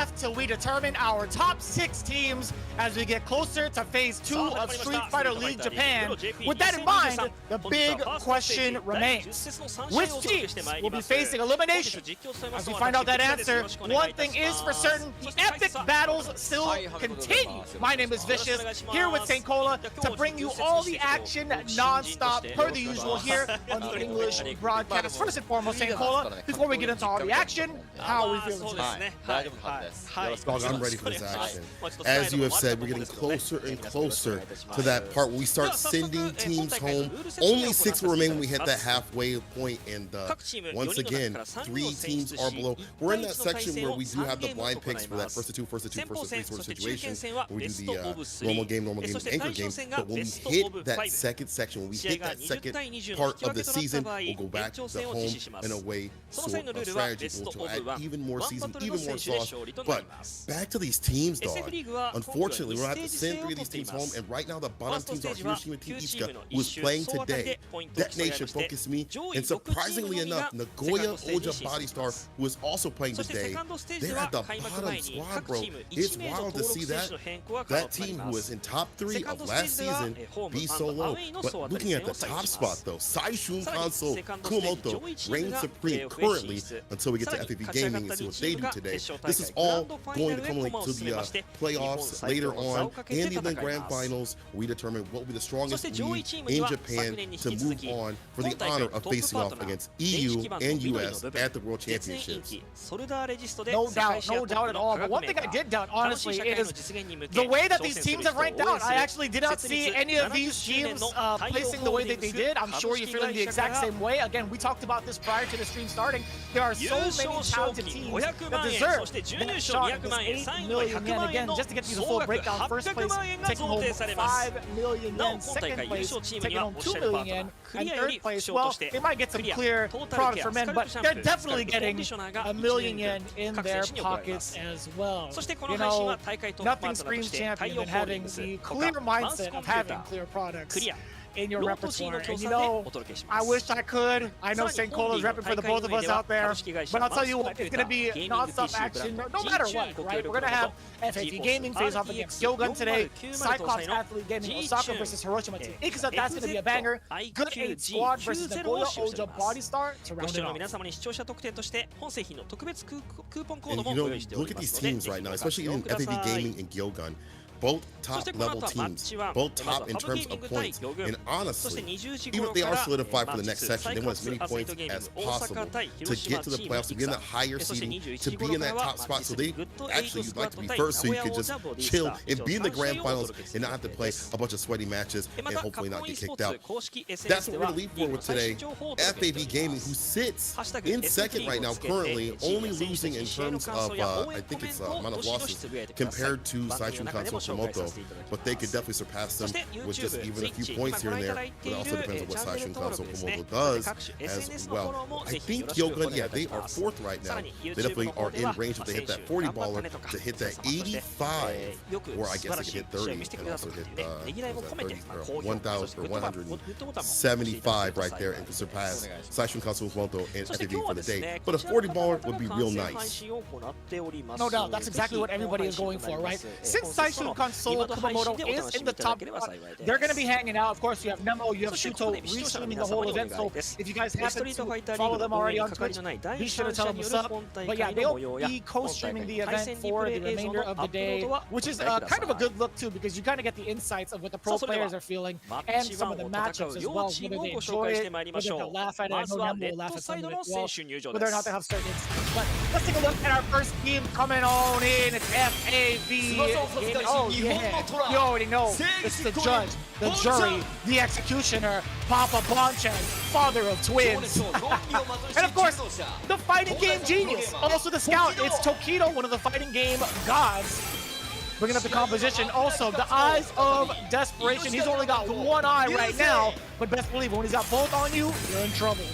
left till we determine our top 6 teams as we get closer to phase 2 of Street Fighter League Japan. With that in mind, the big question remains. Which teams will be facing elimination? As we find out that answer, one thing is for certain, the epic battles still continue. My name is Vicious, here with St. Cola to bring you all the action non-stop per the usual here on the English broadcast. First and foremost, St. Cola, before we get into all the action, how are we feeling today? Dog, I'm ready for this action. As you have said, we're getting closer and closer to that part where we start sending teams home. Only 6 will remain when we hit that halfway point, and once again, 3 teams are below. We're in that section where we do have the blind picks for that first to 2, first to 3 sort of situation, where we do the normal game, and anchor game. But when we hit that second section, when we hit that second part of the season, we'll go back to home and away sort of strategy, which will add even more season, even more sauce. But back to these teams, dog. Unfortunately, we're going to have to send 3 of these teams home, and right now the bottom teams are HIROSHIMA Team Ichika, who is playing today. Detonation focused me, and surprisingly enough, Nagoya Oja Body Star, who is also playing today, they're at the bottom squad, bro. It's wild to see that team who was in top 3 of last season be so low. But looking at the top spot, though, Saishun Console Kumamoto reigns supreme currently until we get to FAV Gaming and see what they do today. This is all going to culminate to the playoffs later on, and even grand finals, we determine what will be the strongest league in Japan to move on for the honor of facing off against EU and US at the World Championships. No doubt at all. But one thing I did doubt, honestly, is the way that these teams have ranked out. I actually did not see any of these teams placing the way that they did. I'm sure you're feeling the exact same way. Again, we talked about this prior to the stream starting. There are so many talented teams that deserve that shot at this 8 million yen. Again, just to get you the full breakdown, first place taking home 5 million yen, second place taking home 2 million yen, and third place, well, they might get some clear product for men, but they're definitely getting a million yen in their pockets as well. You know, nothing screams champion than having the clear mindset of having clear products in your repertoire. And you know, I wish I could. I know St. Cola's repping for the both of us out there, but I'll tell you what, it's going to be non-stop action no matter what, right? We're going to have FAV Gaming face off against GyoGun today, CYCLOPS Athlete Gaming, OSAKA versus HIROSHIMA Team Ichika. That's going to be a banger. Good 8 squad versus Nagoya Oja Body Star to round it off. And you know, look at these teams right now, especially in FAV Gaming and GyoGun. Both top level teams, both top in terms of points, and honestly, even if they are solidified for the next section, they want as many points as possible to get to the playoffs, to be in that higher seeding, to be in that top spot. So they actually, you'd like to be first so you could just chill and be in the grand finals and not have to play a bunch of sweaty matches and hopefully not get kicked out. That's what we're going to leave for with today. FAV Gaming, who sits in second right now currently, only losing in terms of, I think it's amount of losses compared to Saishun Console Kumamoto, but they could definitely surpass them with just even a few points here and there. But it also depends on what Saishun Console Kumamoto does as well. I think GyoGun, yeah, they are 4th right now. They definitely are in range if they hit that 40 baller to hit that 85, or I guess they could hit 30 and also hit 1,000 or 175 right there and surpass Saishun Console Kumamoto and FAV for the day. But a 40 baller would be real nice. No doubt, that's exactly what everybody is going for, right? Since Saishun Console Kumamoto is in the top, they're going to be hanging out. Of course, you have Nemo, you have Shuto restreaming the whole event. So if you guys happen to follow them already on Twitch, be sure to tell them what's up. But yeah, they'll be co-streaming the event for the remainder of the day, which is kind of a good look too, because you kind of get the insights of what the pro players are feeling and some of the matchups as well, whether they enjoy it, whether they'll laugh at it. I know Nemo will laugh at some of it as well, whether or not they have certain insights. But let's take a look at our first team coming on in. It's FAV. Oh yeah, you already know. It's the judge, the jury, the executioner, Papa Bonchan, father of twins. And of course, the fighting game genius, also the scout. It's Tokido, one of the fighting game gods. Bringing up the composition. Also, the eyes of desperation. He's only got one eye right now, but best believe when he's got both on you, you're in trouble.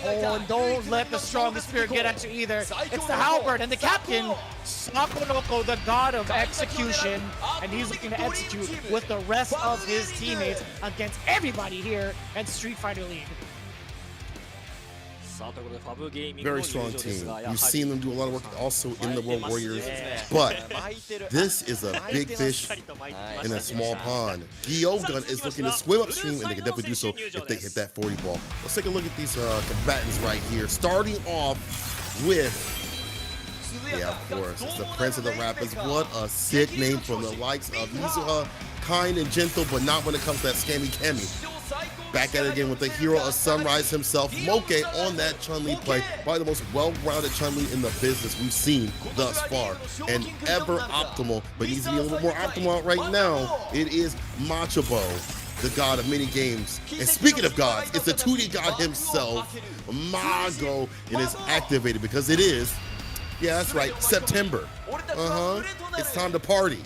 Oh, and don't let the strongest spirit get at you either. It's the halberd and the captain, Sako, the god of execution, and he's looking to execute with the rest of his teammates against everybody here at Street Fighter League. Very strong team. You've seen them do a lot of work also in the World Warriors, but this is a big fish in a small pond. GyoGun is looking to swim upstream, and they can definitely do so if they hit that 40 ball. Let's take a look at these combatants right here. Starting off with, yeah, of course, it's the Prince of the Rapids. What a sick name from the likes of Mizuha, kind and gentle, but not when it comes to that scammy Kemi. Back at it again with the hero of Sunrise himself, Moke on that Chun-Li play. Probably the most well-rounded Chun-Li in the business we've seen thus far. And ever optimal, but needs to be a little more optimal out right now. It is Machabo, the god of many games. And speaking of gods, it's the 2D god himself, Mago, and is activated because it is, yeah, that's right, September. It's time to party.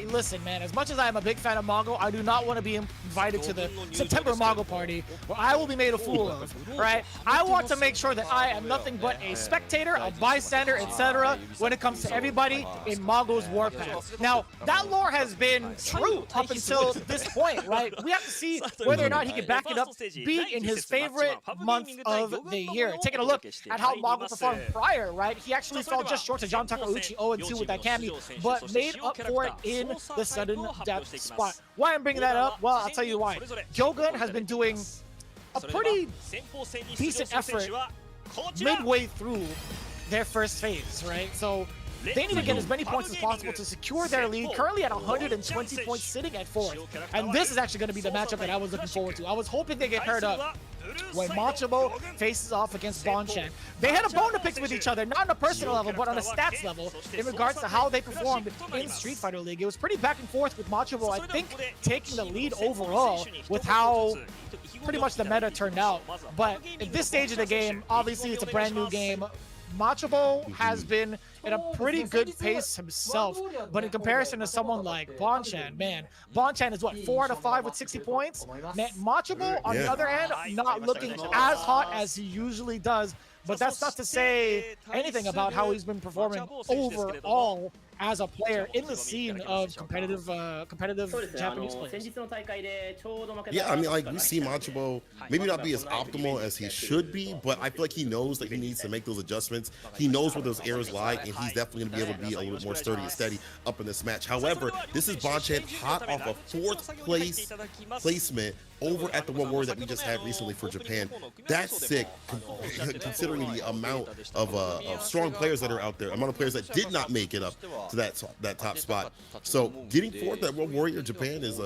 Listen, man, as much as I am a big fan of Mago, I do not want to be invited to the September Mago party where I will be made a fool of, right? I want to make sure that I am nothing but a spectator, a bystander, etc. when it comes to everybody in Mago's warpath. Now, that lore has been true up until this point, right? We have to see whether or not he can back it up being in his favorite month of the year. Taking a look at how Mago performed prior, right? He actually fell just short to John Takeuchi 0-2 with that Kami, but made up for it in the sudden death spot. Why I'm bringing that up? Well, I'll tell you why. GyoGun has been doing a pretty decent effort midway through their first phase, right? So they need to get as many points as possible to secure their lead, currently at 120 points, sitting at 4th. And this is actually going to be the matchup that I was looking forward to. I was hoping they get paired up when Machabo faces off against Bonchan. They had a bone to pick with each other, not on a personal level, but on a stats level, in regards to how they performed in Street Fighter League. It was pretty back and forth with Machabo, I think, taking the lead overall with how pretty much the meta turned out. But at this stage of the game, obviously it's a brand new game. Machabo has been at a pretty good pace himself, but in comparison to someone like Bonchan, man, Bonchan is what, 4 out of 5 with 60 points? Man, Machabo, on the other hand, not looking as hot as he usually does, but that's not to say anything about how he's been performing overall as a player in the scene of competitive Japanese players. Yeah, I mean, like, we see Machabo maybe not be as optimal as he should be, but I feel like he knows that he needs to make those adjustments. He knows where those errors lie, and he's definitely going to be able to be a little bit more sturdy and steady up in this match. However, this is Bonchan hot off a 4th place placement over at the World Warriors that we just had recently for Japan. That's sick, considering the amount of strong players that are out there, amount of players that did not make it up to that top spot. So getting 4th at World Warrior Japan is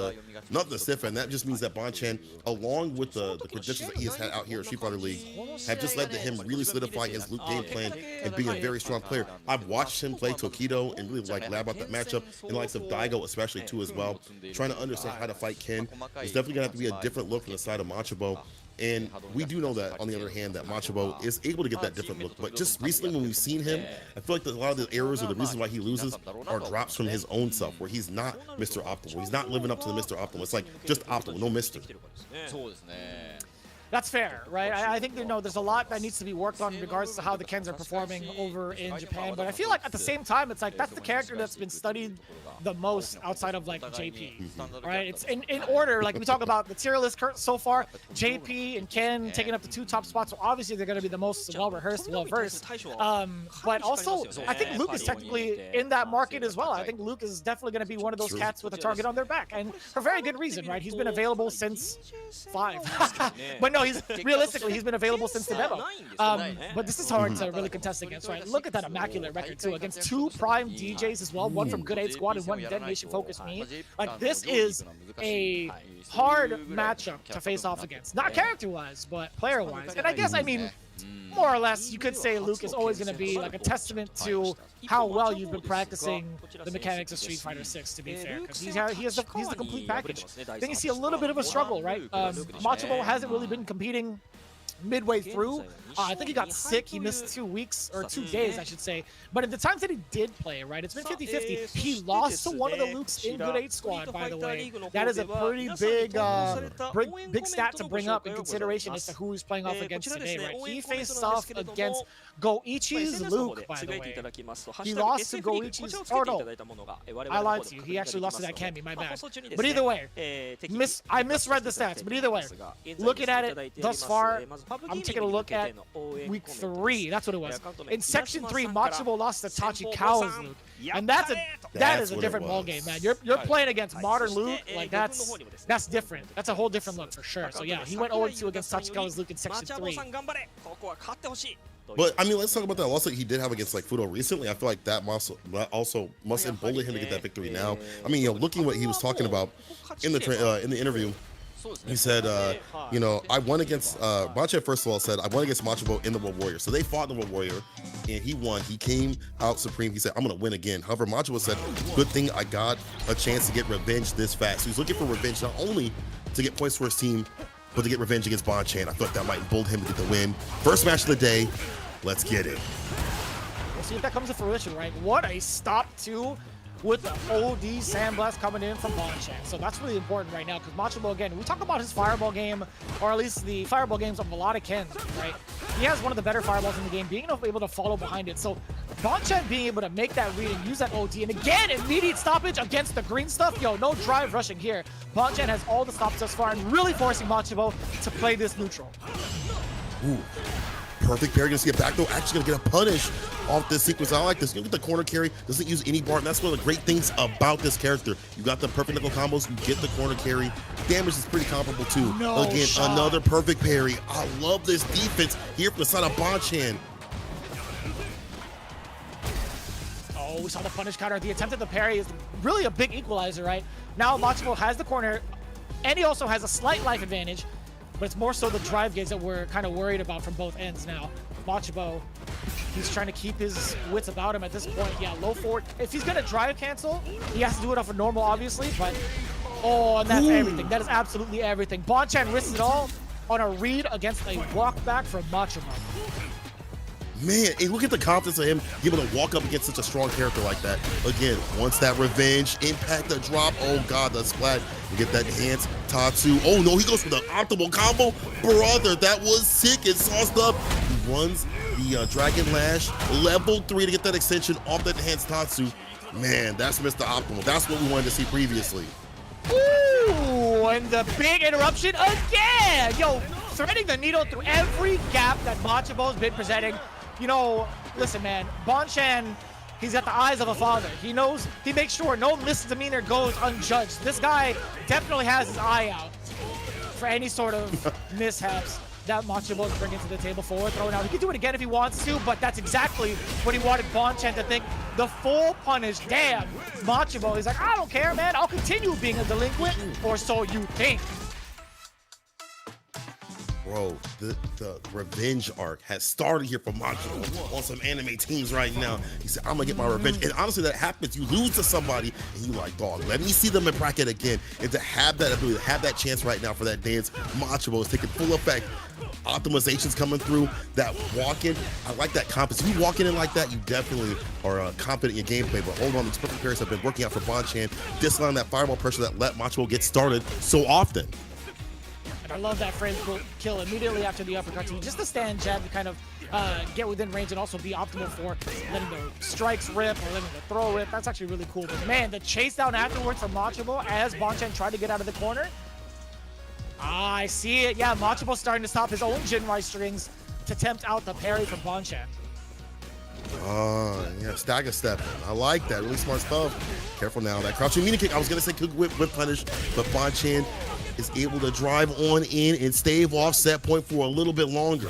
nothing to sniff, and that just means that Bonchan, along with the credentials that he has had out here at Street Fighter League, have just led to him really solidifying his loot game plan and being a very strong player. I've watched him play Tokido and really like lab out that matchup, and the likes of Daigo especially too as well. Trying to understand how to fight Ken is definitely gonna have to be a different look from the side of Machabo. And we do know that, on the other hand, that Machabo is able to get that different look. But just recently when we've seen him, I feel like a lot of the errors or the reasons why he loses are drops from his own self, where he's not Mr. Optimal. He's not living up to the Mr. Optimal. It's like just optimal, no Mr. That's fair, right? I think there's a lot that needs to be worked on in regards to how the Kens are performing over in Japan. But I feel like at the same time, it's like that's the character that's been studied the most outside of like JP, right? It's in order, like we talk about the tier list so far, JP and Ken taking up the 2 top spots. So obviously they're going to be the most well-rehearsed, well-versed. But also, I think Luke is technically in that market as well. I think Luke is definitely going to be one of those cats with a target on their back, and for very good reason, right? He's been available since 5. But no, he's been available since the demo. But this is hard to really contest against, right? Look at that immaculate record too, against 2 prime DJs as well, one from Good Aid Squad and one Detonation Focus Me. Like, this is a hard matchup to face off against, not character-wise, but player-wise. And I guess, I mean, more or less, you could say Luke is always going to be like a testament to how well you've been practicing the mechanics of Street Fighter 6, to be fair, because he's the complete package. Then you see a little bit of a struggle, right? Machabo hasn't really been competing midway through. I think he got sick. He missed 2 weeks, or 2 days, I should say. But in the times that he did play, right, it's been 50-50. He lost to one of the Lukes in Good 8 squad, by the way. That is a pretty big stat to bring up in consideration as to who he's playing off against today, right? He faced off against Goichi's Luke, by the way. He lost to Goichi's, oh no, I lied to you. He actually lost to that Kami, my bad. But either way, I misread the stats, but either way, looking at it thus far, I'm taking a look at week 3. That's what it was. In section 3, Machabo lost to Tachikawa's Luke, and that is a different ballgame, man. You're playing against modern Luke, like that's different. That's a whole different look for sure. So yeah, he went 0-2 against Tachikawa's Luke in section 3. But I mean, let's talk about that loss that he did have against like Fudo recently. I feel like that also must embolden him to get that victory now. I mean, looking what he was talking about in the interview. He said, I won against, Bonchan first of all said, I won against Machabo in the World Warrior. So they fought in the World Warrior, and he won. He came out supreme. He said, I'm going to win again. However, Machabo said, good thing I got a chance to get revenge this fast. So he's looking for revenge, not only to get points for his team, but to get revenge against Bonchan. I thought that might embolden him to get the win. First match of the day. Let's get it. We'll see if that comes to fruition, right? What a stop to with the OD Sandblast coming in from Bonchan. So that's really important right now because Machabo, again, we talk about his fireball game, or at least the fireball games of a lot of Kens, right? He has one of the better fireballs in the game, being able to follow behind it. So Bonchan being able to make that read and use that OD, and again, immediate stoppage against the green stuff. Yo, no drive rushing here. Bonchan has all the stops thus far and really forcing Machabo to play this neutral. Ooh. Perfect parry, gonna see a back throw, actually gonna get a punish off this sequence. I like this. You get the corner carry, doesn't use any bar, and that's one of the great things about this character. You got the perfect nickel combos, you get the corner carry. Damage is pretty comparable too. Again, another perfect parry. I love this defense here from the side of Bonchan. Oh, we saw the punish counter. The attempt at the parry is really a big equalizer, right? Now Machabo has the corner, and he also has a slight life advantage. But it's more so the drive gaze that we're kind of worried about from both ends now. Machabo, he's trying to keep his wits about him at this point. Yeah, low forward. If he's going to drive cancel, he has to do it off of normal, obviously. But, oh, and that's everything. That is absolutely everything. Bonchan risks it all on a read against a walk back from Machabo. Man, and look at the confidence of him being able to walk up against such a strong character like that. Again, once that revenge, impact the drop. Oh God, the splat. You get that enhanced Tatsu. Oh no, he goes for the optimal combo. Brother, that was sick and sauced up. He runs the Dragon Lash, level 3 to get that extension off that enhanced Tatsu. Man, that's Mr. Optimal. That's what we wanted to see previously. Ooh, and the big interruption again. Yo, threading the needle through every gap that Machabo's been presenting. You know, listen, man, Bonchan, he's got the eyes of a father. He knows, he makes sure no misdemeanor goes unjudged. This guy definitely has his eye out for any sort of mishaps that Machabo is bringing to the table forward throw. Now, he can do it again if he wants to, but that's exactly what he wanted Bonchan to think. The full punish, damn, Machabo, he's like, I don't care, man. I'll continue being a delinquent, or so you think. Bro, the revenge arc has started here for Machabo on some anime teams right now. He said, I'm gonna get my revenge. And honestly, that happens. You lose to somebody, and you're like, dog, let me see them in bracket again. And to have that ability, to have that chance right now for that dance, Machabo is taking full effect. Optimizations coming through, that walk-in. I like that confidence. If you walking in like that, you definitely are confident in your gameplay. But hold on, these perfect parries have been working out for Bonchan. Disallowing that fireball pressure that let Machabo get started so often. And I love that frame kill immediately after the uppercut too. Just the stand jab to kind of get within range and also be optimal for letting the strikes rip or letting the throw rip. That's actually really cool. But man, the chase down afterwards from Machabo as Bonchan tried to get out of the corner. Ah, I see it. Yeah, Machabo's starting to stop his own Jinrai strings to tempt out the parry from Bonchan. Yeah, stagger step. I like that. Really smart stuff. Careful now. That crouching mini kick. I was going to say could whip punish, but Bonchan is able to drive on in and stave off set point for a little bit longer.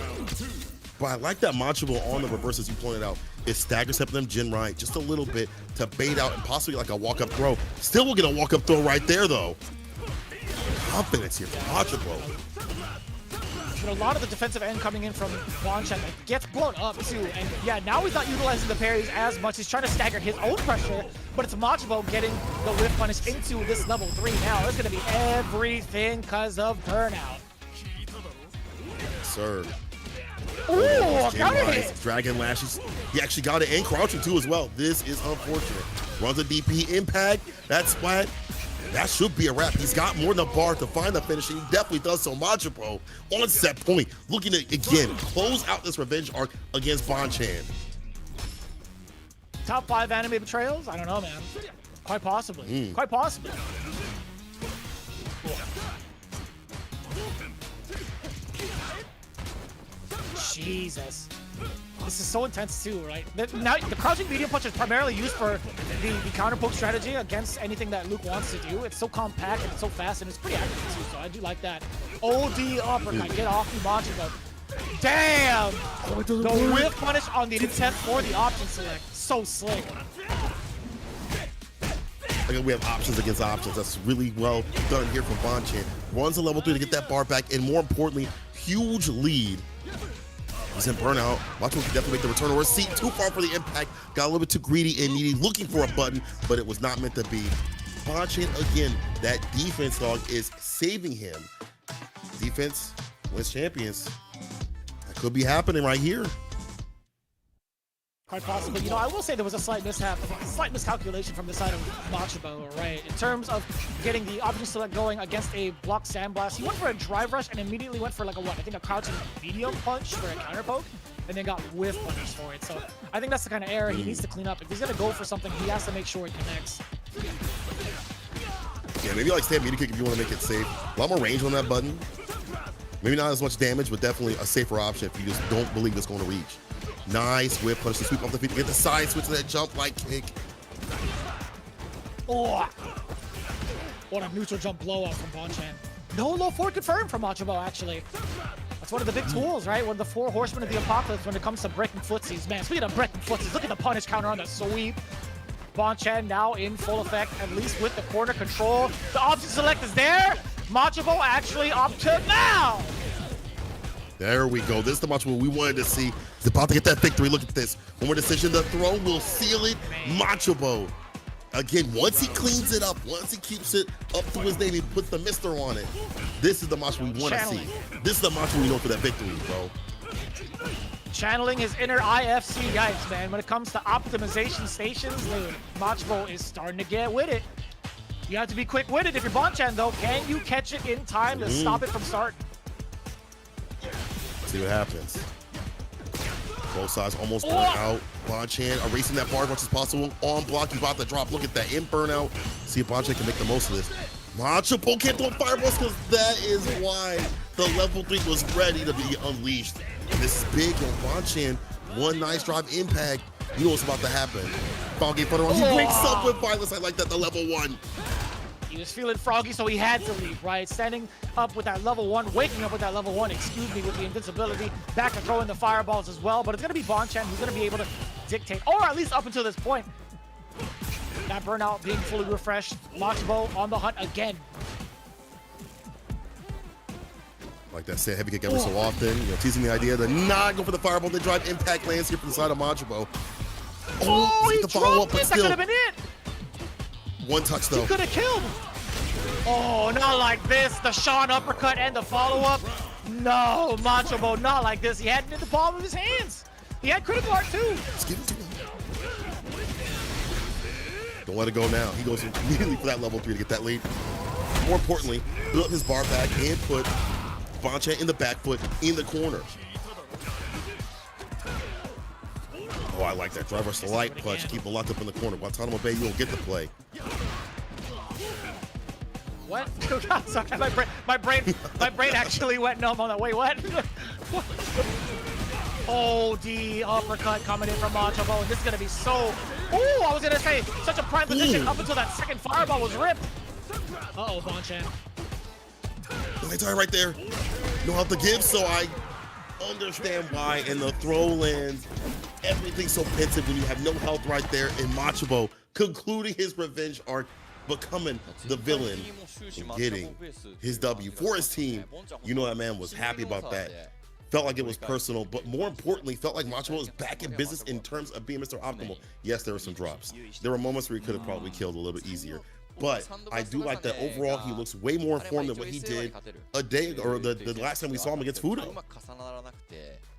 But I like that Machabo on the reverse, as you pointed out, is stagger stepping them Jinrai just a little bit to bait out and possibly like a walk-up throw. Still will get a walk-up throw right there, though. Confidence here from Machabo. But a lot of the defensive end coming in from Bonchan gets blown up too. And yeah, now he's not utilizing the parries as much. He's trying to stagger his own pressure, but it's Machabo getting the whiff punish into this level 3 now. It's going to be everything because of burnout. sir. Ooh, got it. Dragon lashes. He actually got it and crouching too as well. This is unfortunate. Runs a DP impact. That splat. That should be a wrap. He's got more than a bar to find the finish, and he definitely does so. Machabo on set point, looking to, again, close out this revenge arc against Bonchan. Top 5 anime betrayals? I don't know, man. Quite possibly. Quite possibly. Jesus. This is so intense too, right? Now, the crouching medium punch is primarily used for the counter poke strategy against anything that Luke wants to do. It's so compact and it's so fast and it's pretty accurate too, so I do like that. OD uppercut, get off the Machabo. Damn! The whiff punish on the intent for the option select. So slick. Again, we have options against options. That's really well done here from Bonchan. Runs a level 3 to get that bar back, and more importantly, huge lead. He's in burnout. Machabo can definitely make the return or a seat. Too far for the impact. Got a little bit too greedy and needy, looking for a button, but it was not meant to be. Bonchan, again, that defense dog is saving him. Defense wins champions. That could be happening right here. Quite possibly. You know, I will say there was a slight mishap, a slight miscalculation from the side of Machabo, right? In terms of getting the option select going against a block sandblast, he went for a drive rush and immediately went for like a what? I think a crouching medium punch for a counter poke, and then got whiff punish for it. So I think that's the kind of error he needs to clean up. If he's gonna go for something, he has to make sure it connects. Yeah, maybe like stand media kick if you want to make it safe. A lot more range on that button. Maybe not as much damage, but definitely a safer option if you just don't believe it's going to reach. Nice whip punch to sweep off the feet to get the side switch to that jump like kick. Oh, what a neutral jump blowout from Bonchan. No low forward confirmed from Machabo, actually. That's one of the big tools, right? One of the 4 horsemen of the apocalypse when it comes to breaking footsies. Man, speaking of breaking footsies, look at the punish counter on the sweep. Bonchan now in full effect, at least with the corner control. The option select is there. Machabo actually up to now. There we go. This is the Machabo we wanted to see. He's about to get that victory. Look at this. One more decision. The throw will seal it. Machabo. Again, once he cleans it up, once he keeps it up to his name, he puts the mister on it. This is the Machabo we want to see. This is the Machabo we know for that victory, bro. Channeling his inner IFC yikes, man. When it comes to optimization stations, dude, Machabo is starting to get with it. You have to be quick-witted if you're Bonchan, though. Can you catch it in time to stop it from starting? See what happens. Both sides almost burnt out. Bonchan erasing that bar as much as possible. On block, he's about to drop. Look at that, in burnout. See if Bonchan can make the most of this. Machabo can't throw fireballs because that is why the level 3 was ready to be unleashed. And this is big on Bonchan. One nice drive impact. You know what's about to happen. Foggy further on. He wakes up with violence. I like that, the level 1. He was feeling froggy, so he had to leave, right? Standing up with that level 1, waking up with that level 1, excuse me, with the invincibility. Back to throwing the fireballs as well, but it's going to be Bonchan who's going to be able to dictate, or at least up until this point. That burnout being fully refreshed. Machabo on the hunt again. Like that said, heavy kick every so often. You know, teasing the idea to not go for the fireball, then drive impact lands here from the side of Machabo. He the follow-up, but still. That could have been it. One touch though. He could have killed. Oh, not like this. The Sean uppercut and the follow-up. No, Machabo, not like this. He had it in the palm of his hands. He had critical art too. Let's give it to him. Don't let it go now. He goes immediately for that level 3 to get that lead. More importantly, build up his bar back and put Bonchan in the back foot in the corner. Oh, I like that driver light punch. Keep him locked up in the corner. Guantanamo Bay, you don't get the play. What? Sorry, my brain actually went numb on that. Wait, what? Oh, the uppercut coming in from Machabo, and this is gonna be so. Ooh, I was gonna say such a prime position up until that second fireball was ripped. Uh-oh, Bonchan. Nice tie right there. No help to give, so I understand why. And the throw lands. Everything's so pensive when you have no health right there. And Machabo concluding his revenge arc, becoming the villain and getting his W for his team. You know that man was happy about that. Felt like it was personal, but more importantly, felt like Machabo was back in business in terms of being Mr. Optimal. Yes, there were some drops. There were moments where he could have probably killed a little bit easier. But I do like that overall he looks way more informed than what he did a day or the last time we saw him against Fudo.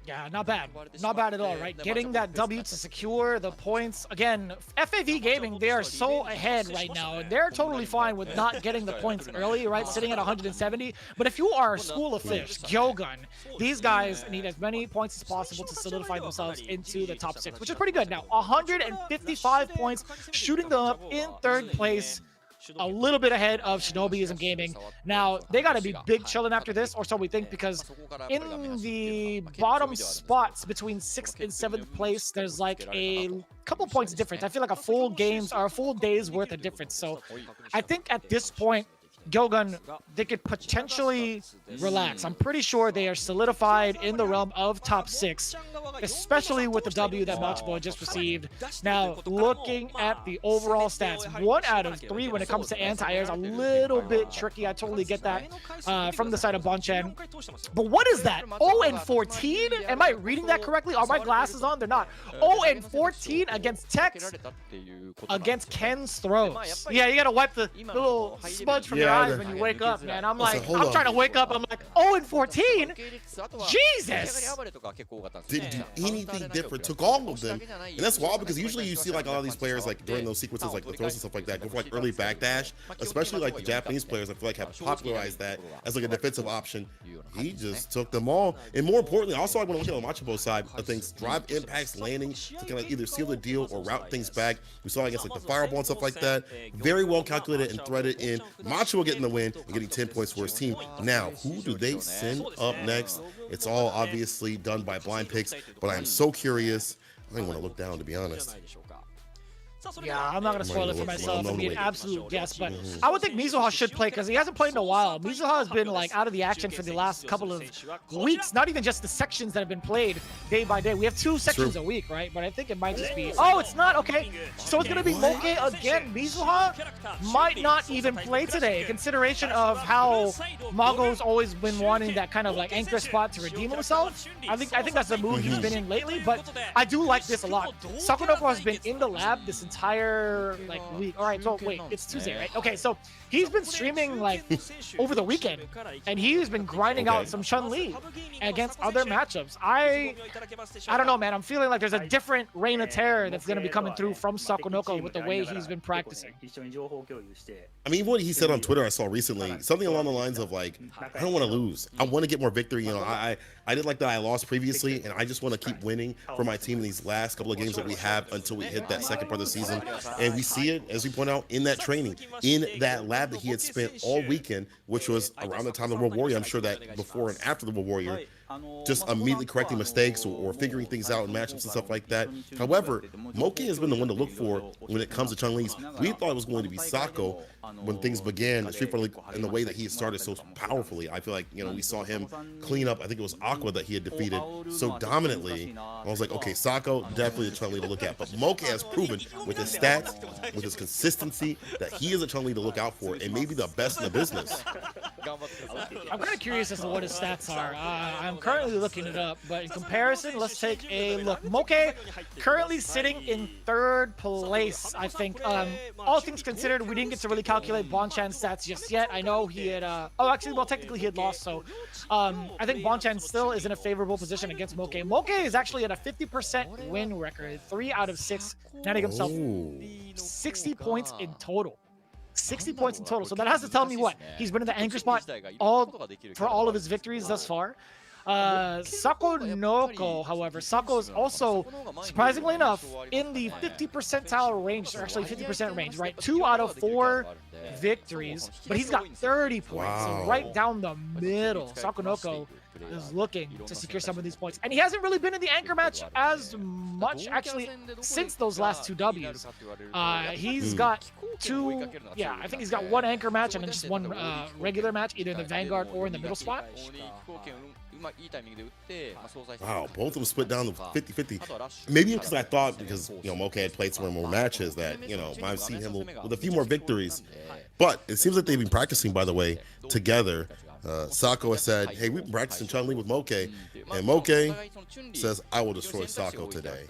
Yeah, not bad. Not bad at all, right? Getting that W to secure the points. Again, FAV Gaming, they are so ahead right now, and they're totally fine with not getting the points early, right? Sitting at 170. But if you are School of Fish, GyoGun, these guys need as many points as possible to solidify themselves into the top 6, which is pretty good. Now, 155 points, shooting them up in 3rd place. A little bit ahead of Shinobiism Gaming. Now, they got to be big chilling after this, or so we think, because in the bottom spots between 6th and 7th place, there's like a couple points difference. I feel like a full day's worth of difference. So I think at this point, GyoGun, they could potentially relax. I'm pretty sure they are solidified in the realm of top 6, especially with the W that Machabo just received. Now, looking at the overall stats, 1 out of 3 when it comes to anti-air is a little bit tricky. I totally get that from the side of Bonchan. But what is that? 0-14? Am I reading that correctly? Are my glasses on? They're not. 0-14 against Tex against Ken's throws. Yeah, you gotta wipe the little smudge from your eyes when you wake up, man. I'm like, I'm trying to wake up. I'm like, 0-14? Jesus! Didn't do anything different. Took all of them, and that's wild because usually you see like a lot of these players like during those sequences, like the throws and stuff like that, go for like early backdash. Especially like the Japanese players, I feel like have popularized that as like a defensive option. He just took them all, and more importantly, also I want to look at the Machabo side of things. Drive impacts, landing to kind of either seal the deal or route things back. We saw against like the fireball and stuff like that. Very well calculated and threaded in. Machabo getting the win and getting 10 points for his team. Now, who do they send up next? It's all obviously done by blind picks, but I'm so curious. I don't want to look down, to be honest. Yeah, I'm not going to spoil it for myself and be an absolute guess, but I would think Mizuha should play because he hasn't played in a while. Mizuha has been like out of the action for the last couple of weeks, not even just the sections that have been played day by day. We have 2 sections a week, right? But I think it might just be, oh, it's not, okay. So it's going to be Moke again. Mizuha might not even play today, in consideration of how Mago's always been wanting that kind of like anchor spot to redeem himself. I think that's the move he's been in lately, but I do like this a lot. Kazunoko has been in the lab this entire like week. All right, so wait, it's Tuesday, right? Okay, so he's been streaming like over the weekend, and he's been grinding out some Chun-Li against other matchups. I don't know, man. I'm feeling like there's a different reign of terror that's going to be coming through from Kazunoko with the way he's been practicing. I mean, what he said on Twitter I saw recently, something along the lines of like, I don't want to lose. I want to get more victory. You know, I didn't like that I lost previously, and I just want to keep winning for my team in these last couple of games that we have until we hit that second part of the season. And we see it, as we point out, in that training, in that lab that he had spent all weekend, which was around the time of the World Warrior. I'm sure that before and after the World Warrior, just immediately correcting mistakes or figuring things out in matchups and stuff like that. However, Moke has been the one to look for when it comes to Chun-Li's. We thought it was going to be Sako when things began, Street Fighter League, in the way that he had started so powerfully. I feel like, you know, we saw him clean up, I think it was Aqua that he had defeated so dominantly. I was like, okay, Sako, definitely a Chun-Li to look at. But Moke has proven with his stats, with his consistency, that he is a Chun-Li to look out for and maybe the best in the business. I'm kind of curious as to what his stats are. I'm currently looking it up, but in comparison, let's take a look. Moke currently sitting in 3rd place, I think. All things considered, we didn't get to really calculate Bonchan's stats just yet. I know he had, oh, actually, well, technically he had lost, so I think Bonchan still is in a favorable position against Moke. Moke is actually at a 50% win record, 3 out of 6, netting himself 60 points in total. 60 points in total. So that has to tell me what? He's been in the anchor spot for all of his victories thus far. Kazunoko, however, Sako is also, surprisingly enough, in the 50 percentile range, or actually 50% range, right? 2 out of 4 victories, but he's got 30 points, so right down the middle. Kazunoko is looking to secure some of these points, and he hasn't really been in the anchor match as much actually since those last 2 Ws. He's got 2, yeah, I think he's got 1 anchor match and then just 1 regular match, either in the Vanguard or in the middle spot. Wow, both of them split down to 50-50. Maybe because I thought, because, you know, Moke had played some more matches, that, you know, I've seen him with a few more victories. But it seems like they've been practicing, by the way, together. Sako has said, hey, we've been practicing Chun-Li with Moke. And Moke says, I will destroy Sako today.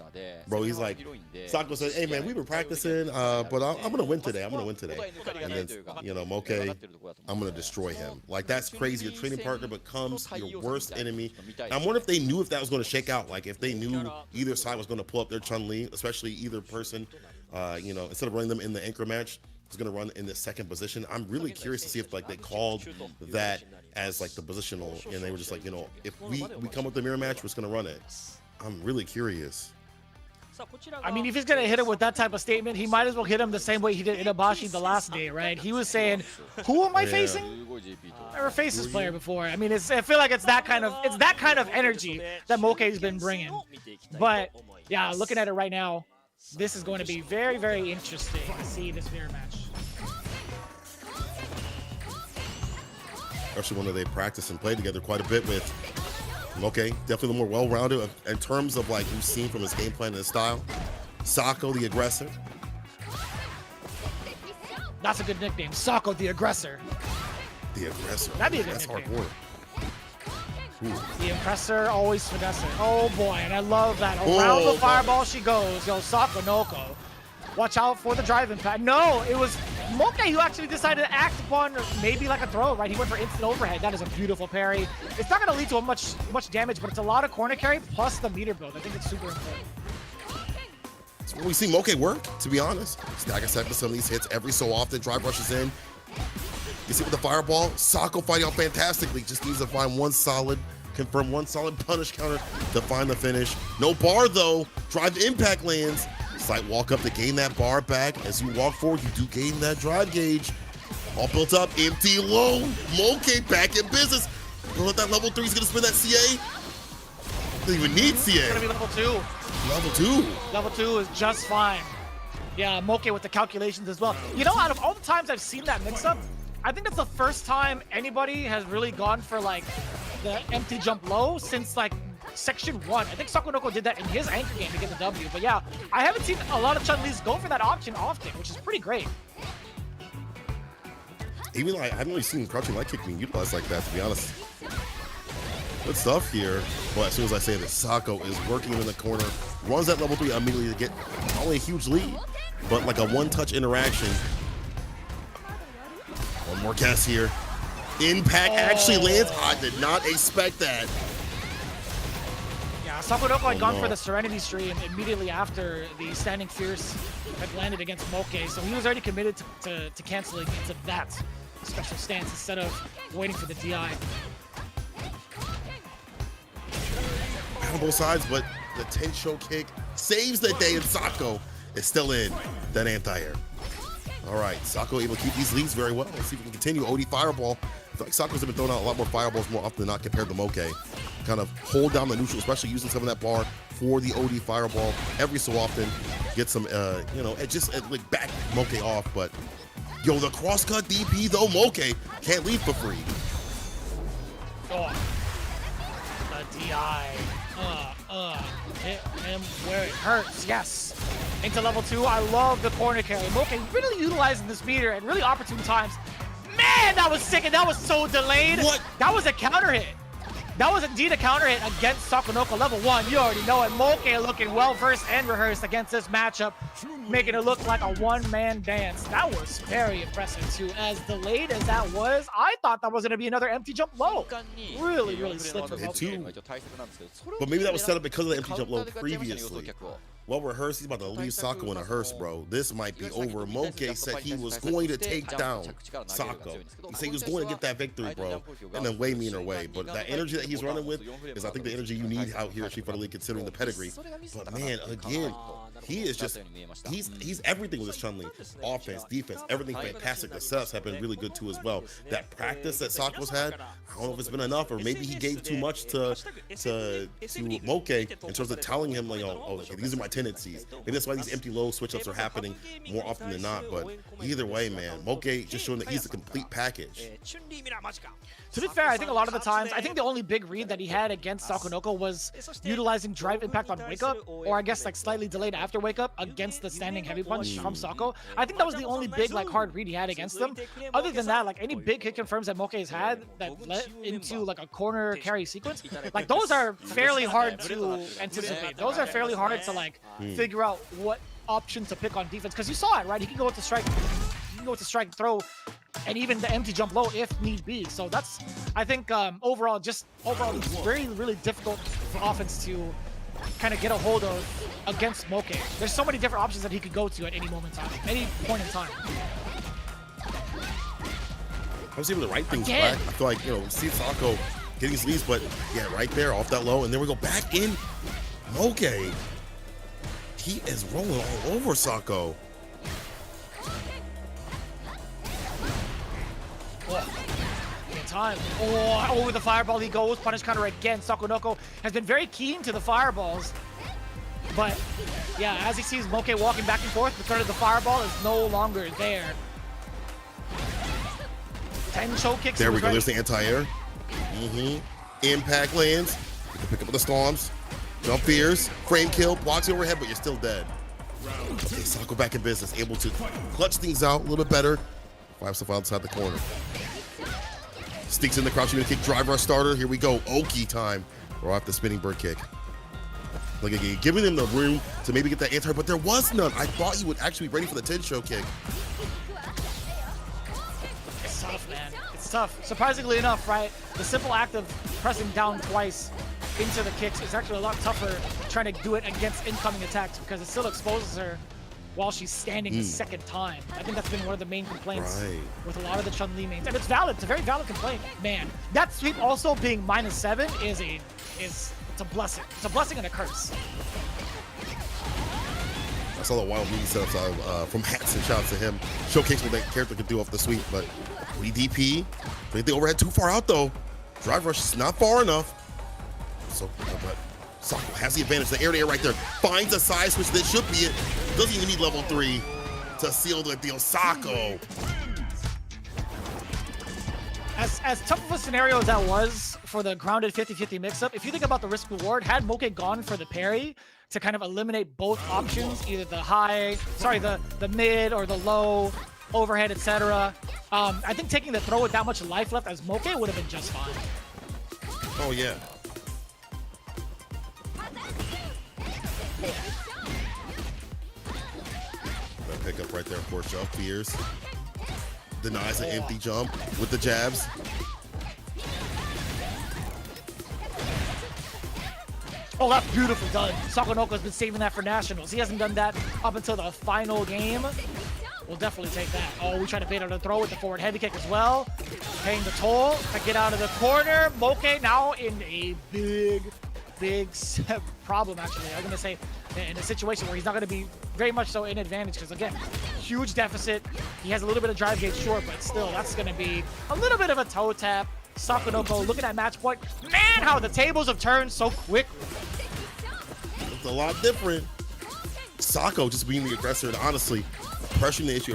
Bro, he's like, Sako says, hey, man, we've been practicing, but I'm going to win today. I'm going to win today. And then, you know, Moke, I'm going to destroy him. Like, that's crazy. Your training partner becomes your worst enemy. I wonder if they knew if that was going to shake out. Like, if they knew either side was going to pull up their Chun-Li, especially either person, you know, instead of running them in the anchor match, is going to run in the second position. I'm really curious to see if like they called that as like the positional, and they were just like, you know, if we come with the mirror match, we're just going to run it. I'm really curious. I mean, if he's going to hit him with that type of statement, he might as well hit him the same way he did Inabashi the last day, right? He was saying, who am I facing? Never faced this player before. I mean, I feel like it's that kind of energy that Moke's been bringing. But yeah, looking at it right now, this is going to be very, very interesting to see this mirror match. Especially when they practice and play together quite a bit with Moke. Definitely the more well-rounded in terms of like we've seen from his game plan and his style. Sako, the aggressor. That's a good nickname. Sako, the aggressor. The aggressor. That'd be a good That's nickname. hardcore. The impressor, always finessing. Oh boy, and I love that. Around the fireball she goes. Yo, Sakonoko. Watch out for the drive impact. No, it was Moke who actually decided to act upon maybe like a throw, right? He went for instant overhead. That is a beautiful parry. It's not going to lead to much damage, but it's a lot of corner carry plus the meter build. I think it's super important. It's where we see Moke work, to be honest. Stagger set for some of these hits every so often. Drive rushes in. You see with the fireball, Sako fighting out fantastically. Just needs to find confirm one solid punish counter to find the finish. No bar though. Drive impact lands. Slight walk up to gain that bar back. As you walk forward, you do gain that drive gauge. All built up, empty low. Moke back in business. Know that level 3 is gonna spin that CA. Doesn't even need CA. It's gonna be level 2. Level 2. Level 2 is just fine. Yeah, Moke with the calculations as well. You know, out of all the times I've seen that mix-up, I think that's the first time anybody has really gone for like the empty jump low since like Section 1. I think Sakonoko did that in his anchor game to get the W. But yeah, I haven't seen a lot of Chun-Li's go for that option often, which is pretty great. Even like, I haven't really seen crouching light kick being utilized like that, to be honest. Good stuff here. But as soon as I say that, Sako is working in the corner, runs that level 3 immediately to get not only a huge lead, but like a one-touch interaction. One more cast here. Impact actually lands. I did not expect that. Yeah, Sakonoko had gone for the Serenity Stream immediately after the Standing Fierce had landed against Moke, so he was already committed to canceling into that special stance instead of waiting for the DI. On both sides, but the Tensho kick saves the day, and Sako is still in that anti-air. All right, Sako able to keep these leads very well. Let's see if we can continue. OD Fireball. I feel like Sako's been throwing out a lot more fireballs more often than not compared to Moke. Kind of hold down the neutral, especially using some of that bar for the OD Fireball every so often. Get some, you know, just like back Moke off. But, yo, the crosscut DP, though, Moke can't leave for free. Oh, the DI. Hit him where it hurts, yes. Into level 2, I love the corner carry. Moke really utilizing this meter at really opportune times. Man, that was sick, and that was so delayed. What? That was a counter hit. That was indeed a counter hit against Sakonoko. Level 1, you already know it. Moke looking well-versed and rehearsed against this matchup, making it look like a one-man dance. That was very impressive, too. As delayed as that was, I thought that was going to be another empty jump low. Really, really slick from Moke. But maybe that was set up because of the empty jump low previously. Well rehearsed, he's about to leave Sako in a hearse, bro. This might be over. Moke said he was going to take down Sako. He said he was going to get that victory, bro, in a way meaner way. But that energy that he's running with is, I think, the energy you need out here at Street Fighter League, considering the pedigree. But man, again, he is just, he's everything with his Chun-Li. Offense, defense, everything fantastic. The setups have been really good too as well. That practice that Sako's had, I don't know if it's been enough, or maybe he gave too much to Moke in terms of telling him, like, oh, these are my tendencies. Maybe that's why these empty low switch-ups are happening more often than not. But either way, man, Moke just showing that he's a complete package. To be fair, I think a lot of the times, I think the only big read that he had against Sakonoko was utilizing drive impact on wake up, or I guess like slightly delayed after wake up against the standing heavy punch from Sako. I think that was the only big like hard read he had against them. Other than that, like any big hit confirms that Moke has had that led into like a corner carry sequence, like those are fairly hard to anticipate. Those are fairly hard to like figure out what option to pick on defense, because you saw it, right? He can go to strike, throw, and even the empty jump low if need be. So that's, I think, overall it's very, really difficult for offense to kind of get a hold of against Moke. There's so many different options that he could go to at any moment in time, any point in time. I was able to write things back. I feel like, we see Sako getting his leads, but yeah, right there off that low, and then we go back in. Moke, he is rolling all over Sako. In time. Over the fireball he goes. Punish counter again. Sakonoko has been very keen to the fireballs. But yeah, as he sees Moke walking back and forth, the threat of the fireball is no longer there. 10 show kicks. There we go. There's the anti-air. Impact lands. You can pick up with the storms. Jump fears. Frame kill. Blocks you overhead, but you're still dead. Okay, Sako back in business. Able to clutch things out a little bit better. Five stuff outside the corner. Sneaks in the crouch. You're going to kick drive rush starter. Here we go. Oki time. Or off the spinning bird kick. Look again. Giving him the room to maybe get that anti, but there was none. I thought he would actually be ready for the 10 show kick. It's tough, man. It's tough. Surprisingly enough, right? The simple act of pressing down twice into the kicks is actually a lot tougher trying to do it against incoming attacks, because it still exposes her while she's standing the second time. I think that's been one of the main complaints with a lot of the Chun-Li mains. And it's valid. It's a very valid complaint. Man, that sweep also being -7 it's a blessing. It's a blessing and a curse. I saw the wild media setups from Hatson. Shout out to him. Showcase what that character could do off the sweep, but we DP. I think the overhead too far out though. Drive rush is not far enough. So, but Sako has the advantage. The air-to-air right there. Finds a side switch that should be it. Doesn't even need level 3 to seal the deal. Sako. As tough of a scenario as that was for the grounded 50-50 mix-up, if you think about the risk reward, had Moke gone for the parry to kind of eliminate both options, either the mid or the low, overhead, etc. I think taking the throw with that much life left as Moke would have been just fine. Oh yeah. Pick up right there, of course. Jump fears. Denies an empty jump with the jabs. Oh, that's beautifully done. Sakonoko's been saving that for nationals. He hasn't done that up until the final game. We'll definitely take that. Oh, we try to bait out a throw with the forward heavy kick as well. Paying the toll to get out of the corner. Moke now in a big problem, actually. I'm going to say in a situation where he's not going to be very much so in advantage, because, again, huge deficit. He has a little bit of drive gauge short, but still, that's going to be a little bit of a toe tap. Sakonoko looking at match point. Man, how the tables have turned so quickly. It's a lot different. Sako just being the aggressor and honestly pressing the issue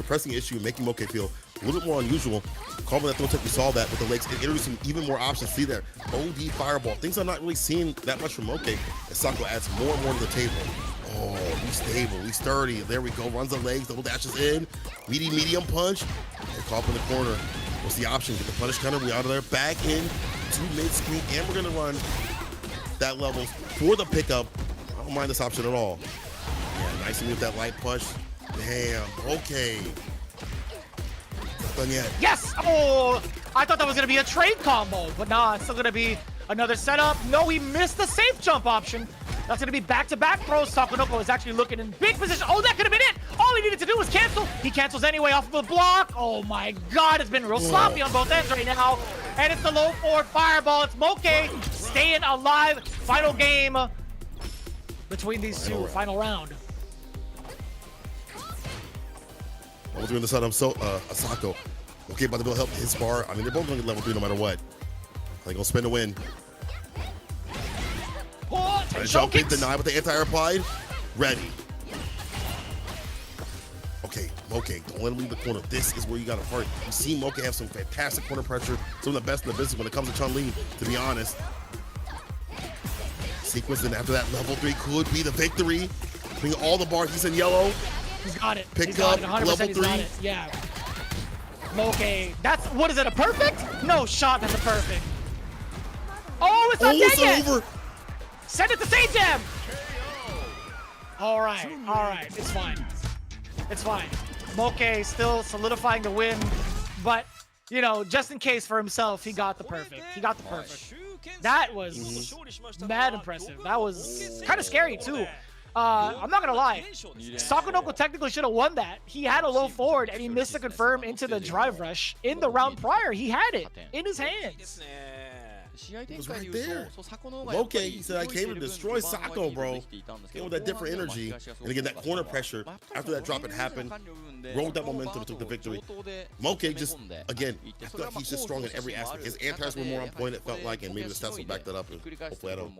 and making Moke feel a little bit more unusual. Calling that throw tech, we saw that with the legs, and introducing even more options. See there, OD fireball. Things I'm not really seeing that much from Moke, and Sako adds more and more to the table. Oh, he's stable, he's sturdy. There we go, runs the legs, double dashes in, medium punch, and call up in the corner. What's the option? Get the punish counter, we out of there, back in to mid-screen, and we're gonna run that level for the pickup. I don't mind this option at all. Yeah, nicely with that light punch. Damn, okay. Not done yet. Yes! Oh, I thought that was gonna be a trade combo, but nah, it's still gonna be another setup. No, he missed the safe jump option. That's gonna be back-to-back throws. Sakonoko is actually looking in big position. Oh, that could have been it! All he needed to do was cancel. He cancels anyway off of the block. Oh my god, it's been real sloppy on both ends right now. And it's the low forward fireball. It's Moke staying alive. Final game between these two. Final round. Level 3 on the side, I'm Sako. Okay, about to build help his bar. I mean, they're both going to get level 3 no matter what. They're going to spin to win. Jump kick denied with the anti-air applied. Ready. Okay, Moke, don't let him leave the corner. This is where you got to hurt. You see Moke have some fantastic corner pressure. Some of the best in the business when it comes to Chun-Li, to be honest. Sequence, and after that, level 3 could be the victory. Bring all the bars. He's in yellow. He's got it. Pick He's got up, it. 100% level he's got 3. it. Yeah. Moke. That's, what is it, a perfect? No shot that's a perfect. Oh, it's not dead yet. Over. Send it to Sage Jam. All right. It's fine. It's fine. Moke still solidifying the win, but, you know, just in case for himself, he got the perfect. He got the perfect. That was mad impressive. That was kind of scary, too. I'm not gonna lie, Sakonoko technically should have won that. He had a low forward and he missed the confirm into the drive rush. In the round prior, he had it in his hands. It was right there. Moke, he said, I came to destroy Sako, bro. Came with that different energy. And again, that corner pressure, after that drop had happened, rolled that momentum and took the victory. Moke just, again, I feel like he's just strong in every aspect. His anti-airs were more on point, it felt like, and maybe the stats will back that up. And hopefully I don't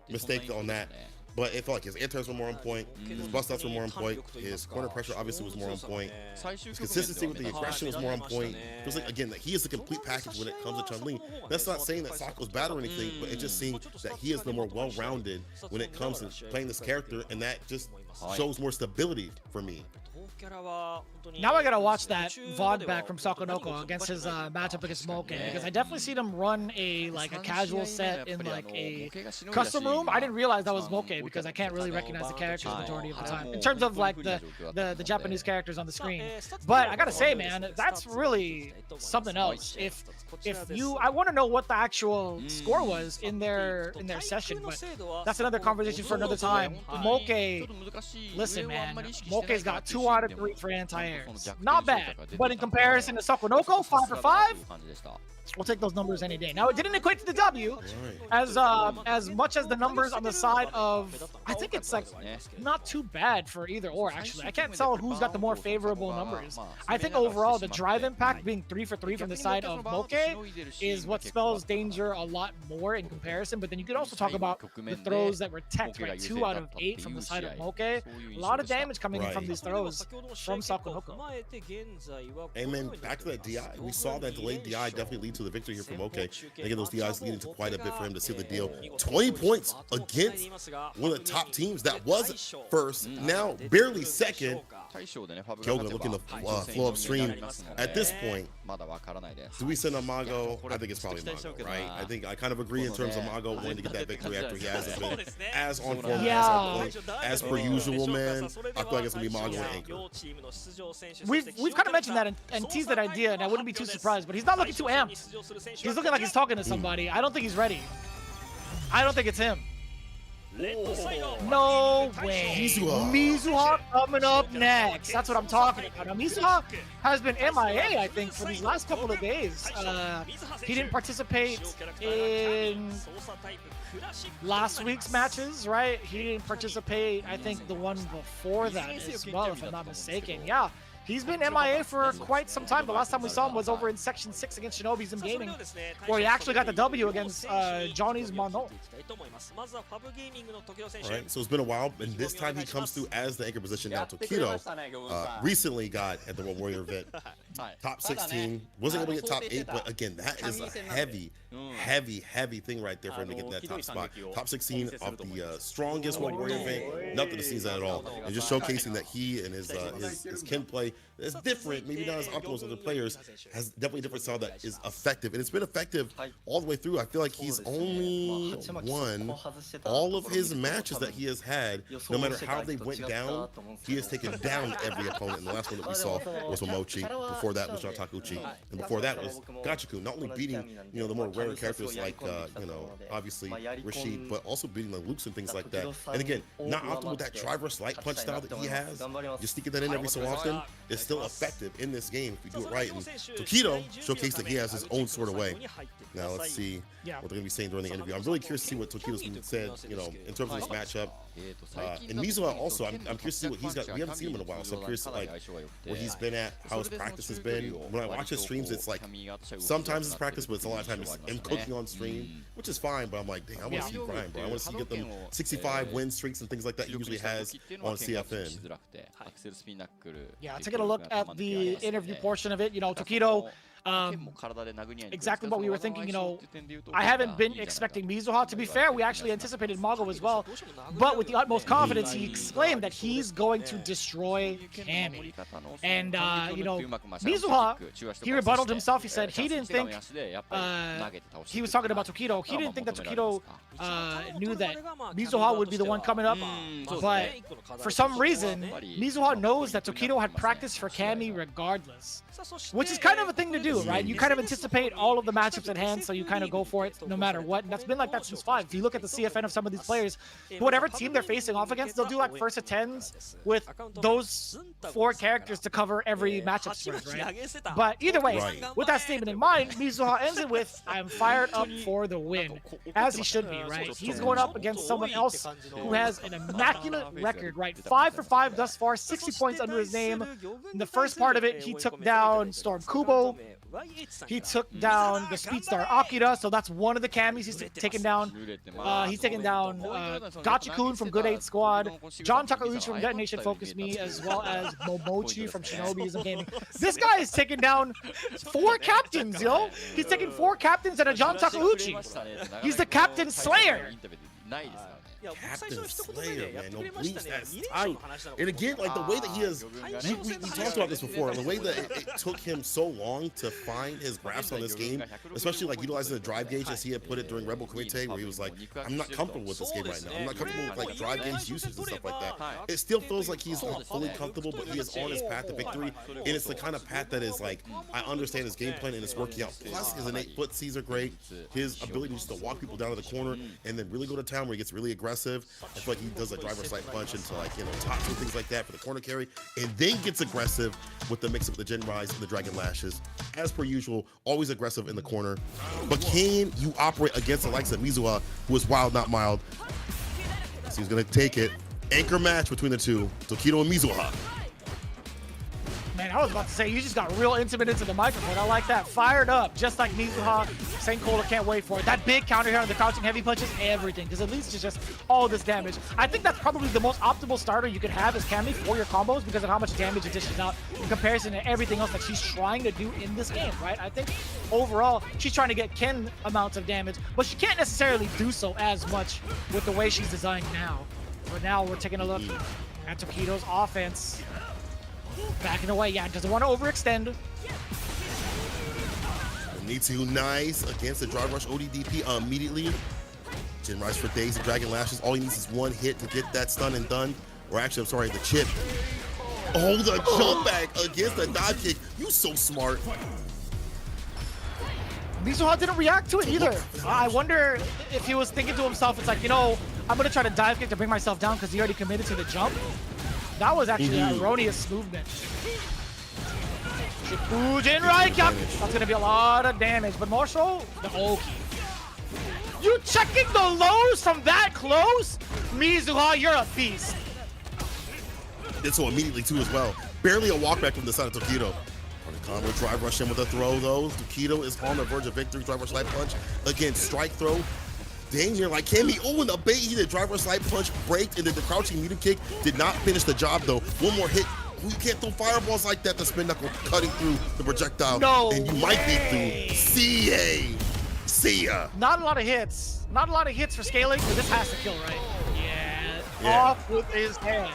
mistake on that. But it felt like his anti-airs were more on point, his bust-outs were more on point, his corner pressure obviously was more on point, his consistency with the aggression was more on point. It was like, again, that he is the complete package when it comes to Chun-Li. That's not saying that Sako's bad or anything, but it just seems that he is the more well-rounded when it comes to playing this character, and that just shows more stability for me. Now I gotta watch that VOD back from Sakonoko against his matchup against Moke, because I definitely seen him run a casual set in like a custom room. I didn't realize that was Moke because I can't really recognize the characters majority of the time in terms of like the Japanese characters on the screen. But I gotta say, man, that's really something else. If you, I want to know what the actual score was in their session, but that's another conversation for another time. Moke, listen, man, Moke's got 2 out of 3 for anti-airs. Not bad, but in comparison to Sakonoko, 5 for 5, we'll take those numbers any day. Now, it didn't equate to the W, as much as the numbers on the side of, I think it's like not too bad for either or, actually. I can't tell who's got the more favorable numbers. I think overall, the drive impact being 3 for 3 from the side of Moke is what spells danger a lot more in comparison, but then you could also talk about the throws that were teched, right? 2 out of 8 from the side of Moke. A lot of damage coming in from these throws from Sakonoko. Hey man, back to that DI. We saw that delayed DI definitely lead to the victory here for Moke. And again, those DIs leading to quite a bit for him to seal the deal. 20 points against one of the top teams that was first, now barely second. GyoGun looking to flow upstream. At this point, do we send a Mago? I think it's probably Mago, right? I think I kind of agree in terms of Mago wanting to get that victory after he hasn't been as on form, as on point, as per usual, man. I feel like it's gonna be Mago and Anchor. We've kind of mentioned that and teased that idea, and I wouldn't be too surprised, but he's not looking too amped. He's looking like he's talking to somebody. I don't think he's ready. I don't think it's him. No way. Mizuha coming up next. That's what I'm talking about. Now, Mizuha has been MIA, I think, for these last couple of days. He didn't participate in last week's matches, right? He didn't participate, I think, the one before that as well, if I'm not mistaken. Yeah. He's been MIA for quite some time. The last time we saw him was over in Section 6 against Shinobi's in Gaming, where he actually got the W against Johnny's Mano. Alright, so it's been a while, and this time he comes through as the anchor position. Now, Tokido recently got at the World Warrior event top 16. Wasn't able to get top 8, but again, that is a heavy thing right there for him to get that top spot. Top 16 of the strongest World Warrior event. Nothing to seize that at all. And just showcasing that he and his kin play is different, maybe not as optimal as other players, has definitely a different style that is effective. And it's been effective all the way through. I feel like he's only won all of his matches that he has had. No matter how they went down, he has taken down every opponent. And the last one that we saw was Momochi. Before that was John Takuchi. And before that was Gachiku. Not only beating, you know, the more rare characters like, you know, obviously Rashid, but also beating the Lukes and things like that. And again, not often with that driver light punch style that he has, just sneaking that in every so often, it's still effective in this game if you do it right. And Tokido showcased that he has his own sort of way. Now let's see what they're going to be saying during the interview. I'm really curious to see what Tokido's going to say, you know, in terms of this matchup. And Mizuha also, I'm curious to see what he's got. We haven't seen him in a while, so I'm curious like where he's been at, how his practice has been. When I watch his streams, it's like sometimes it's practice, but it's a lot of times him cooking on stream, which is fine. But I'm like, dang, I want to see grind, bro. I want to see get them 65 win streaks and things like that he usually has on CFN. Yeah, taking a look at the interview portion of it, you know, Tokido exactly what we were thinking. You know, I haven't been expecting Mizuha. To be fair, we actually anticipated Mago as well, but with the utmost confidence, he exclaimed that he's going to destroy Cammy. And you know, Mizuha, he rebutted himself. He said he didn't think he was talking about Tokido. He didn't think that Tokido knew that Mizuha would be the one coming up, but for some reason, Mizuha knows that Tokido had practiced for Cammy regardless, which is kind of a thing to do, right? You kind of anticipate all of the matchups at hand, so you kind of go for it no matter what. And that's been like that since 5. If you look at the CFN of some of these players, whatever team they're facing off against, they'll do like first to 10s with those 4 characters to cover every matchup spread, right? But either way, with that statement in mind, Mizuha ends it with, I'm fired up for the win, as he should be, right? He's going up against someone else who has an immaculate record, right? 5 for 5 thus far, 60 points under his name. In the first part of it, he took down Storm Kubo. He took down the Speedstar Akira, so that's one of the Cammies he's taken down. He's taken down Gachikun from Good 8 Squad, John Takauchi from Detonation Focus Me, as well as Momochi from Shinobiism Gaming. This guy is taking down 4 captains, yo! He's taking 4 captains and a John Takauchi. He's the Captain Slayer. Captain Slayer, man, no bleeps, that's tight. And again, like the way that he has, we talked about this before, the way that it took him so long to find his grasp on this game, especially like utilizing the drive gauge as he had put it during Rebel Kumite, where he was like, I'm not comfortable with this game right now. I'm not comfortable with like drive gauge usage and stuff like that. It still feels like he's not fully comfortable, but he is on his path to victory. And it's the kind of path that is like, I understand his game plan and it's working out. Plus, his innate foot Cs are great. His ability just to walk people down to the corner and then really go to town where he gets really aggressive. I feel like he does a driver side punch into like, you know, tops and things like that for the corner carry, and then gets aggressive with the mix of the Gen Rise and the Dragon Lashes. As per usual, always aggressive in the corner. But can you operate against the likes of Mizuha, who is wild, not mild? So he's gonna take it. Anchor match between the two, Tokido and Mizuha. Man, I was about to say, you just got real intimate into the microphone. I like that. Fired up, just like Mizuha. St. Cola can't wait for it. That big counter here on the crouching heavy punches, everything. Because at least it's just all this damage. I think that's probably the most optimal starter you could have as Cammy for your combos because of how much damage it dishes out in comparison to everything else that she's trying to do in this game, right? I think overall, she's trying to get Ken amounts of damage, but she can't necessarily do so as much with the way she's designed now. But now we're taking a look at Tokido's offense. Backing away, yeah, doesn't want to overextend. Need to nice against the Drive Rush ODDP immediately. Gen Rise for days, the Dragon Lashes. All he needs is one hit to get that stun and done. Or actually, I'm sorry, the chip. Oh, the jump back against the dive kick. You so smart. Mizuha didn't react to it either. I wonder if he was thinking to himself, it's like, you know, I'm going to try to dive kick to bring myself down because he already committed to the jump. That was actually an erroneous movement. Shikujin right cap. That's gonna be a lot of damage, but more so the Oki. You checking the lows from that close? Mizuha, you're a beast. Did so immediately too as well. Barely a walk back from the side of Tokido. On the combo, drive rush in with a throw though. Tokido is on the verge of victory. Drive rush light punch against strike throw. Danger, like Cammy, oh, and the bait, he did driver slide punch, break, and then the crouching medium kick did not finish the job though. One more hit. You can't throw fireballs like that. The spin knuckle cutting through the projectile. No and you might be through. CA. See ya. Not a lot of hits. Not a lot of hits for scaling, but this has to kill, right? Yeah. Off with his hand.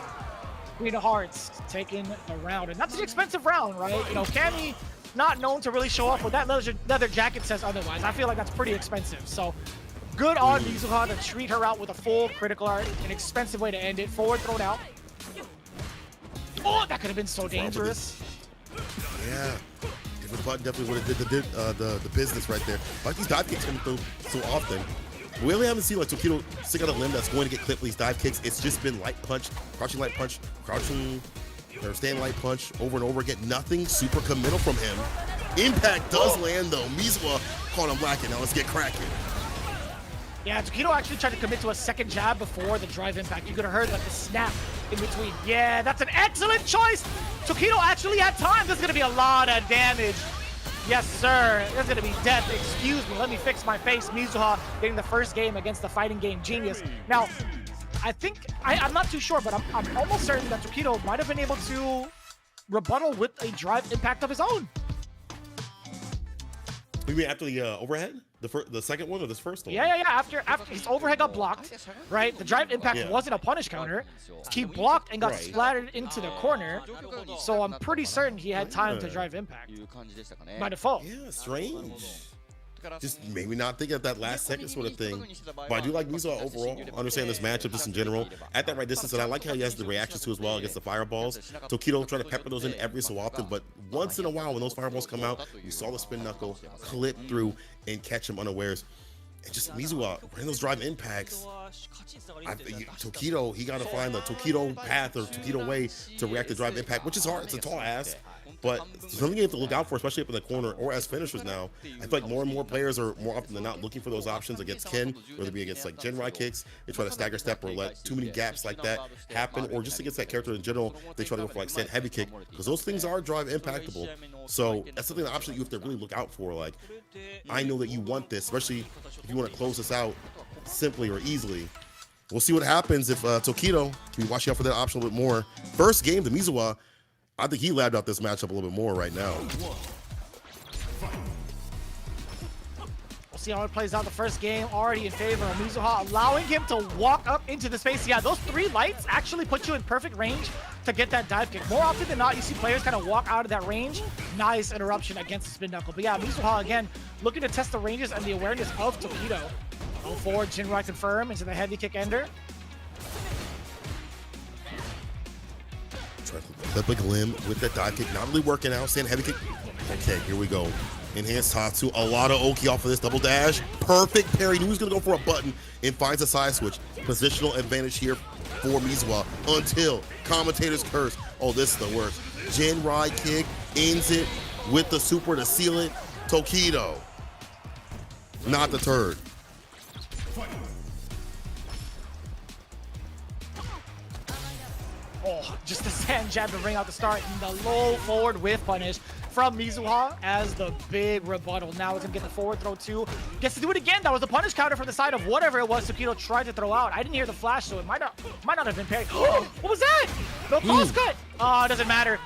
Queen of Hearts taking the round. And that's an expensive round, right? You know, Cammy not known to really show off, but that leather jacket says otherwise. I feel like that's pretty expensive. So good on Mizuha to treat her out with a full critical art. An expensive way to end it. Forward thrown out. Oh, that could have been so dangerous. Yeah. Different button definitely would have did the business right there. Like these dive kicks coming through so often. We really haven't seen like Tokido stick out a limb that's going to get clipped with these dive kicks. It's just been light punch, crouching light punch, crouching, or stand light punch over and over again. Nothing super committal from him. Impact does land though. Mizuha caught him lacking. Now let's get cracking. Yeah, Tokido actually tried to commit to a second jab before the drive impact. You could have heard like the snap in between. Yeah, that's an excellent choice. Tokido actually had time. There's going to be a lot of damage. Yes, sir. There's going to be death. Excuse me. Let me fix my face. Mizuha getting the first game against the fighting game genius. Now, I think, I'm not too sure, but I'm almost certain that Tokido might have been able to rebuttal with a drive impact of his own. You mean after the overhead? The second one or this first one? Yeah. After his overhead got blocked, right? The drive impact wasn't a punish counter. He blocked and got splattered into the corner. So I'm pretty certain he had time to drive impact by default. Yeah, strange. Just maybe not think of that last second sort of thing. But I do like Mizuha overall. I understand this matchup just in general. At that right distance, and I like how he has the reactions too as well against the fireballs. Tokido trying to pepper those in every so often, but once in a while when those fireballs come out, you saw the spin knuckle clip through and catch him unawares. And just Mizuha, running those drive impacts. Tokido, he got to find the Tokido path or Tokido way to react to drive impact, which is hard. It's a tall ask. But something you have to look out for, especially up in the corner or as finishers now. I feel like more and more players are more often than not looking for those options against Ken, whether it be against like Genrai kicks, they try to stagger step or let too many gaps like that happen, or just against that character in general, they try to go for like stand heavy kick, because those things are drive impactable. So that's something, the option that you have to really look out for. Like, I know that you want this, especially if you want to close this out simply or easily. We'll see what happens if Tokido can be watching out for that option a little bit more. First game, the Mizuha, I think he labbed out this matchup a little bit more right now. We'll see how it plays out. The first game already in favor of Mizuha, allowing him to walk up into the space. Yeah, those 3 lights actually put you in perfect range to get that dive kick. More often than not, you see players kind of walk out of that range. Nice interruption against the spin knuckle. But yeah, Mizuha, again, looking to test the ranges and the awareness of Tokido. Go forward, Jinrai confirm into the heavy kick ender. Clip a limb with that dive kick, not really working out. Stand heavy kick. Okay, here we go. Enhanced Tatsu, a lot of Oki off of this double dash. Perfect parry. Knew he was gonna go for a button and finds a side switch. Positional advantage here for Mizuha until commentators curse. Oh, this is the worst. Jinrai kick ends it with the super to seal it. Tokido, not deterred. Oh, just the sand jab to bring out the start, and the low forward whiff punish from Mizuha as the big rebuttal. Now it's gonna get the forward throw too. Gets to do it again. That was the punish counter from the side of whatever it was Tokido tried to throw out. I didn't hear the flash, so it might not have been parried. What was that? The cross cut. Oh, it doesn't matter.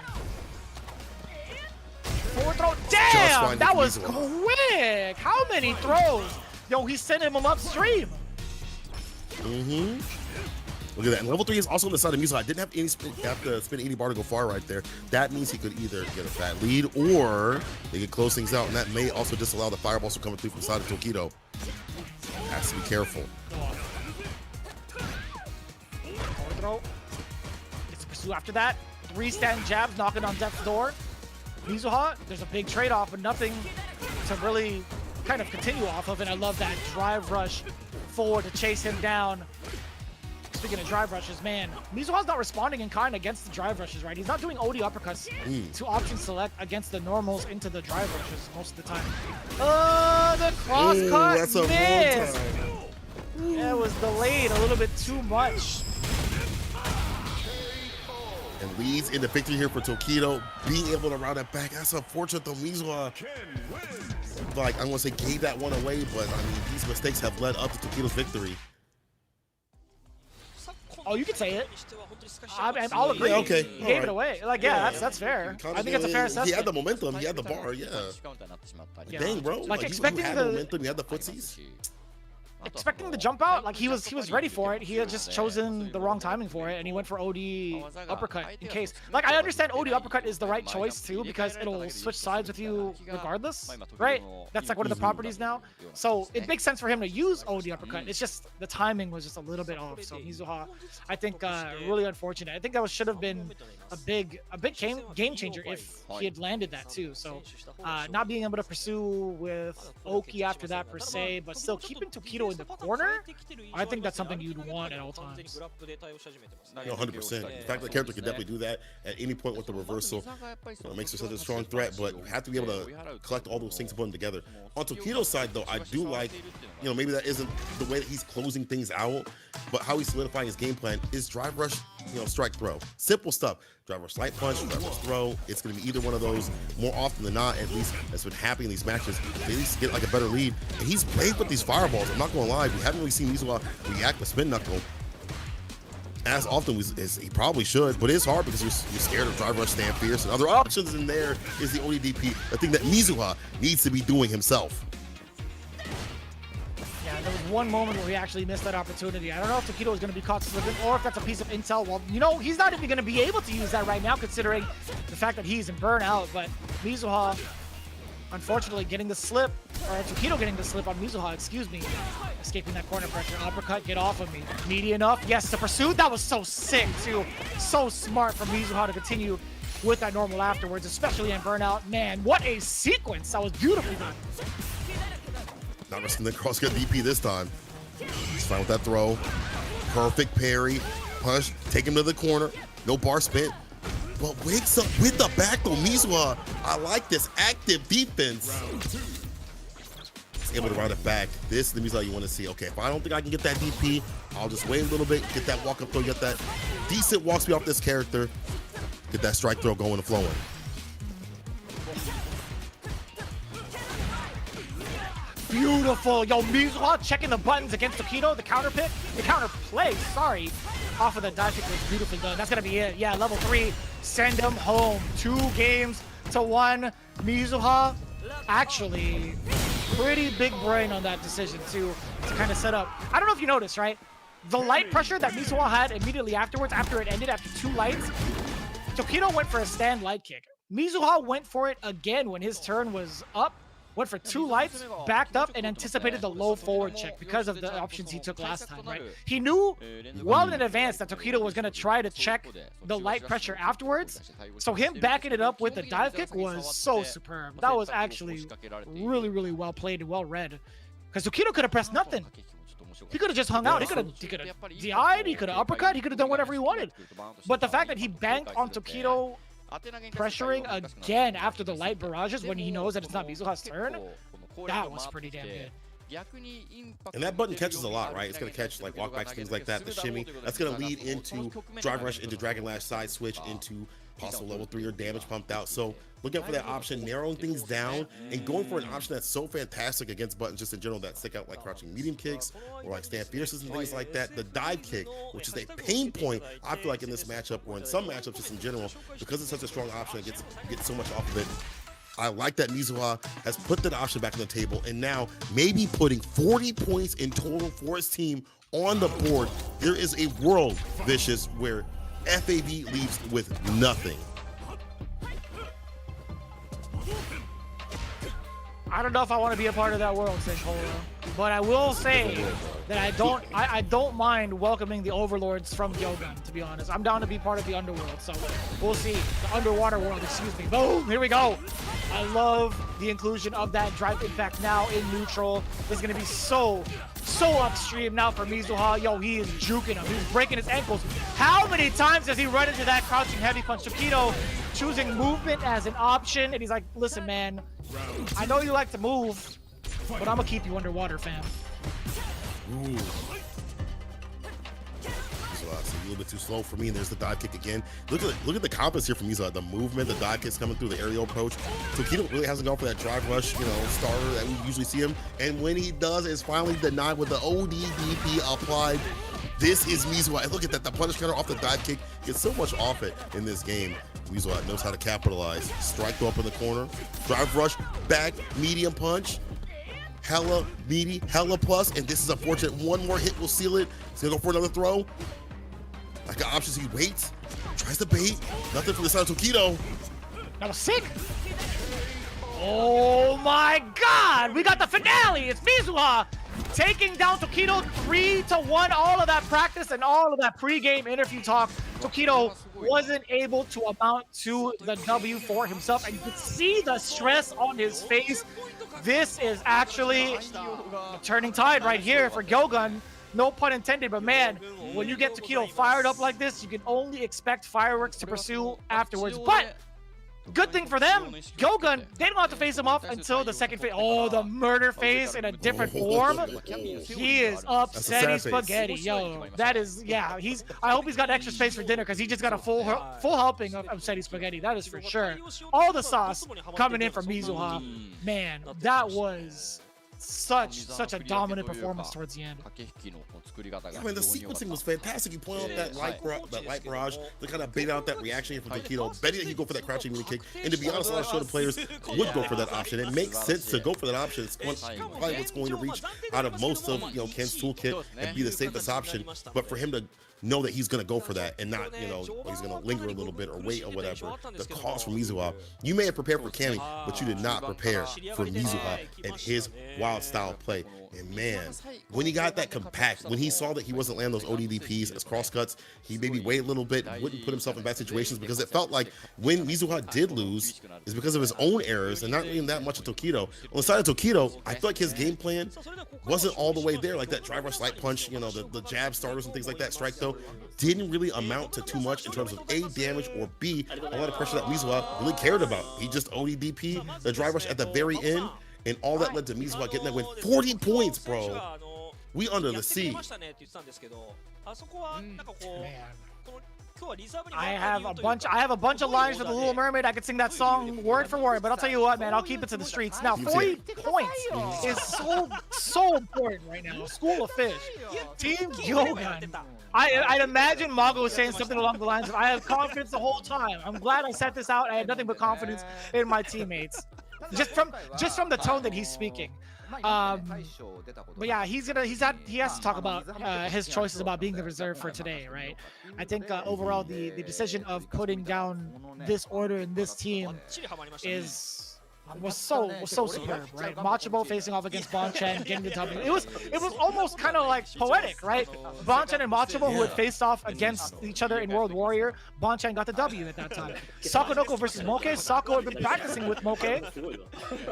Forward throw. Damn, that was quick. How many throws? Yo, he's sending them upstream. Look at that. And level 3 is also on the side of Mizuha. I didn't have to spin any bar to go far right there. That means he could either get a fat lead or they could close things out. And that may also disallow the fireballs from coming through from the side of Tokido. Has to be careful. Forward throw. Gets to pursue after that. 3 stand jabs knocking on death's door. Mizuha, there's a big trade-off, but nothing to really kind of continue off of. And I love that drive rush forward to chase him down. Speaking of drive rushes, man, Mizuha's not responding in kind against the drive rushes, right? He's not doing OD uppercuts to option select against the normals into the drive rushes most of the time. The cross cut that's a missed. long time. Yeah, it was delayed a little bit too much. And leads into victory here for Tokido. Being able to route it back. That's unfortunate though. Mizuha, like, I want to say gave that one away, but I mean, these mistakes have led up to Tokido's victory. Oh, you could say it. I'll agree. Yeah, okay. He gave it away. Like, yeah, that's fair. I think it's a fair assessment. He had the momentum. He had the bar. Yeah. Dang, bro. Like expecting the momentum. He had the footsies. Expecting the jump out, like he was ready for it. He had just chosen the wrong timing for it, and he went for OD uppercut in case. Like, I understand OD uppercut is the right choice too, because it'll switch sides with you regardless, right? That's like one of the properties now. So it makes sense for him to use OD uppercut. It's just the timing was just a little bit off. So Mizuha, I think, really unfortunate. I think that should have been a big game changer if he had landed that too. So not being able to pursue with Oki after that per se, but still keeping Tokido in the corner, I think that's something you'd want at all times. No, 100%. The fact that the character can definitely do that at any point with the reversal, makes her such a strong threat, but you have to be able to collect all those things and put them together. On Tokido's side, though, I do like, maybe that isn't the way that he's closing things out, but how he's solidifying his game plan is drive rush, strike throw. Simple stuff. Drive rush light punch, drive rush throw. It's going to be either one of those more often than not, at least that's been happening in these matches. They at least get like a better lead. And he's played with these fireballs. I'm not going to lie. We haven't really seen Mizuha react to spin knuckle as often as he probably should, but it's hard because you're scared of drive rush, stand fierce, and other options in there is the ODDP, the thing that Mizuha needs to be doing himself. Yeah, there was one moment where he actually missed that opportunity. I don't know if Tokido is going to be caught slipping or if that's a piece of intel. Well, you know, he's not even going to be able to use that right now considering the fact that he's in burnout, but Mizuha, unfortunately, getting the slip, or Tokido getting the slip on Mizuha, excuse me, escaping that corner pressure. Uppercut, get off of me. Meaty enough. Yes, the pursuit. That was so sick, too. So smart from Mizuha to continue with that normal afterwards, especially in burnout. Man, what a sequence. That was beautifully done. Not risking the cross gut DP this time. He's fine with that throw. Perfect parry. Punch. Take him to the corner. No bar spin. But wakes up with the back though. Mizuha, I like this active defense. He's able to run it back. This is the Mizuha you want to see. Okay, if I don't think I can get that DP, I'll just wait a little bit, get that walk up throw, get that decent walk speed off this character, get that strike throw going and flowing. Beautiful. Yo, Mizuha checking the buttons against Tokido. The counter pick, the counter play, sorry, off of the dive kick was beautifully done. That's going to be it. Yeah, level 3. Send him home. 2 games to 1. Mizuha, actually, pretty big brain on that decision to kind of set up. I don't know if you noticed, right? The light pressure that Mizuha had immediately afterwards, after it ended, after 2 lights, Tokido went for a stand light kick. Mizuha went for it again when his turn was up. Went for 2 lights, backed up, and anticipated the low forward check because of the options he took last time, right? He knew well in advance that Tokido was going to try to check the light pressure afterwards, so him backing it up with the dive kick was so superb. That was actually really, really well played and well read, because Tokido could have pressed nothing. He could have just hung out. He could have DI'd, he could have uppercut, he could have done whatever he wanted. But the fact that he banked on Tokido pressuring again after the light barrages when he knows that it's not Mizuha's turn, that was pretty damn good. And that button catches a lot, right? It's going to catch like walkbacks, things like that, the shimmy. That's going to lead into drive rush, into Dragon Lash, side switch, into possible level 3 or damage pumped out. So looking for that option, narrowing things down, and going for an option that's so fantastic against buttons just in general that stick out, like crouching medium kicks or like stand fierces and things like that. The dive kick, which is a pain point, I feel like in this matchup or in some matchups just in general, because it's such a strong option, it gets so much off of it. I like that Mizuha has put that option back on the table and now maybe putting 40 points in total for his team on the board. There is a world, Vicious, where FAV leaves with nothing. I don't know if I want to be a part of that world, Senpolo, but I will say that I don't mind welcoming the overlords from GyoGun, to be honest. I'm down to be part of the underworld, so we'll see. The underwater world, excuse me. Boom, here we go. I love the inclusion of that drive impact now in neutral. It's going to be so upstream now for Mizuha. Yo, he is juking him. He's breaking his ankles. How many times does he run into that crouching heavy punch? Tokido choosing movement as an option, and he's like, listen, man, I know you like to move, but I'm going to keep you underwater, fam. Ooh. A little bit too slow for me, and there's the dive kick again. Look at the confidence here from Mizuha. The movement, the dive kick's coming through, the aerial approach. Tokido really hasn't gone for that drive rush, starter that we usually see him. And when he does, it's finally denied with the ODDP applied. This is Mizuha. And look at that, the punish counter off the dive kick. Gets so much off it in this game. Mizuha knows how to capitalize. Strike throw up in the corner. Drive rush, back, medium punch. Hella meaty, hella plus, and this is unfortunate. One more hit will seal it. He's gonna go for another throw. I got options, he waits, tries to bait. Nothing from the side of Tokido. That was sick. Oh my God, we got the finale. It's Mizuha taking down Tokido 3-1. All of that practice and all of that pre-game interview talk, Tokido wasn't able to amount to the W for himself, and you could see the stress on his face. This is actually a turning tide right here for GyoGun. No pun intended, but man, when you get Tokido fired up like this, you can only expect fireworks to pursue afterwards. But good thing for them, GyoGun, they don't have to face him off until the second phase. Oh, the murder phase in a different form. He is upsetting spaghetti. Yo, that is, yeah, I hope he's got extra space for dinner because he just got a full helping of upsetting spaghetti. That is for sure. All the sauce coming in from Mizuha. Man, that was such a dominant performance towards the end. I mean, the sequencing was fantastic. You point out that light barrage to kind of bait out that reaction from Tokido, betting that he'd go for that crouching mini kick. And to be honest, a lot of Shoto players would go for that option. It makes sense to go for that option. It's probably what's going to reach out of most of Ken's toolkit and be the safest option. But for him to know that he's going to go for that and not, he's going to linger a little bit or wait or whatever. The calls from Mizuha, you may have prepared for Kami, but you did not prepare for Mizuha and his wild style play. And man, when he got that compact, when he saw that he wasn't landing those ODDPs as crosscuts, he maybe waited a little bit, wouldn't put himself in bad situations, because it felt like when Mizuha did lose, is because of his own errors and not really that much of Tokido. On the side of Tokido, I feel like his game plan wasn't all the way there. Like that drive rush light punch, the jab starters and things like that, strike though, didn't really amount to too much in terms of A, damage, or B, a lot of pressure that Mizuha really cared about. He just ODDP the drive rush at the very end, and all that led to Mizuha getting that win. 40 points, bro. We under the sea. I have a bunch of lines for the Little Mermaid. I could sing that song word for word, but I'll tell you what, man, I'll keep it to the streets. Now, 40 points is so important right now. School of Fish, Team GyoGun. I'd imagine Mago was saying something along the lines of, I have confidence the whole time. I'm glad I set this out. I had nothing but confidence in my teammates. Just from the tone that he's speaking. But yeah, he has to talk about his choices about being the reserve for today, right? I think overall the decision of putting down this order and this team was so superb, right? Machabo facing off against Bonchan, getting the W. It was almost kind of like poetic, right? Bonchan and Machabo, who had faced off against each other in World Warrior, Bonchan got the W at that time. Sakonoko versus Moke. Sako had been practicing with Moke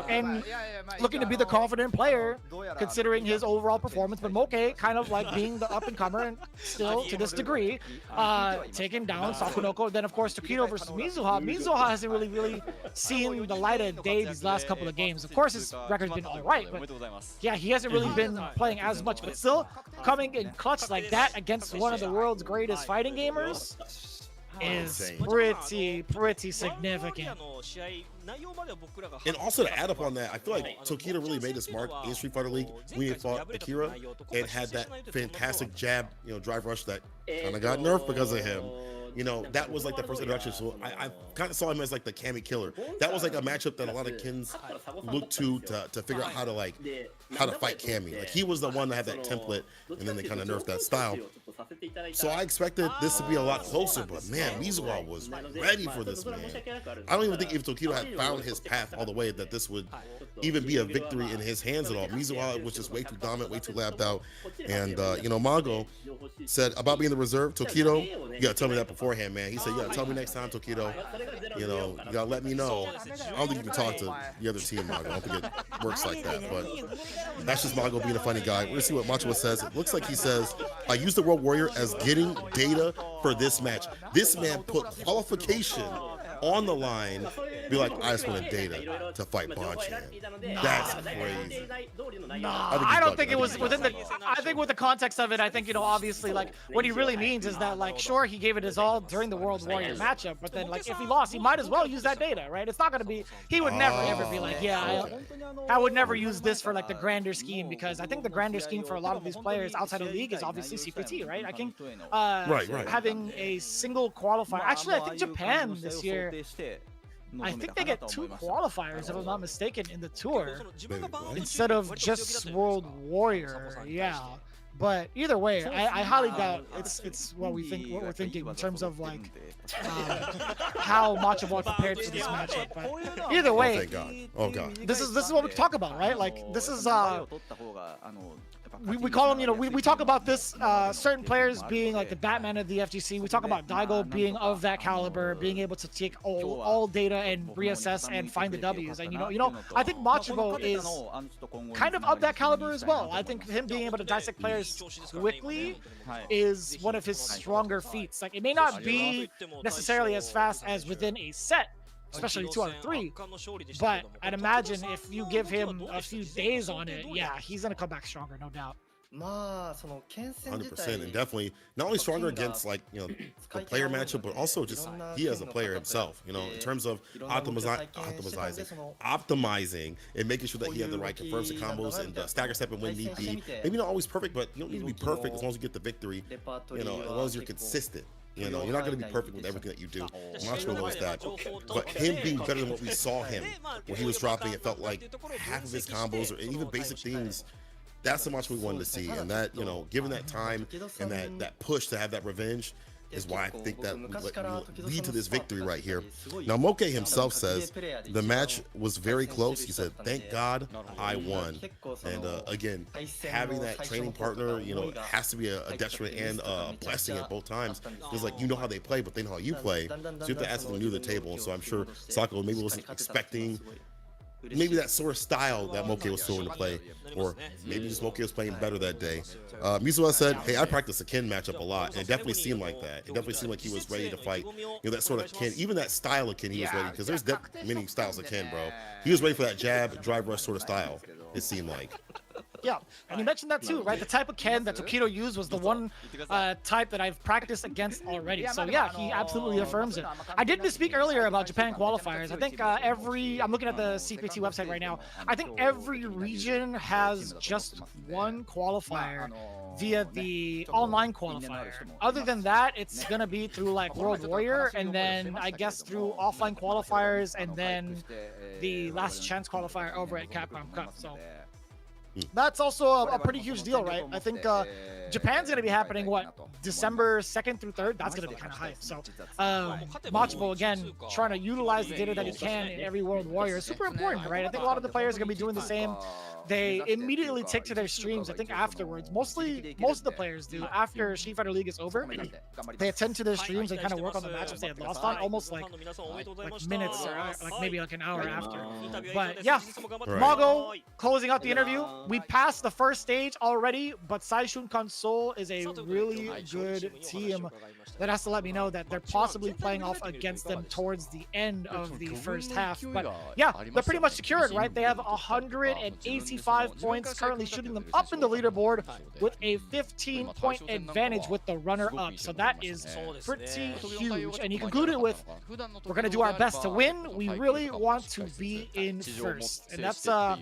and looking to be the confident player considering his overall performance, but Moke kind of like being the up-and-comer and still to this degree taking down Sakonoko. Then of course Tokido versus Mizuha. Mizuha hasn't really seen the light of day these last couple of games. Of course his record's been alright, but yeah, he hasn't really been playing as much, but still coming in clutch like that against one of the world's greatest fighting gamers is pretty significant. And also to add up on that, I feel like Tokido really made his mark in Street Fighter League when he fought Akira and had that fantastic jab, drive rush that kind of got nerfed because of him. That was like the first introduction. So I kind of saw him as like the Kami killer. That was like a matchup that a lot of Kins looked to figure out how to fight Kami. Like he was the one that had that template, and then they kind of nerfed that style. So I expected this to be a lot closer, but man, Mizuha was ready for this, man. I don't even think if Tokido had found his path all the way that this would even be a victory in his hands at all. Mizuha was just way too dominant, way too lapped out. And Mago said about being the reserve, Tokido, you gotta tell me that beforehand, man. He said, you gotta tell me next time, Tokido. You gotta let me know. I don't think you can talk to the other team, Mago. I don't think it works like that, but that's just Mago being a funny guy. We're gonna see what Machabo says. It looks like he says, I used the World Warrior as getting data for this match. This man put qualification on the line, be like, I just wanted data to fight Bonchan. That's crazy. I don't think it was within the. I think with the context of it, I think obviously like what he really means is that like sure he gave it his all during the World Warrior matchup, but then like if he lost, he might as well use that data, right? It's not gonna be. He would never ever be like, yeah, I would never use this for like the grander scheme, because I think the grander scheme for a lot of these players outside of the league is obviously CPT, right? I think having a single qualifier. Actually, I think Japan this year. I think they get 2 qualifiers, if I'm not mistaken, in the tour instead of just World Warrior. Yeah, but either way, I highly doubt it's what we're thinking in terms of like how Machabo prepared for this matchup. But either way, oh god, this is what we talk about, right? Like this is we call them, we talk about this, certain players being like the Batman of the FGC. We talk about Daigo being of that caliber, being able to take all data and reassess and find the W's. And I think Machabo is kind of that caliber as well. I think him being able to dissect players quickly is one of his stronger feats. Like it may not be necessarily as fast as within a set, especially 2 out of 3, but I'd imagine if you give him a few days on it, yeah, he's gonna come back stronger, no doubt. 100%, and definitely not only stronger against like the player matchup, but also just he as a player himself. In terms of optimizing and making sure that he had the right confirms and combos and stagger stepping when need be. Maybe not always perfect, but you don't need to be perfect as long as you get the victory. As long as you're consistent. You're not going to be perfect with everything that you do. Macho knows that. But him being better than what we saw him, when he was dropping, it felt like half of his combos or even basic things. That's how much we wanted to see. And that, given that time and that push to have that revenge is why I think that we lead to this victory right here. Now, Moke himself says the match was very close. He said, "Thank God I won." And again, having that training partner, it has to be a detriment and a blessing at both times. Because like how they play, but they know how you play. So you have to ask them to do the table. So I'm sure Sako maybe wasn't expecting that sort of style that Moke was throwing to play, or maybe just Moke was playing better that day. Mizuha said, "Hey, I practiced the Ken matchup a lot, and it definitely seemed like that. It definitely seemed like he was ready to fight. That sort of Ken, even that style of Ken, he was ready, because there's many styles of Ken, bro. He was ready for that jab, drive rush sort of style. It seemed like." Yeah, and you mentioned that too, right? The type of Ken that Tokido used was the one type that I've practiced against already. So yeah, he absolutely affirms it. I did misspeak earlier about Japan qualifiers. I think I'm looking at the CPT website right now. I think every region has just one qualifier via the online qualifier. Other than that, it's gonna be through like World Warrior, and then I guess through offline qualifiers, and then the last chance qualifier over at Capcom Cup. So that's also a pretty huge deal, right? I think Japan's going to be happening, December 2nd through 3rd? That's going to be kind of hype. So Machabo, again, trying to utilize the data that you can in every World Warrior is super important, right? I think a lot of the players are going to be doing the same. They immediately take to their streams, I think afterwards. Most of the players do. After Street Fighter League is over, they attend to their streams and kind of work on the matchups they had lost on, almost like minutes or like maybe like an hour after. But yeah, Mago closing out the interview. We passed the first stage already, but Saishun Console is a really good team. That has to let me know that they're possibly playing off against them towards the end of the first half. But yeah, they're pretty much secured, right? They have 185 points, currently shooting them up in the leaderboard with a 15-point advantage with the runner-up. So that is pretty huge. And he concluded with, "We're going to do our best to win. We really want to be in first." And that's, I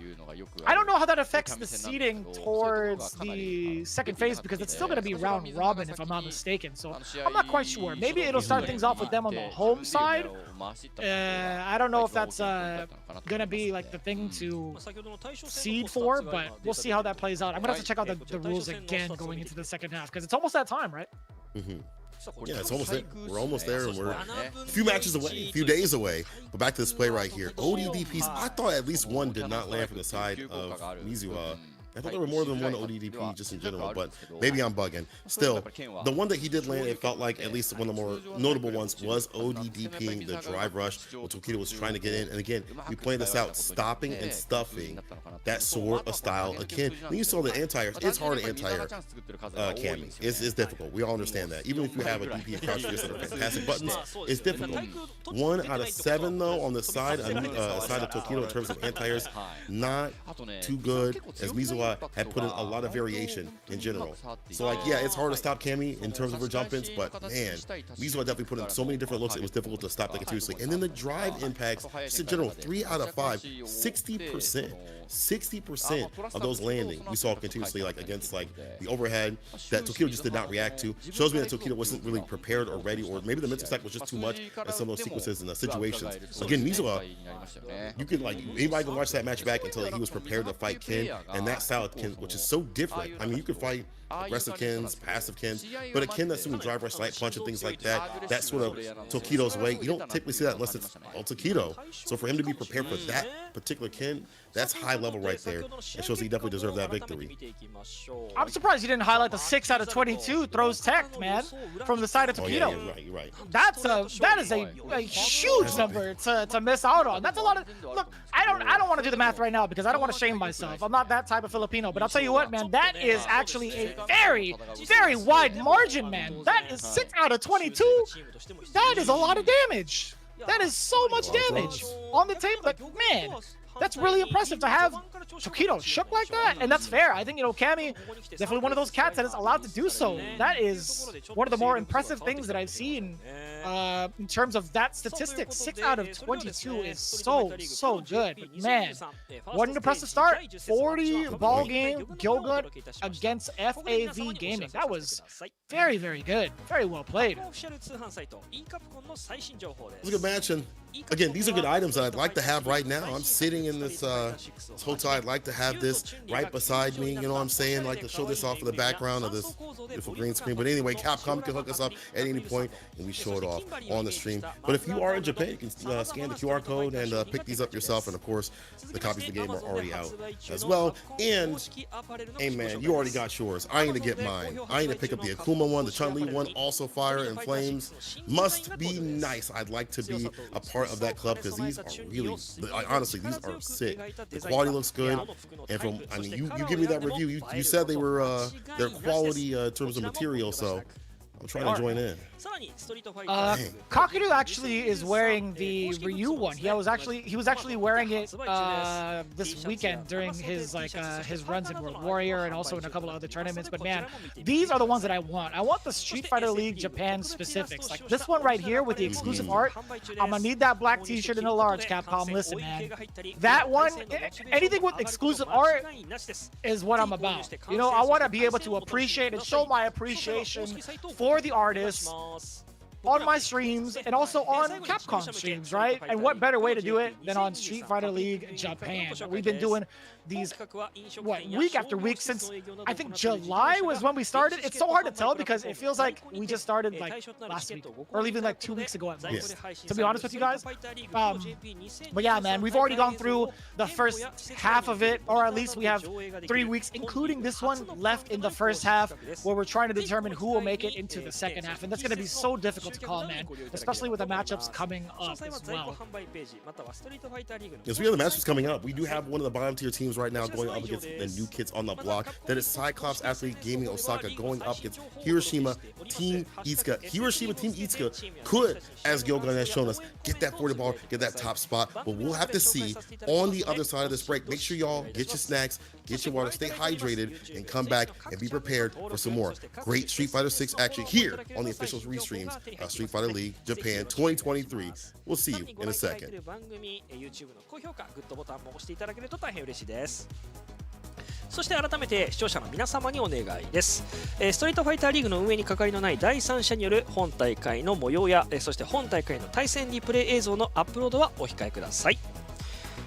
don't know how that affects the seeding towards the second phase, because it's still going to be round robin, if I'm not mistaken. So I'm not quite sure. Maybe it'll start things off with them on the home side. I don't know if that's gonna be like the thing to seed for, but we'll see how that plays out. I'm gonna have to check out the rules again going into the second half, because it's almost that time, right? Yeah, it's almost there. We're almost there, and we're a few matches away, a few days away. But back to this play right here. ODDPs, I thought at least one did not land from the side of Mizuha. I thought there were more than one ODDP just in general, but maybe I'm bugging. Still, the one that he did land, it felt like at least one of the more notable ones was ODDPing the drive rush when Tokido was trying to get in. And again, we played this out, stopping and stuffing that sort of style. Again, when you saw the anti-air, it's hard to anti-air Cammy. It's difficult. We all understand that. Even if you have a DP across your that are fantastic buttons, it's difficult. 1 out of 7 though on the side of Tokido in terms of anti-airs, not too good, as Mizuha had put in a lot of variation in general. So like, yeah, it's hard to stop Cammy in terms of her jump-ins, but man, Mizuha definitely put in so many different looks, it was difficult to stop that continuously. And then the drive impacts, just in general, 3 out of 5, 60%. 60% of those landing we saw continuously, like against like the overhead that Tokido just did not react to. Shows me that Tokido wasn't really prepared or ready, or maybe the mental stack was just too much in some of those sequences and situations. Again, Mizuha, you can like, anybody can watch that match back until he was prepared to fight Ken, and that style of Ken, which is so different. I mean, you can fight aggressive Kens, passive Kens, but a Ken that's doing drive rush, light punch, and things like that, that's sort of Tokido's way. You don't typically see that unless it's all Tokido. So for him to be prepared for that particular Ken, that's high level right there. It shows he definitely deserved that victory. I'm surprised you didn't highlight the 6 out of 22 throws tech, man, from the side of Tokido. Oh, yeah, you're right. That is a huge number to miss out on. That's a lot of, look, I don't want to do the math right now because I don't want to shame myself. I'm not that type of Filipino, but I'll tell you what, man, that is actually a very, very wide margin, man. That is 6 out of 22. That is a lot of damage. That is so much damage on the table. Like, man, that's really impressive to have Tokido shook like that, and that's fair. I think, you know, Cammy, definitely one of those cats that is allowed to do so. That is one of the more impressive things that I've seen in terms of that statistic. 6 out of 22 is so good. But man, what an impressive start. 40 ball game GyoGun against FAV Gaming. That was very, very good. Very well played. It was a good match, and again, these are good items that I'd like to have right now. I'm sitting in this hotel. I'd like to have this right beside me. You know what I'm saying? Like to show this off in the background of this beautiful green screen. But anyway, Capcom can hook us up at any point, and we show it off on the stream. But if you are in Japan, you can scan the QR code and pick these up yourself. And of course, the copies of the game are already out as well. And hey man, you already got yours. I need to get mine. I need to pick up the Akuma one, the Chun-Li one, also Fire and Flames. Must be nice. I'd like to be a part of that club because these are really, honestly, these are sick. The quality looks good, and from, I mean, you give me that review. You said they were their quality in terms of material, so I'm trying to join in. Tokido actually is wearing the Ryu one. He was actually wearing it this weekend during his his runs in World Warrior and also in a couple of other tournaments. But man, these are the ones that I want. I want the Street Fighter League Japan specifics. Like this one right here with the exclusive art. I'm gonna need that black t-shirt in a large, Capcom. Listen, man. That one, anything with exclusive art is what I'm about. You know, I want to be able to appreciate and show my appreciation for the artists on my streams and also on Capcom streams, right? And what better way to do it than on Street Fighter League Japan? We've been doing these, what, week after week since, I think July was when we started. It's so hard to tell because it feels like we just started like last week or even like 2 weeks ago at most, to be honest with you guys. But yeah, man, we've already gone through the first half of it, or at least we have 3 weeks, including this one, left in the first half where we're trying to determine who will make it into the second half. And that's going to be so difficult to call, man, especially with the matchups coming up as well. Yes, we have the matchups coming up. We do have one of the bottom tier teams right now going up against the new kids on the block. That is Cyclops Athlete Gaming Osaka going up against Hiroshima Team Itsuka. Hiroshima Team Itsuka could, as GyoGun has shown us, get that 40 ball, get that top spot, but we'll have to see on the other side of this break. Make sure y'all get your snacks, get your water, stay hydrated, and come back and be prepared for some more great Street Fighter 6 action here on the official restreams of Street Fighter League Japan 2023. We'll see you in a second. そして改めて視聴者の皆様にお願いです。ストリートファイターリーグの運営に関わりのない第三者による本大会の模様や、そして本大会の対戦リプレイ映像のアップロードはお控えください。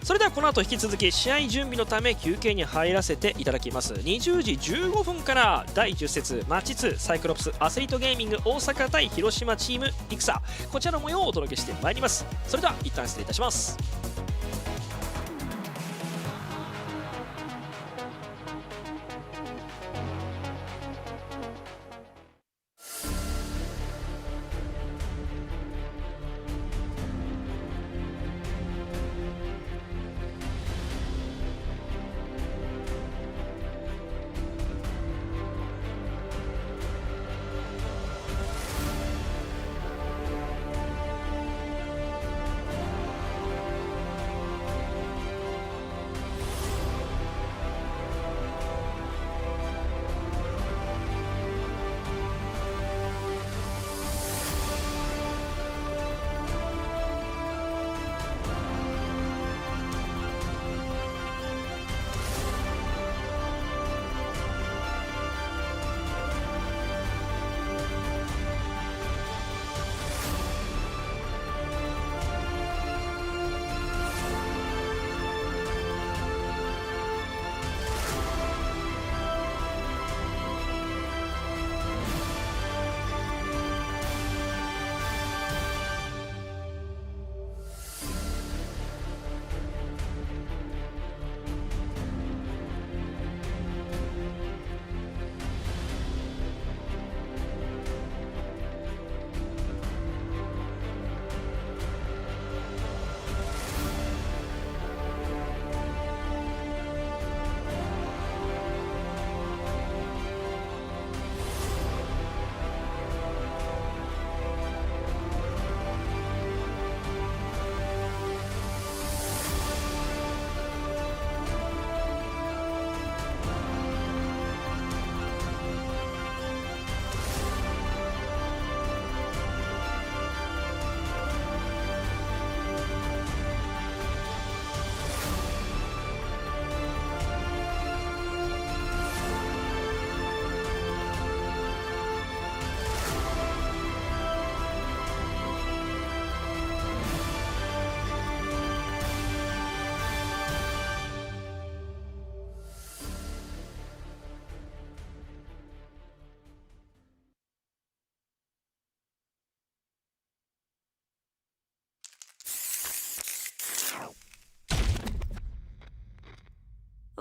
それではこの後引き続き試合準備のため休憩に入らせていただきます。20時15分から第10節マッチ2サイクロプスアスリートゲーミング大阪対広島チームイクサ、こちらの模様をお届けしてまいります。それでは一旦失礼いたします。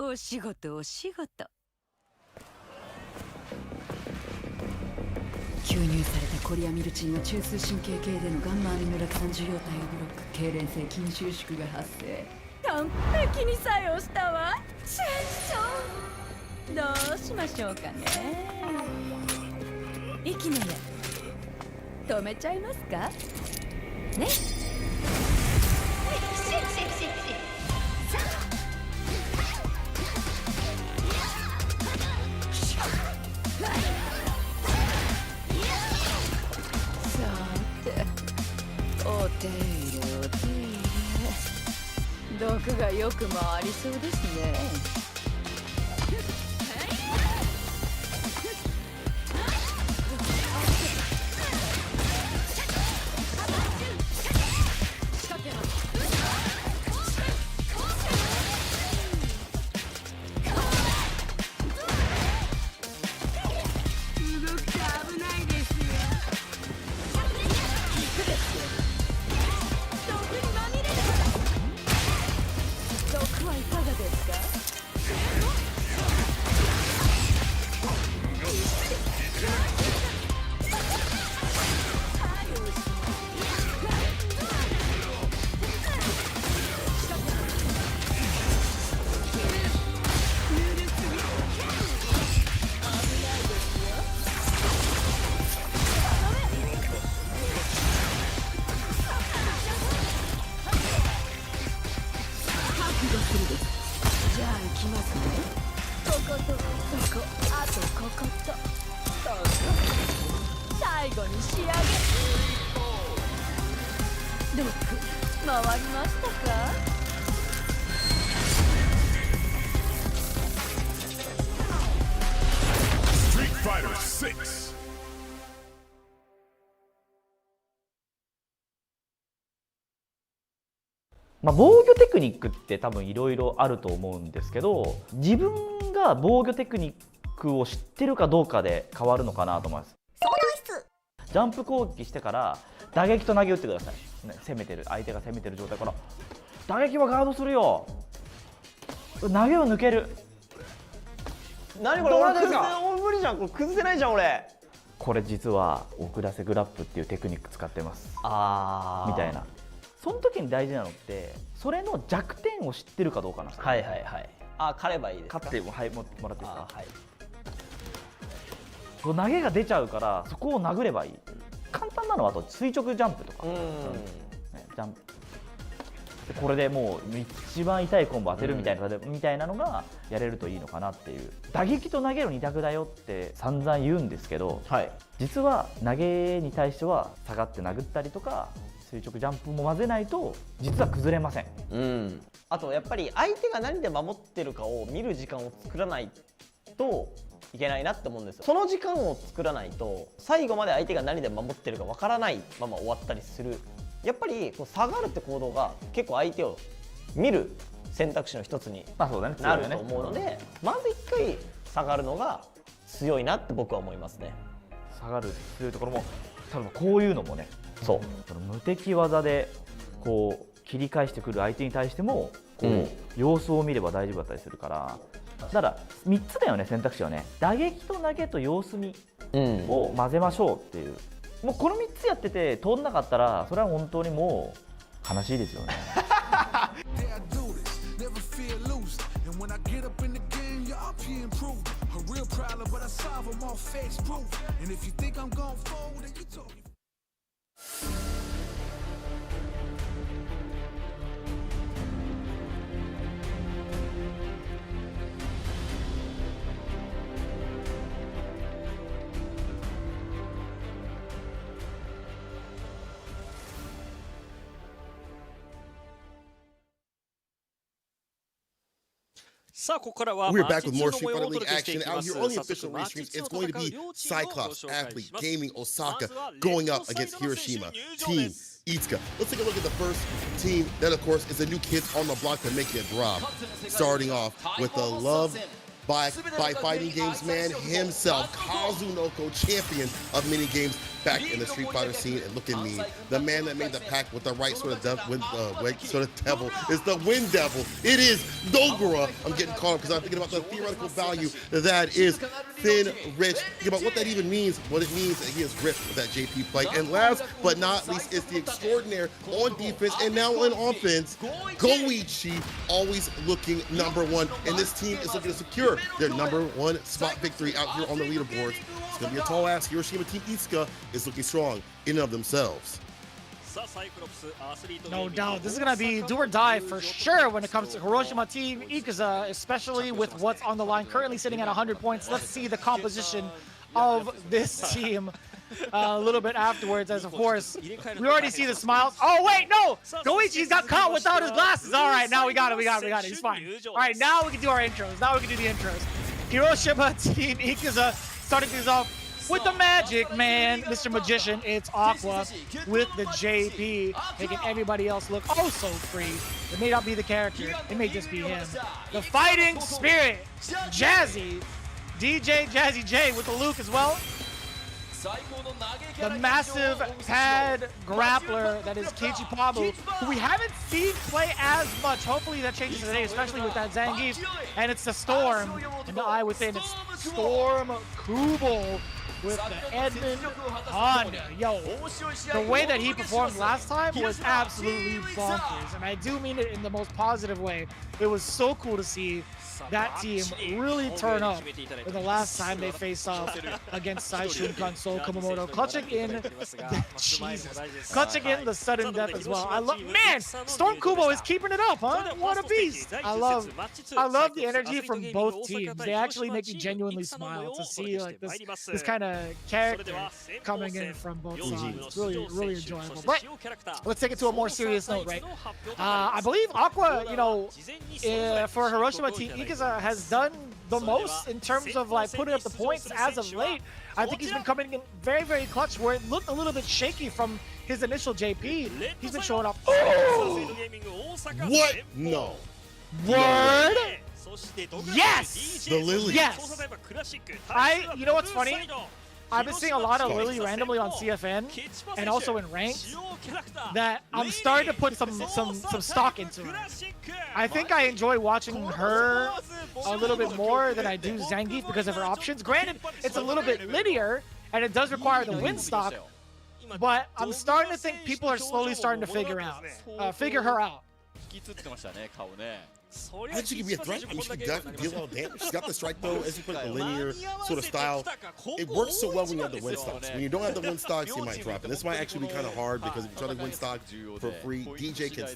お仕事お仕事。吸入されたコリアミルチンが中枢神経系でのガンマアミノラク酸受容体をブロック、痙攣性筋収縮が発生。完璧に作用したわ。戦争どうしましょうかね。息の矢止めちゃいますかね。お手入れお手入れ。毒がよく回りそうですね。まあ、防御テクニックって多分いろいろあると思うんですけど、自分が防御テクニックを知ってるかどうかで変わるのかなと思います。ジャンプ攻撃してから打撃と投げ打ってください、ね、攻めてる相手が攻めてる状態から打撃はガードするよ、投げは抜ける。何これ、俺無理じゃん、これ崩せないじゃん俺。これ実は遅らせグラップっていうテクニック使ってますみたいな。その時に大事なのってそれの弱点を知ってるかどうかなんですよ。はいはいはい。あ、狩ればいいですか。勝っても、はい、もらっていいですか。はい。投げが出ちゃうからそこを殴ればいい。簡単なのはあと垂直ジャンプとか、ジャンプこれでもう一番痛いコンボ当てるみたいなのがやれるといいのかなっていう。打撃と投げの2択だよって散々言うんですけど、はい、実は投げに対しては下がって殴ったりとか垂直ジャンプも混ぜないと実は崩れません。あとやっぱり相手が何で守ってるかを見る時間を作らないといけないなって思うんですよ。その時間を作らないと最後まで相手が何で守ってるかわからないまま終わったりする。やっぱりこう下がるって行動が結構相手を見る選択肢の一つになると思うので、まず1回下がるのが強いなって僕は思いますね。下がる強いところも多分こういうのもね、そう無敵技でこう切り返してくる相手に対してもこう、様子を見れば大丈夫だったりするから、だから3つだよね、選択肢はね。打撃と投げと様子見を混ぜましょうっていう、もうこの3つやってて通んなかったらそれは本当にもう悲しいですよね。さあここからは We're back with more Street Fighter League action out here on the official race streams. It's going to be Cyclops, Athlete, Gaming, Osaka going up against Hiroshima Team Itsuka. Let's take a look at the first team. That, of course, is the new kids on the block to make it drop. Starting off with the love by fighting games man himself, Kazunoko, champion of mini games, back in the Street Fighter scene, and look at me, the man that made the pact with the right sort of devil is the Wind Devil. It is Dogura. I'm getting caught up because I'm thinking about the theoretical value that is Fenrich. Think about what that even means. What it means that he is ripped with that JP play. And last but not least, it's the extraordinaire on defense and now on offense, Goichi, always looking #1. And this team is looking to secure their #1 spot victory out here on the leaderboards. It's going to be a tall ask. Hiroshima Team Isuka is looking strong in and of themselves. No doubt. This is going to be do or die for sure when it comes to Hiroshima Team Ikuza, especially with what's on the line. Currently sitting at 100 points. Let's see the composition of this team a little bit afterwards, as of course, we already see the smiles. Oh, wait, no! Goichi's got caught without his glasses. All right, now we got it. He's fine. All right, now we can do our intros. Now we can do the intros. Hiroshima Team Ikuza starting things off with the magic man, Mr. Magician. It's Aqua with the JP, making everybody else look oh so free. It may not be the character, it may just be him. The fighting spirit, Jazzy, DJ Jazzy J with the Luke as well. The massive pad grappler that is Kichipa, who we haven't seen play as much. Hopefully that changes today, especially with that Zangief. And it's the Storm and the Eye Within. It's Storm Kubo with the Edmund Honda. Yo, the way that he performed last time was absolutely bonkers. And I do mean it in the most positive way. It was so cool to see that team really turn up in the last time they faced off against Saishun Kansou Kumamoto, clutching in the sudden death as well. I love, man, Storm Kubo is keeping it up, huh? What a beast! I love the energy from both teams. They actually make me genuinely smile to see like this kind of character coming in from both sides. It's really enjoyable. But let's take it to a more serious note, right? I believe Aqua, you know, for Hiroshima Team Ikuza has done the most in terms of like putting up the points as of late. I think he's been coming in very clutch where it looked a little bit shaky from his initial JP. He's been showing off. Oh! What? No. Word? Yes! The Lily. Yes! You know what's funny? I've been seeing a lot of Lily randomly on CFN and also in ranks that I'm starting to put some stock into her. I think I enjoy watching her a little bit more than I do Zangief because of her options. Granted, it's a little bit linear and it does require the win stock, but I'm starting to think people are slowly starting to figure her out. I think she can be a threat. I mean, she can definitely deal a lot of damage. She's got the strike though, as you put it, the linear sort of style. It works so well when you have the win stocks. When you don't have the win stocks, you might drop it. This might actually be kind of hard because if you try to win stock for free, DJ can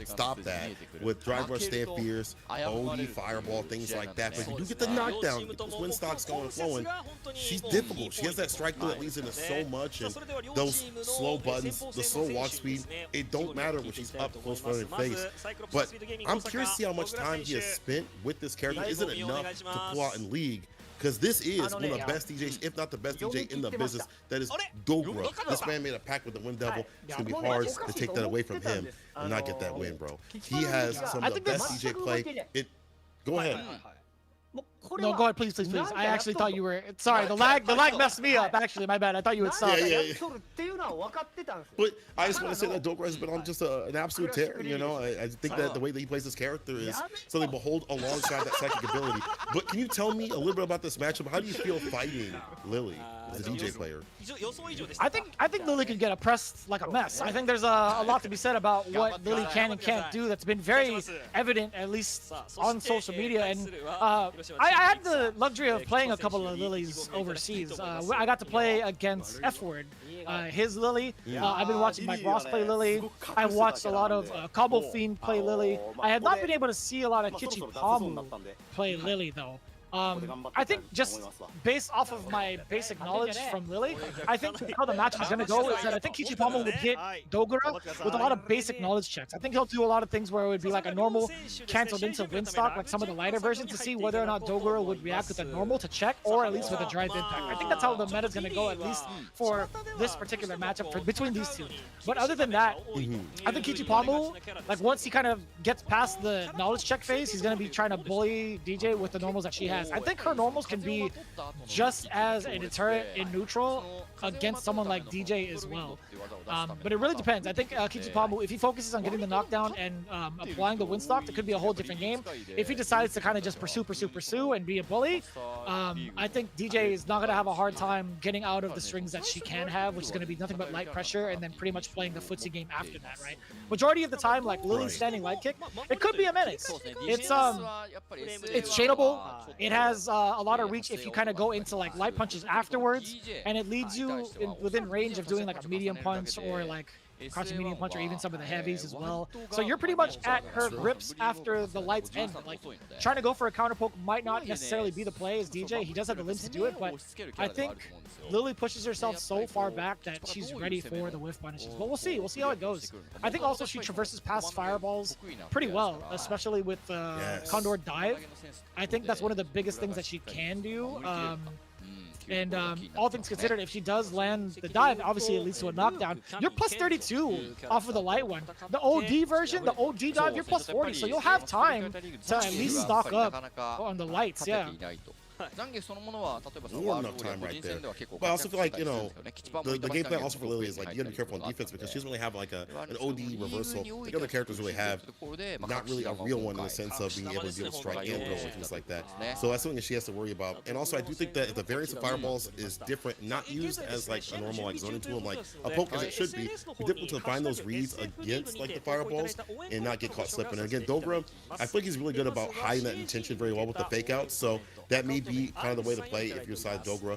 stop that with Drive Rush, Stand Fierce, OD, Fireball, things like that. But if you do get the knockdown, get those win stocks going and flowing, she's difficult. She has that strike though that leads into so much, and those slow buttons, the slow walk speed, it don't matter when she's up close front of your face. But I'm curious to see how much time he has spent with this character. Is it enough to pull out in League? Because this is one of the best DJs, if not the best DJ in the business. That is Dogura. This man made a pact with the Wind Devil. It's going to be hard to take that away from him and not get that win, bro. He has some of the best DJ play. Go ahead. No, go ahead, please. I actually thought you were. Sorry, the lag messed me up. Actually, my bad. I thought you would stop. Yeah. But I just want to say that Dogura has been on just an absolute tear. You know, I think that the way that he plays this character is something to behold alongside that psychic ability. But can you tell me a little bit about this matchup? How do you feel fighting Lily as a DJ player? I think Lily can get oppressed like a mess. I think there's a lot to be said about what Lily can and can't do. That's been very evident, at least on social media. And I had the luxury of playing a couple of Lilies overseas. I got to play against F-Word, his Lily. I've been watching Mike Ross play Lily. I watched a lot of Cobble Fiend play Lily. I have not been able to see a lot of Kichipa play Lily though. I think just based off of my basic knowledge from Lily, I think how the match is going to go is that I think Kichipa would hit Dogura with a lot of basic knowledge checks. I think he'll do a lot of things where it would be like a normal canceled into win stock, like some of the lighter versions, to see whether or not Dogura would react with a normal to check, or at least with a drive impact. I think that's how the meta is going to go, at least for this particular matchup between these two. But other than that, I think Kichipa, like once he kind of gets past the knowledge check phase, he's going to be trying to bully DJ with the normals that she has. has. I think her normals can be just as a deterrent in neutral against someone like DJ as well. But it really depends. I think Kichipa, if he focuses on getting the knockdown and applying the Windstalk, it could be a whole different game. If he decides to kind of just pursue and be a bully, I think DJ is not going to have a hard time getting out of the strings that she can have, which is going to be nothing but light pressure and then pretty much playing the footsie game after that, right? Majority of the time, like Lily's standing light kick, it could be a menace. It's chainable. It has a lot of reach if you kind of go into like light punches afterwards, and it leads you within range of doing like a medium punch or like crouching medium punch or even some of the heavies as well. So you're pretty much at her grips after the lights end. Like trying to go for a counter poke might not necessarily be the play as DJ. He does have the limbs to do it, but I think Lily pushes herself so far back that she's ready for the whiff punishes. But we'll see. We'll see how it goes. I think also she traverses past fireballs pretty well, especially with Condor dive. I think that's one of the biggest things that she can do. And all things considered, if she does land the dive, obviously it leads to a knockdown. You're plus 32 off of the light one. The OD version, the OD dive, you're plus 40, so you'll have time to at least stock up on the lights, yeah. More enough time right there. But I also feel like, you know, the game plan also for Lily is like, you gotta be careful on defense because she doesn't really have like an OD reversal. The other characters really have not really a real one in the sense of being able to deal with strike and throw and things like that. So that's something that she has to worry about. And also I do think that if the variance of fireballs is different, not used as like a normal like zoning tool, like a poke as it should be, it's difficult to find those reads against like the fireballs and not get caught slipping. And again, Dogura, I feel like he's really good about hiding that intention very well with the fake outs. So that may be kind of the way to play if you're side Dogura.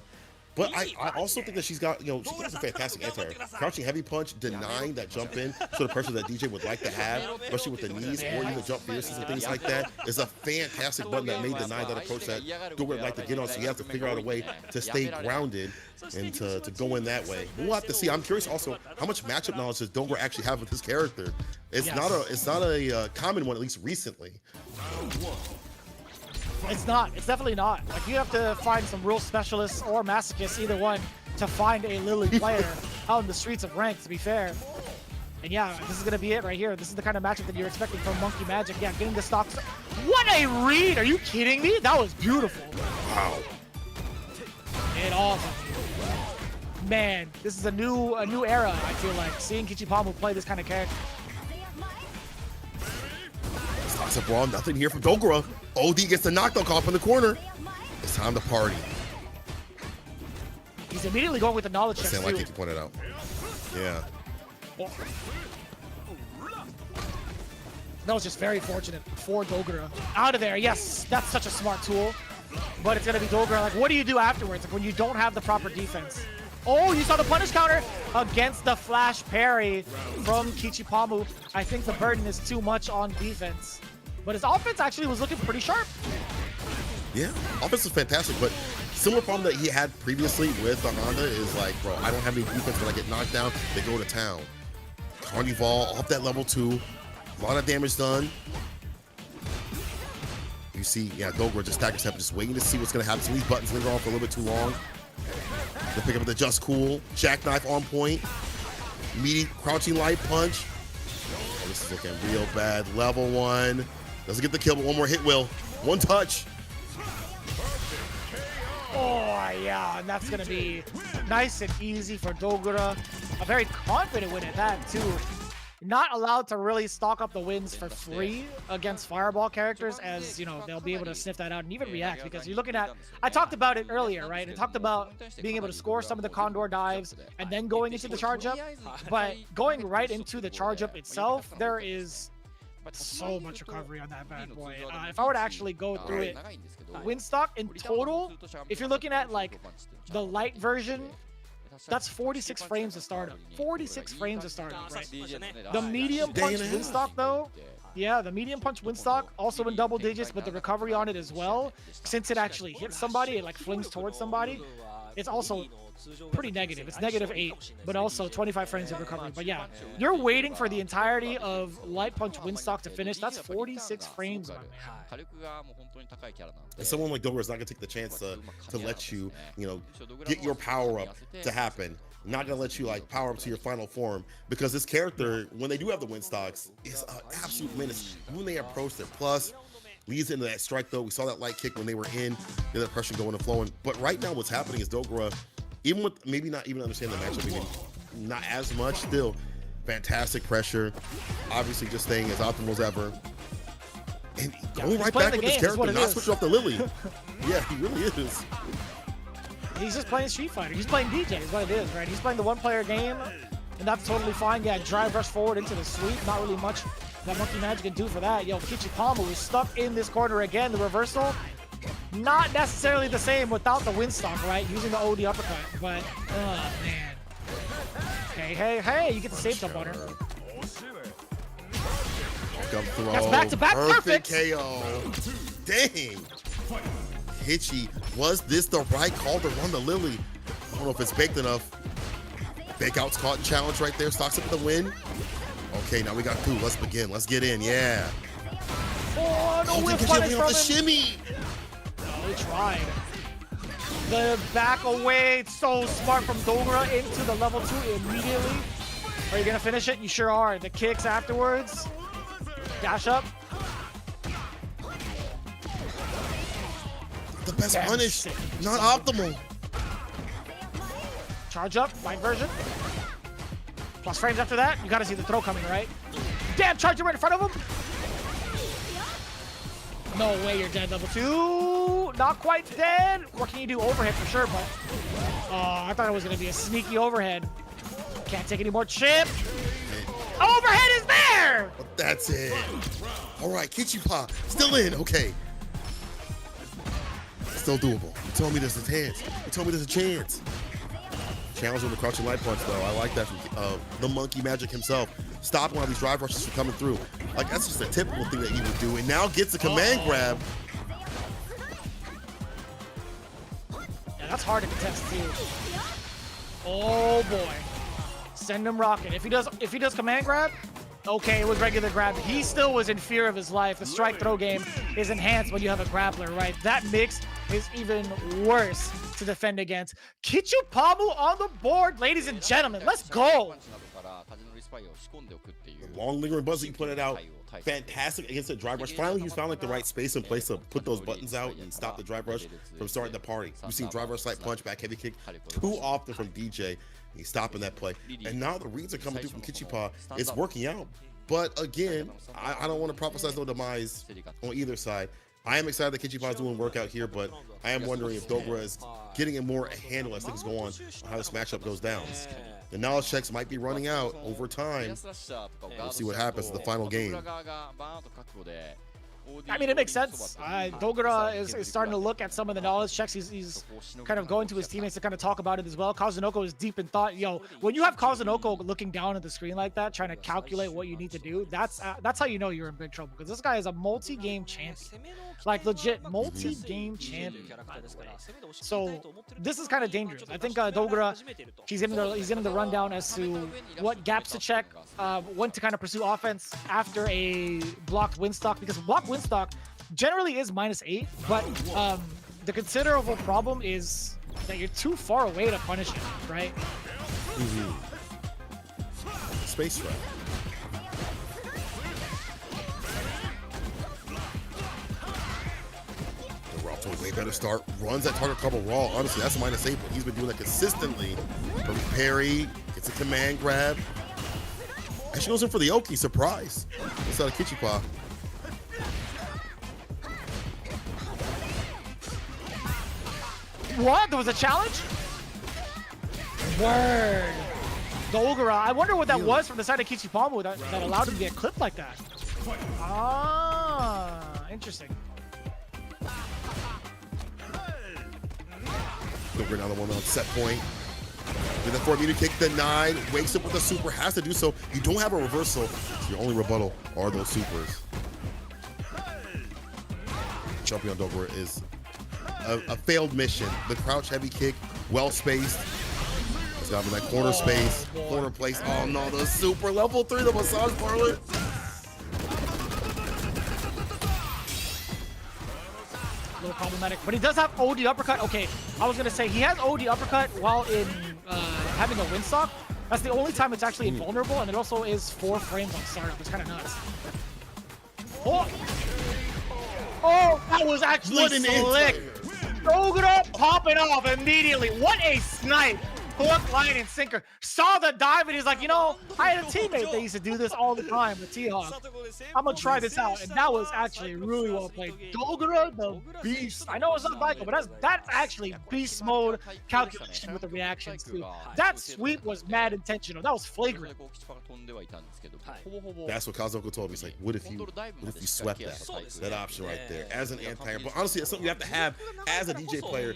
But I also think that she's got, you know, she has a fantastic anti-air. Crouching heavy punch, denying that jump in, sort of pressure that DJ would like to have, especially with the knees or even the jump fierces and things like that, is a fantastic button that may deny that approach that Dogura would like to get on. So you have to figure out a way to stay grounded and to go in that way. We'll have to see. I'm curious also how much matchup knowledge does Dogura actually have with this character. It's not a common one, at least recently. It's not. It's definitely not. Like, you have to find some real specialists or masochists, either one, to find a Lily player out in the streets of rank, to be fair. And yeah, this is going to be it right here. This is the kind of matchup that you're expecting from Monkey Magic. Yeah, getting the stocks. What a read! Are you kidding me? That was beautiful. Wow. And awesome. Man, this is a new era, I feel like, seeing Kichipa play this kind of character. Stocks up raw, nothing here from Dogura. OD gets the knockdown call up in the corner. It's time to party. He's immediately going with the knowledge check, like Kiki pointed out. Yeah. That was just very fortunate for Dogura. Out of there, yes, that's such a smart tool. But it's gonna be Dogura. Like, what do you do afterwards? Like, when you don't have the proper defense. Oh, you saw the punish counter against the flash parry from Kichipa. I think the burden is too much on defense. But his offense actually was looking pretty sharp. Yeah, offense is fantastic, but similar problem that he had previously with the Honda is like, bro, I don't have any defense. When I get knocked down, they go to town. Carnival off that level 2. A lot of damage done. You see, yeah, Dogura just stacked his head, just waiting to see what's going to happen. Some of these buttons linger on for a little bit too long. They pick up the Just Cool. Jackknife on point. Meaty, crouching light punch. Oh, this is looking real bad. Level 1. Doesn't get the kill, but one more hit will. One touch. Oh, yeah, and that's going to be nice and easy for Dogura. A very confident win at that, too. Not allowed to really stock up the wins for free against Fireball characters, as, you know, they'll be able to sniff that out and even react, because you're looking at, I talked about it earlier, right? I talked about being able to score some of the Condor dives and then going into the charge up, but going right into the charge up itself, there is so much recovery on that bad boy. If I were to actually go through it, win stock in total, if you're looking at like the light version, that's 46 frames to startup. 46 frames to startup, right? The medium punch win stock though, yeah, the medium punch win stock also in double digits, but the recovery on it as well, since it actually hits somebody, it like flings towards somebody, it's also pretty negative. It's -8, but also 25 frames of recovery. But yeah, you're waiting for the entirety of light punch win stock to finish. That's 46 frames, my man. And someone like Dogura is not going to take the chance to let you, you know, get your power up to happen. Not going to let you like power up to your final form, because this character, when they do have the win stocks, is an absolute menace. When they approach their plus, leads into that strike though. We saw that light kick when they were in, then the pressure going and flowing. But right now what's happening is Dogura, even with maybe not even understanding the matchup, maybe not as much, still fantastic pressure. Obviously just staying as optimal as ever. And going right back with his character, not switching off the Lily. Yeah, he really is. He's just playing Street Fighter. He's playing DJ is what it is, right? He's playing the one-player game, and that's totally fine. Yeah, drive rush forward into the sweep. Not really much that Monkey Magic can do for that. Yo, Kichipa is stuck in this corner again. The reversal, not necessarily the same without the Windstock, right? Using the OD uppercut, but, oh, man. Hey, you get the save jump on her. That's back-to-back perfect KO. Dang. Hitchy, was this the right call to run the Lily? I don't know if it's baked enough. Bake out's caught in challenge right there. Stocks up the win. Okay, now we got two. Let's begin. Let's get in. Yeah. Oh, no whip punish from him. The shimmy. Oh, he tried. The back away. So smart from Dogura into the level 2 immediately. Are you going to finish it? You sure are. The kicks afterwards. Dash up. The best punish, not optimal. Charge up, light version. Plus frames after that. You gotta see the throw coming, right? Damn, charge right in front of him. No way you're dead, level 2. Not quite dead. What can you do? Overhead for sure, but I thought it was gonna be a sneaky overhead. Can't take any more chip. Overhead is there! But that's it. All right, Kichipa, still in, okay. Still doable. You told me there's a chance. You told me there's a chance. Challenge with the crouching light punch, though. I like that from the Monkey Magic himself. Stopping all these drive rushes from coming through. Like, that's just a typical thing that he would do. And now gets a command grab. Yeah, that's hard to contest, too. Oh, boy. Send him rocking. If he does command grab, okay, it was regular grab. He still was in fear of his life. The strike throw game is enhanced when you have a grappler, right? That mix is even worse to defend against. Kichipa on the board, ladies and gentlemen. Let's go. The long lingering buzz that you put it out. Fantastic against the drive rush. Finally, he's found like the right space and place to put those buttons out and stop the drive rush from starting the party. We've seen drive rush, light punch, back heavy kick too often from DJ. He's stopping that play. And now the reads are coming through from Kichipa. It's working out. But again, I don't want to prophesize no demise on either side. I am excited that Kichipa is doing work out here, but I am wondering if Dogura is getting a more handle as things go on how this matchup goes down. The knowledge checks might be running out over time. We'll see what happens in the final game. I mean, it makes sense. Dogura is starting to look at some of the knowledge checks. He's kind of going to his teammates to kind of talk about it as well. Kazunoko is deep in thought. Yo, when you have Kazunoko looking down at the screen like that, trying to calculate what you need to do, that's how you know you're in big trouble. Because this guy is a multi-game champion. Like, legit multi-game champion. So, this is kind of dangerous. I think Dogura, he's getting the rundown as to what gaps to check, when to kind of pursue offense after a blocked Windstock. Because blocked Windstock generally is -8, but the considerable problem is that you're too far away to punish it, right? Space trap. We're off to a way better start. Runs that target couple raw. Honestly, that's -8, but he's been doing that consistently. From parry, gets a command grab. And she goes in for the Oki, surprise. Instead of Kichipa. What? There was a challenge? Word. Dogura. I wonder what that was from the side of Kichipa that allowed him to get clipped like that. Ah, interesting. Dogura now the one on set point. With a 4-meter kick denied. Wakes up with a super. Has to do so. You don't have a reversal. So your only rebuttal are those supers. Jumping on Dogura is a failed mission. The crouch heavy kick, well spaced. It's got to be that corner space, corner place. Oh no, the super level 3, the massage parlor. A little problematic, but he does have OD uppercut. Okay, I was gonna say he has OD uppercut while in having a Windstock. That's the only time it's actually invulnerable, and it also is 4 frames on startup. It's kind of nuts. Oh! Oh, that was actually What an slick. Dogura popping off immediately. What a snipe. Hook, line, and sinker. Saw the dive and he's like, you know, I had a teammate that used to do this all the time with T-Hawk. I'm gonna try this out. And that was actually really well played. Dogura, the beast. I know it's not Michael, but that's actually beast mode calculation with the reactions too. That sweep was mad intentional. That was flagrant. That's what Kazunoko told me. He's like, what if you swept that option right there as an anti-air? But honestly, it's something you have to have as a DJ player.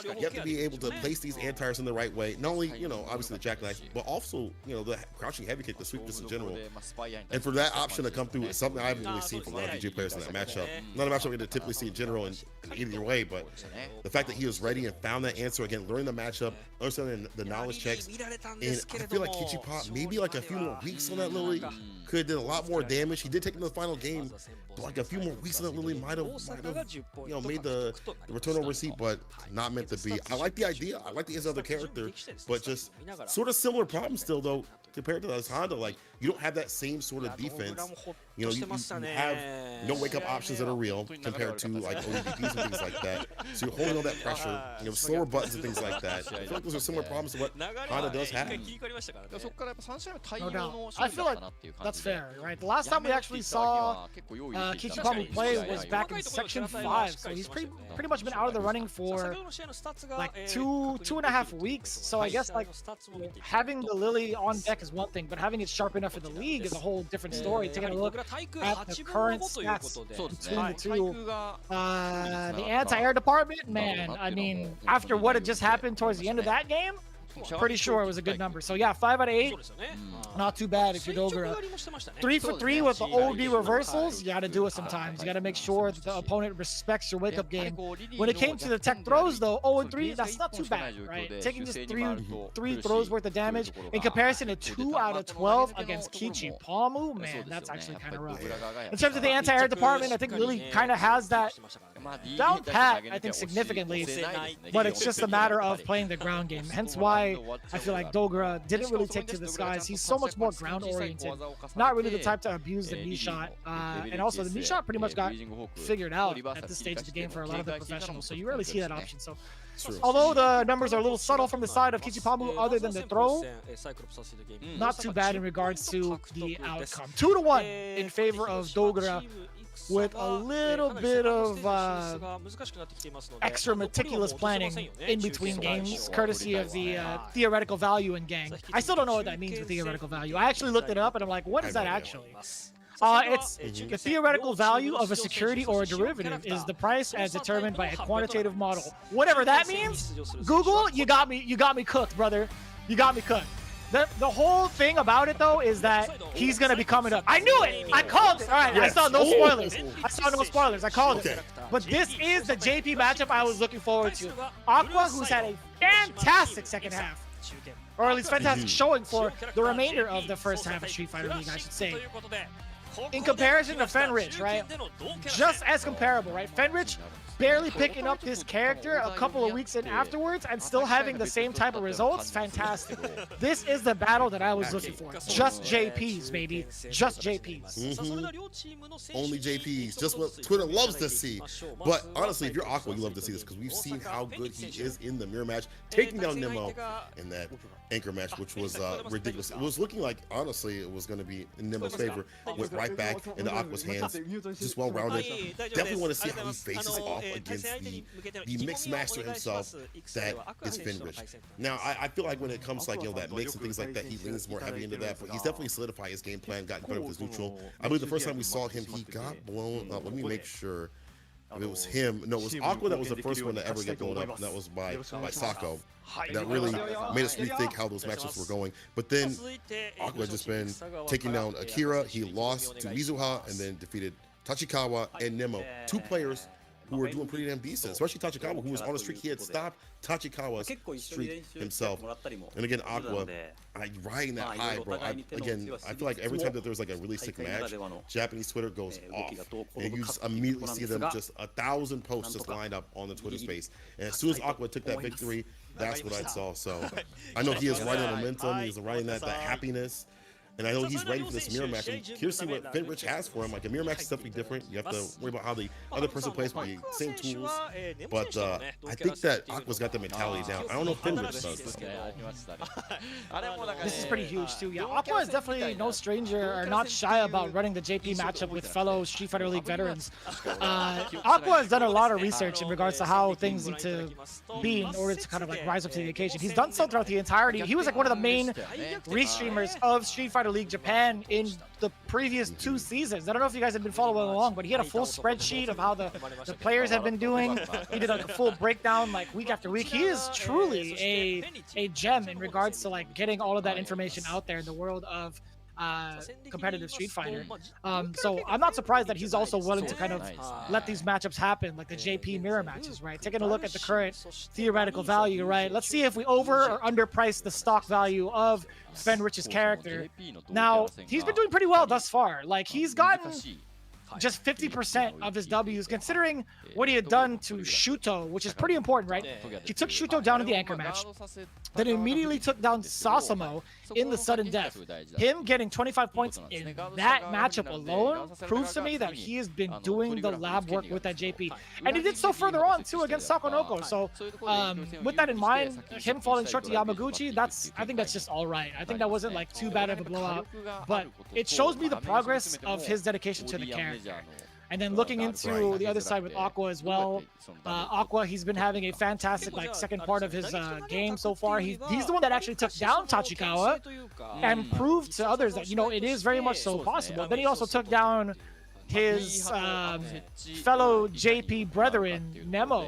You have to be able to place these anti-airs in the right way. Not only, you know, obviously the jackknife, but also, you know, the crouching heavy kick, the sweep just in general. And for that option to come through, it's something I haven't really seen from a lot of DJ players in that matchup. Not a matchup we're going to typically see in general in either way, but the fact that he was ready and found that answer, again, learning the matchup, understanding the knowledge checks, and I feel like Kichipa, maybe like a few more weeks on that Lily, could have did a lot more damage. He did take him to the final game, but like a few more weeks on that Lily might have you know, made the return over seat, but not meant to be. I like the idea. I like the other character, but just sort of similar problem still though compared to this Honda. Like, you don't have that same sort of defense. You know, you have no wake-up options that are real compared to like ODPs and things like that. So you're holding all that pressure, you know, slower buttons and things like that. I feel like those are similar problems to what Honda does have. No doubt. I feel like that's fair, right? The last time we actually saw Kichipa play was back in Section 5, so he's pretty much been out of the running for like two and a half weeks. So I guess like having the Lily on deck is one thing, but having it sharp enough for the league is a whole different story. Taking a look at the current stats between the two, the anti-air department, man, I mean, after what had just happened towards the end of that game, pretty sure it was a good number. So yeah, 5 out of 8, not too bad if you're Dogura. 3 for 3 with the OD reversals. You got to do it sometimes. You got to make sure that the opponent respects your wake-up game. When it came to the tech throws though, 0 and 3, that's not too bad, right? Taking just three throws worth of damage in comparison to 2 out of 12 against Kichipa, man, that's actually kind of rough. In terms of the anti-air department, I think Lily kind of has that down pat, I think, significantly, but it's just a matter of playing the ground game. Hence why I feel like Dogura didn't really take to the skies. He's so much more ground oriented, not really the type to abuse the knee shot, and also the knee shot pretty much got figured out at this stage of the game for a lot of the professionals, so you rarely see that option. So although the numbers are a little subtle from the side of Kichipa other than the throw, not too bad in regards to the outcome. 2-1 in favor of Dogura, with a little bit of extra meticulous planning in between games, courtesy of the theoretical value in Gang. I still don't know what that means with theoretical value. I actually looked it up and I'm like, what is that actually? It's the theoretical value of a security or a derivative is the price as determined by a quantitative model. Whatever that means, Google, you got me cooked, brother. You got me cooked. The whole thing about it though is that he's gonna be coming up. I knew it. I called it. All right. Yes. I saw no spoilers. I called it. But this is the JP matchup I was looking forward to. Aqua, who's had a fantastic second half, or at least fantastic showing for the remainder of the first half of Street Fighter League, I should say. In comparison to Fenrich, right? Just as comparable, right? Fenrich barely picking up this character a couple of weeks in afterwards and still having the same type of results. Fantastic. This is the battle that I was looking for. Just JPs, baby. Just JPs. Only JPs. Just what Twitter loves to see. But honestly, if you're Aqua, you love to see this because we've seen how good he is in the mirror match, taking down Nemo in that anchor match, which was ridiculous. It was looking like, honestly, it was going to be in Nemo's favor. Went right back into Aqua's hands. Just well-rounded. Definitely want to see how he faces off against the mix master himself, that is Fenrich. Now, I feel like when it comes to like, you know, that mix and things like that, he leans more heavy into that, but he's definitely solidified his game plan, gotten better with his neutral. I believe the first time we saw him, he got blown up. Let me make sure if it was him. No, it was Aqua that was the first one to ever get blown up, and that was by Sako. That really made us rethink how those matchups were going. But then Aqua had just been taking down Akira. He lost to Mizuha and then defeated Tachikawa and Nemo. 2 players who were doing pretty damn decent, especially Tachikawa, who was on a streak. He had stopped Tachikawa's streak himself. And again, Aqua, riding that high, bro. I feel like every time that there's like a really sick match, Japanese Twitter goes off. And you just immediately see them just 1,000 posts just lined up on the Twitter space. And as soon as Aqua took that victory, that's what I saw. So I know he is riding momentum. He's riding that happiness. And I know he's ready for this mirror match. I'm curious to see what Fenrich has for him. Like, a mirror match is definitely different. You have to worry about how the other person plays with the same tools. But I think that Aqua's got the mentality down. I don't know if Fenrich does. This is pretty huge too. Yeah, Aqua is definitely no stranger or not shy about running the JP matchup with fellow Street Fighter League veterans. Aqua has done a lot of research in regards to how things need to be in order to kind of like rise up to the occasion. He's done so throughout the entirety. He was like one of the main restreamers of Street Fighter League Japan in the previous 2 seasons. I don't know if you guys have been following along, but he had a full spreadsheet of how the players have been doing. He did like a full breakdown like week after week. He is truly a gem in regards to like getting all of that information out there in the world of competitive Street Fighter. So I'm not surprised that he's also willing to kind of let these matchups happen, like the JP mirror matches, right? Taking a look at the current theoretical value, right? Let's see if we over or underprice the stock value of Fenrich's character. Now, he's been doing pretty well thus far. Like, he's gotten just 50% of his W's, considering what he had done to Shuto, which is pretty important, right? He took Shuto down in the anchor match, then immediately took down Sasamo in the sudden death. Him getting 25 points in that matchup alone proves to me that he has been doing the lab work with that JP. And he did so further on, too, against Sakonoko. So with that in mind, him falling short to Yamaguchi, I think that's just all right. I think that wasn't like too bad of a blowout, but it shows me the progress of his dedication to the character. And then looking into the other side with Aqua as well, Aqua, he's been having a fantastic like second part of his game so far. He's the one that actually took down Tachikawa and proved to others that, you know, it is very much so possible. Then he also took down his fellow JP brethren, Nemo,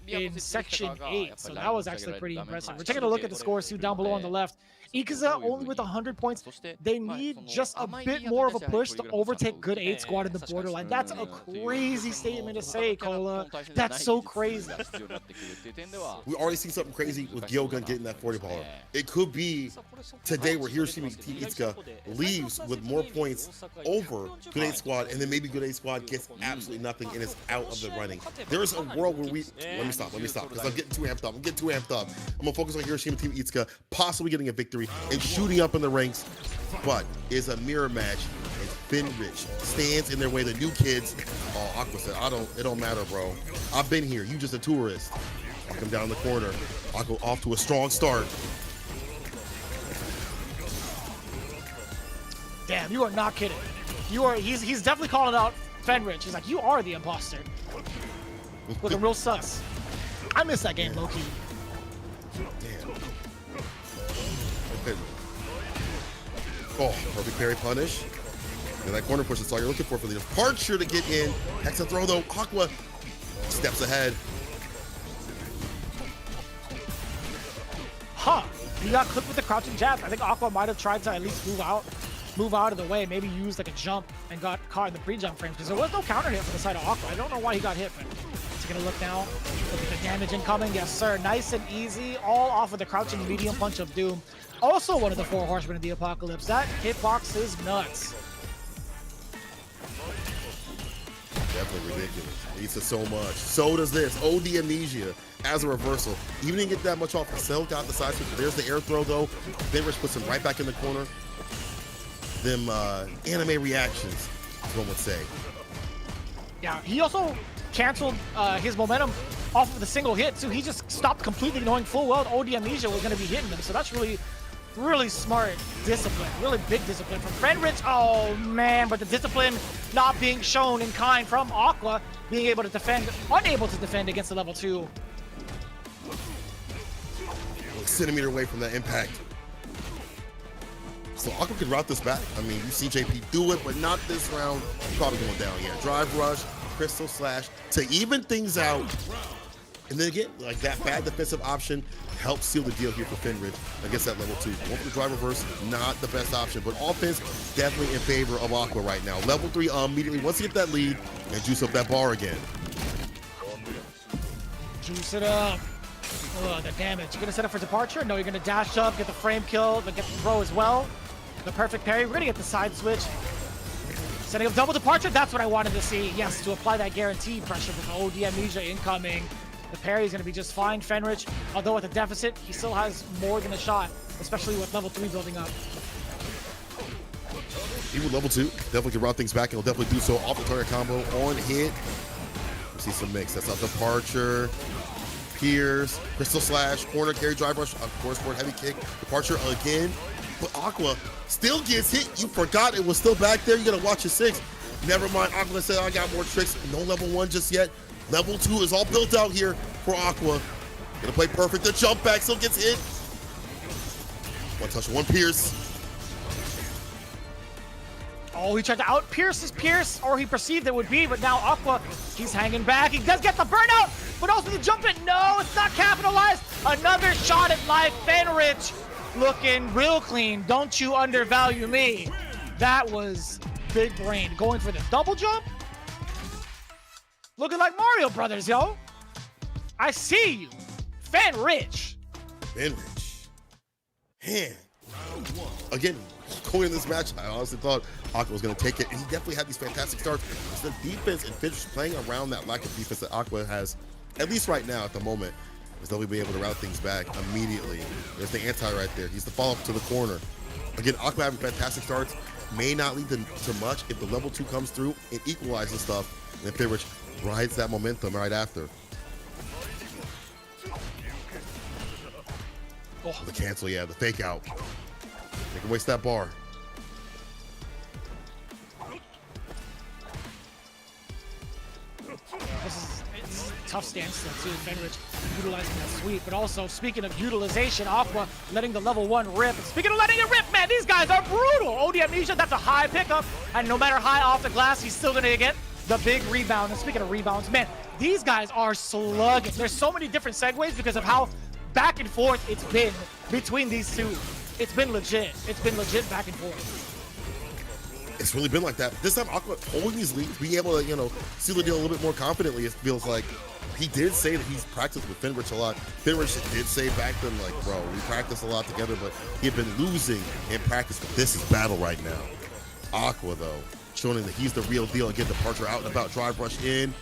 in Section 8. So that was actually pretty impressive. We're taking a look at the scores too down below on the left. Ikuza only with 100 points. They need just a bit more of a push to overtake Good 8 Squad in the borderline. That's a crazy statement to say, Cola. That's so crazy. We already see something crazy with GyoGun getting that 40 baller. It could be today where Hiroshima Team Itsuka leaves with more points over Good 8 Squad, and then maybe Good 8 Squad gets absolutely nothing and is out of the running. There is a world where we... Let me stop, because I'm getting too amped up. I'm going to focus on Hiroshima Team Itsuka possibly getting a victory and shooting up in the ranks, but is a mirror match, and Fenrich stands in their way. The new kids, oh, Aqua said, it don't matter, bro. I've been here. You just a tourist. I come down the corner. Aqua off to a strong start. Damn, you are not kidding. He's definitely calling out Fenrich. He's like, you are the imposter. Looking real sus. I miss that game, low-key. Damn. Oh, perfect parry punish. And that corner push is all you're looking for the departure to get in. Hexa throw though. Aqua steps ahead. Huh. He got clipped with the crouching jab. I think Aqua might have tried to at least move out of the way, maybe use like a jump and got caught in the pre-jump frames because there was no counter hit from the side of Aqua. I don't know why he got hit, but he's gonna look now. Look at the damage incoming. Yes, sir. Nice and easy, all off of the crouching medium punch of Doom. Also one of the 4 horsemen of the apocalypse. That hitbox is nuts. Definitely ridiculous. Needs it so much. So does this. OD Amnesia as a reversal. Even didn't get that much off. Cell got the side switch. There's the air throw though. Fenrich puts him right back in the corner. Them anime reactions, as one would say. Yeah, he also canceled his momentum off of the single hit, so he just stopped completely, knowing full well OD Amnesia was going to be hitting him. So that's really smart discipline, really big discipline from Fenrich. Oh man, but the discipline not being shown in kind from Aqua, being able to defend, unable to defend against the level 2. A centimeter away from that impact. So Aqua could route this back. I mean, you see JP do it, but not this round. Probably going down, yeah. Drive rush, crystal slash to even things out. And then again, like that bad defensive option helps seal the deal here for Fenrich against that level 2. One for the drive reverse, not the best option, but offense definitely in favor of Aqua right now. Level 3 immediately wants to get that lead and juice up that bar again. Juice it up. Oh, the damage. You're gonna set up for departure? No, you're gonna dash up, get the frame kill, but get the throw as well. The perfect parry. We're gonna get the side switch. Setting up double departure. That's what I wanted to see. Yes, to apply that guaranteed pressure with the OD Amnesia incoming. The parry is gonna be just fine. Fenrich, although at the deficit, he still has more than a shot, especially with level 3 building up. Even with level 2, definitely can route things back, and he'll definitely do so off the target combo on hit. We see some mix. That's a departure. Pierce, Crystal Slash, corner carry, drive rush, of course, forward heavy kick, departure again. But Aqua still gets hit. You forgot it was still back there. You gotta watch your 6. Never mind, Aqua said, I got more tricks. No level 1 just yet. Level 2 is all built out here for Aqua. Gonna play perfect. The jump back still gets hit. One touch, one Pierce. Oh, he tried to out-pierce his Pierce, or he perceived it would be, but now Aqua, he's hanging back. He does get the burnout, but also the jump in. No, it's not capitalized. Another shot at life. Fenrich looking real clean. Don't you undervalue me. That was big brain. Going for the double jump. Looking like Mario Brothers, yo. I see you. Fenrich. Fenrich. Man. Again, going in this match, I honestly thought Aqua was going to take it, and he definitely had these fantastic starts. It's the defense and Fenrich playing around that lack of defense that Aqua has, at least right now at the moment, is that we'll be able to route things back immediately. There's the anti right there. He's the follow-up to the corner. Again, Aqua having fantastic starts may not lead to much if the level 2 comes through and equalizes stuff, and then Fenrich rides that momentum right after. Oh, the cancel, yeah, the fake out. They can waste that bar. This is a tough stance still too. Fenrich utilizing that sweep, but also speaking of utilization, Aqua letting the level 1 rip. And speaking of letting it rip, man, these guys are brutal. OD Amnesia, that's a high pickup, and no matter high off the glass, he's still gonna get the big rebound. And speaking of rebounds, man, these guys are slugging. There's so many different segues because of how back and forth it's been between these two. It's been legit. It's been legit back and forth. It's really been like that. This time, Aqua holding these leads, being able to, seal the deal a little bit more confidently. It feels like he did say that he's practiced with Fenrich a lot. Fenrich did say back then, like, bro, we practice a lot together, but he had been losing in practice. But this is battle right now. Aqua, though, showing that he's the real deal. Again, departure out and about, drive rush in.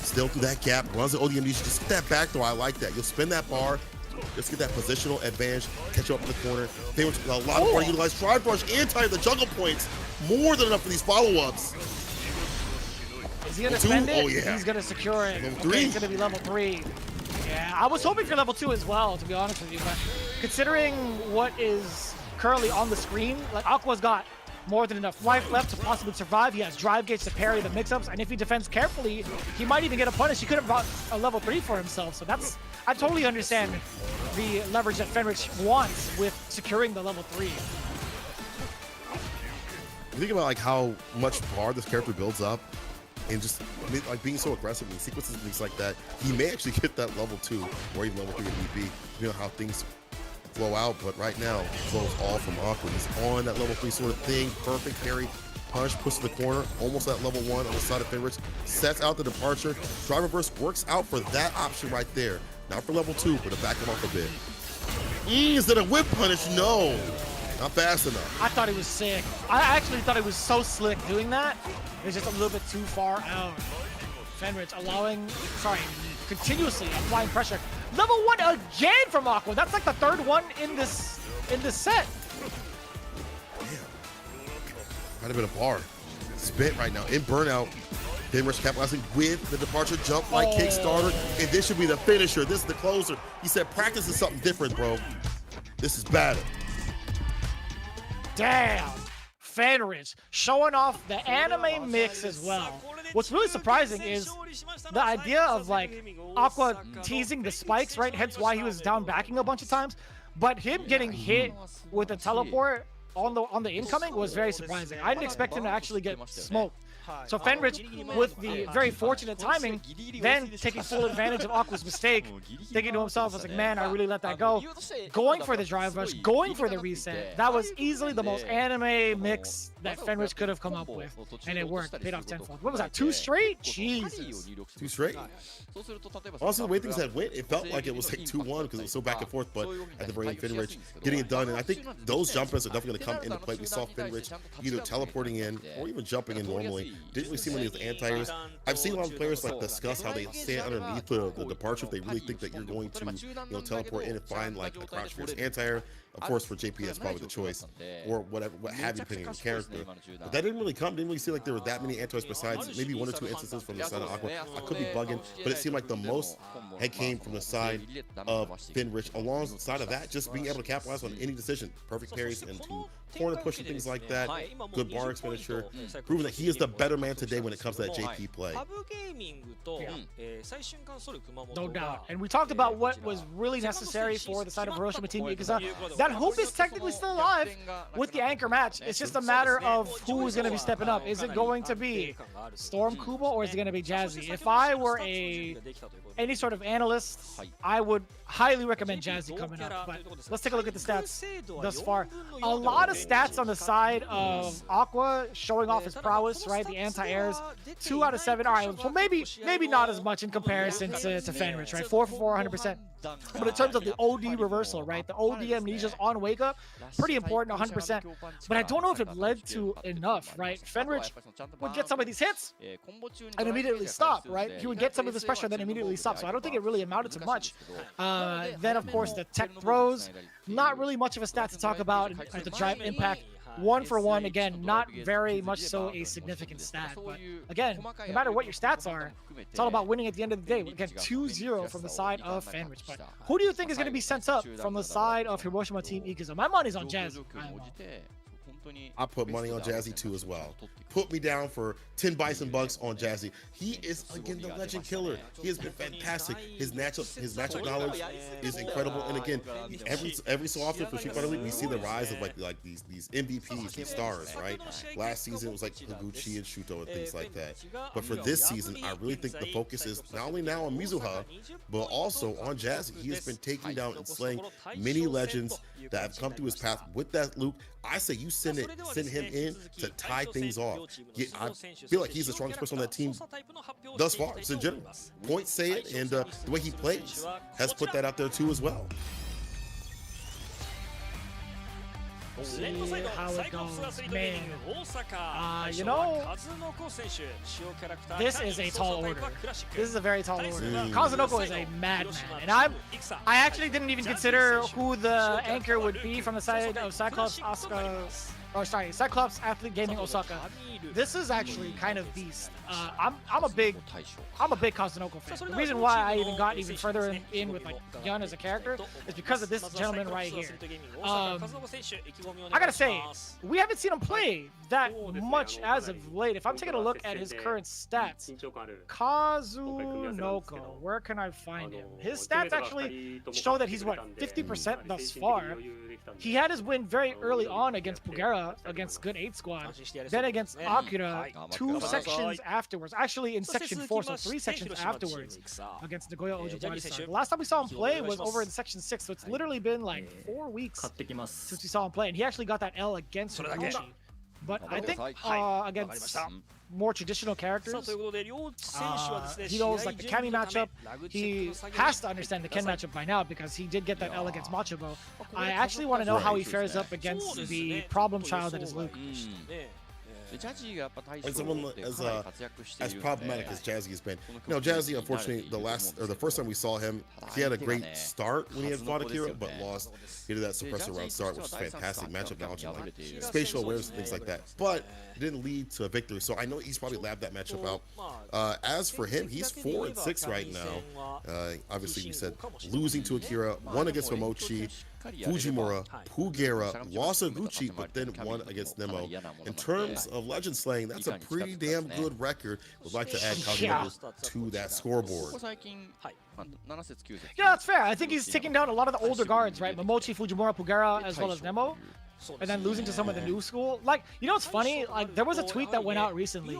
Still through that gap, runs the ODM. You should just get that back door. I like that. You'll spin that bar. Just get that positional advantage, catch you up in the corner. They were a lot of more utilized drive rush, anti the juggle points. More than enough for these follow-ups. Is he gonna spend it? Oh, yeah. He's gonna secure it. Level 3. Okay, it's gonna be level 3. Yeah, I was hoping for level 2 as well, to be honest with you, but considering what is currently on the screen, like Aqua's got more than enough life left to possibly survive. He has drive gates to parry the mix-ups, and if he defends carefully, he might even get a punish. He could have brought a level 3 for himself, so that's, I totally understand the leverage that Fenrich wants with securing the level 3. You think about like how much bar this character builds up, and just like being so aggressive in sequences and things like that, he may actually get that level 2 or even level 3 if need be, you know how things flow out. But right now, flows all from Aqua. He's on that level 3 sort of thing. Perfect parry, punch, push to the corner, almost at level 1 on the side of Fenrich. Sets out the departure. Drive reverse works out for that option right there. Not for level 2, but to back him up a bit. Is that a whip punish? No. Not fast enough. I thought it was sick. I actually thought it was so slick doing that. It was just a little bit too far out. Fenrich continuously applying pressure. Level 1 again from Aqua. That's like the 3rd one in this set. Damn. Might have been a bar. Spit right now in burnout. Fenrich capitalizing with the departure jump like Kickstarter, and this should be the finisher. This is the closer. He said practice is something different, bro. This is battle. Damn, Fenrich showing off the anime mix as well. What's really surprising is the idea of like Aqua teasing the spikes, right? Hence why he was down backing a bunch of times. But him getting hit with a teleport on the incoming was very surprising. I didn't expect him to actually get smoked. So Fenrich, with the very fortunate timing, then taking full advantage of Aqua's mistake, thinking to himself, I was like, man, I really let that go. Going for the drive rush, going for the reset. That was easily the most anime mix that Fenrich could have come up with. And it worked. Paid off tenfold. What was that, 2 straight? Jesus. 2 straight. Also, the way things had went, it felt like it was like 2-1 because it was so back and forth, but at the very end, Fenrich getting it done. And I think those jumpers are definitely going to come into play. We saw Fenrich either teleporting in or even jumping in normally. Didn't really see many of the anti-airs. I've seen a lot of players like discuss how they stand underneath the departure if they really think that you're going to teleport in and find like a crouch force anti-air. Of course, for JP, that's probably the choice, or whatever, what have you, depending on the character. character. But that didn't really come. Didn't really seem like there were that many anti-airs besides maybe 1 or 2 instances from the side of Aqua. I could be bugging, but it seemed like the most had came from the side of Fenrich. Alongside of that, just being able to capitalize on any decision. Perfect parries into corner push and things like that. Good bar expenditure. Proving that he is the better man today when it comes to that JP play. No doubt. And we talked about what was really necessary for the side of HIROSHIMA Team because that hope is technically still alive with the anchor match. It's just a matter of who is going to be stepping up. Is it going to be Storm Kubo or is it going to be Jazzy? If I were any sort of analyst, I would highly recommend Jazzy coming up. But let's take a look at the stats thus far. A lot of stats on the side of Aqua showing off his prowess, right? The anti-airs, 2 out of 7. All right, well maybe not as much in comparison to Fenrich, right? 4 for 4, 100%. But in terms of the OD reversal, right? The OD amnesias on wake up, pretty important, 100%. But I don't know if it led to enough, right? Fenrich would get some of these hits and immediately stop, right? He would get some of this pressure and then immediately stop. So I don't think it really amounted to much. Then, of course, the tech throws, not really much of a stat to talk about at the drive impact. 1 for 1, again, not very much so a significant stat. But again, no matter what your stats are, it's all about winning at the end of the day. Again, 2-0 from the side of Fenrich. But who do you think is going to be sent up from the side of HIROSHIMA Team Ikuzo? My money's on Jazzy. I put money on Jazzy too as well. Put me down for 10 Bison Bucks on Jazzy. He is again the legend killer. He has been fantastic. His matchup knowledge is incredible. And again, every so often for Street Fighter League, we see the rise of like these MVPs, these stars, right? Last season it was like Higuchi and Shuto and things like that. But for this season, I really think the focus is not only now on Mizuha, but also on Jazzy. He has been taking down and slaying many legends that have come through his path with that Luke. I say you send him in to tie things off. I feel like he's the strongest person on that team thus far, just in general. Points say it, and the way he plays has put that out there too as well. See how it goes, man. You know, this is a tall order. This is a very tall order. Kazunoko is a madman, and I actually didn't even consider who the anchor would be from the side of Cyclops, Cyclops Athlete Gaming Osaka. This is actually kind of beast. I'm a big Kazunoko fan. The reason why I even got even further in with like GyoGun as a character is because of this gentleman right here. I gotta say, we haven't seen him play that much as of late. If I'm taking a look at his current stats, Kazunoko, where can I find him? His stats actually show that he's what, 50% thus far. He had his win very early on against Pugera, against Good 8 Squad, then against Akira 2 sections afterwards. Actually in section 4, so 3 sections afterwards against Nagoya Ojibwari. The last time we saw him play was over in section 6, so it's literally been like 4 weeks since we saw him play, and he actually got that L against Higuchi. But I think against more traditional characters, he knows like the Kami matchup. He has to understand the Ken matchup by now because he did get that L against Machabo. I actually want to know how he fares up against the problem child that is Luke. And someone as problematic as Jazzy has been, you know, Jazzy, unfortunately, the first time we saw him, he had a great start when he had fought Akira, but lost. He did that suppressor round start, which was fantastic matchup knowledge and like spatial awareness and things like that. But it didn't lead to a victory, so I know he's probably labbed that matchup out. As for him, he's 4-6 right now. Obviously, we said losing to Akira, 1 against Momochi, Fujimura, Pugera, lost to Gucci, but then 1 against Nemo. In terms of legend slaying, that's a pretty damn good record. Would like to add Kazunoko to that scoreboard. Yeah, that's fair. I think he's taking down a lot of the older guards, right? Momochi, Fujimura, Pugera, as well as Nemo. And then losing to some of the new school. Like, you know what's funny? Like, there was a tweet that went out recently.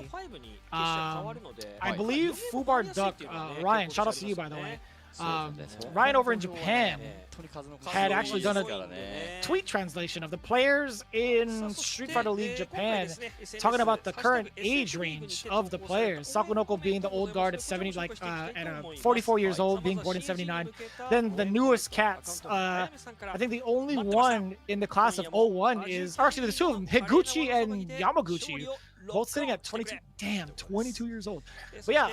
I believe Fubar Duck, Ryan, shout out to you, by the way. Ryan over in Japan had actually done a tweet translation of the players in Street Fighter League Japan talking about the current age range of the players. Sakonoko being the old guard at 44 years old, being born in 79. Then the newest cats, I think the only one in the class of 01 is, or actually there's 2 of them, Higuchi and Yamaguchi, both sitting at 22. Damn, 22 years old. But yeah,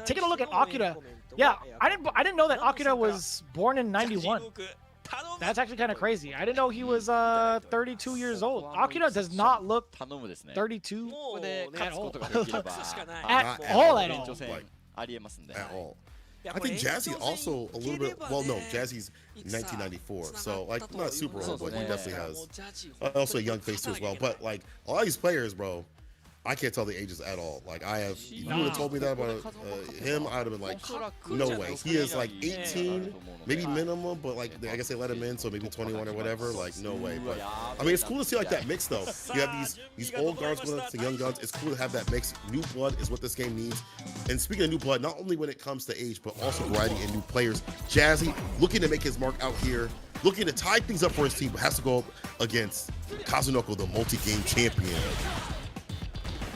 taking a look at Akira, yeah, I didn't know that Akira was born in 91. That's actually kind of crazy. I didn't know he was 32 years old. Akira does not look 32 at all. At all. At all. I think Jazzy also a little bit. Well, no, Jazzy's 1994, so like not super old, but he definitely has also a young face too as well. But like all these players, bro, I can't tell the ages at all. Like I have, if you would have told me that about him, I'd have been like, no way. He is like 18, maybe minimum, but like I guess they let him in, so maybe 21 or whatever. Like no way. But I mean, it's cool to see like that mix though. You have these old guards going up to young guns. It's cool to have that mix. New blood is what this game needs. And speaking of new blood, not only when it comes to age, but also variety and new players. Jazzy looking to make his mark out here, looking to tie things up for his team, but has to go up against Kazunoko, the multi-game champion.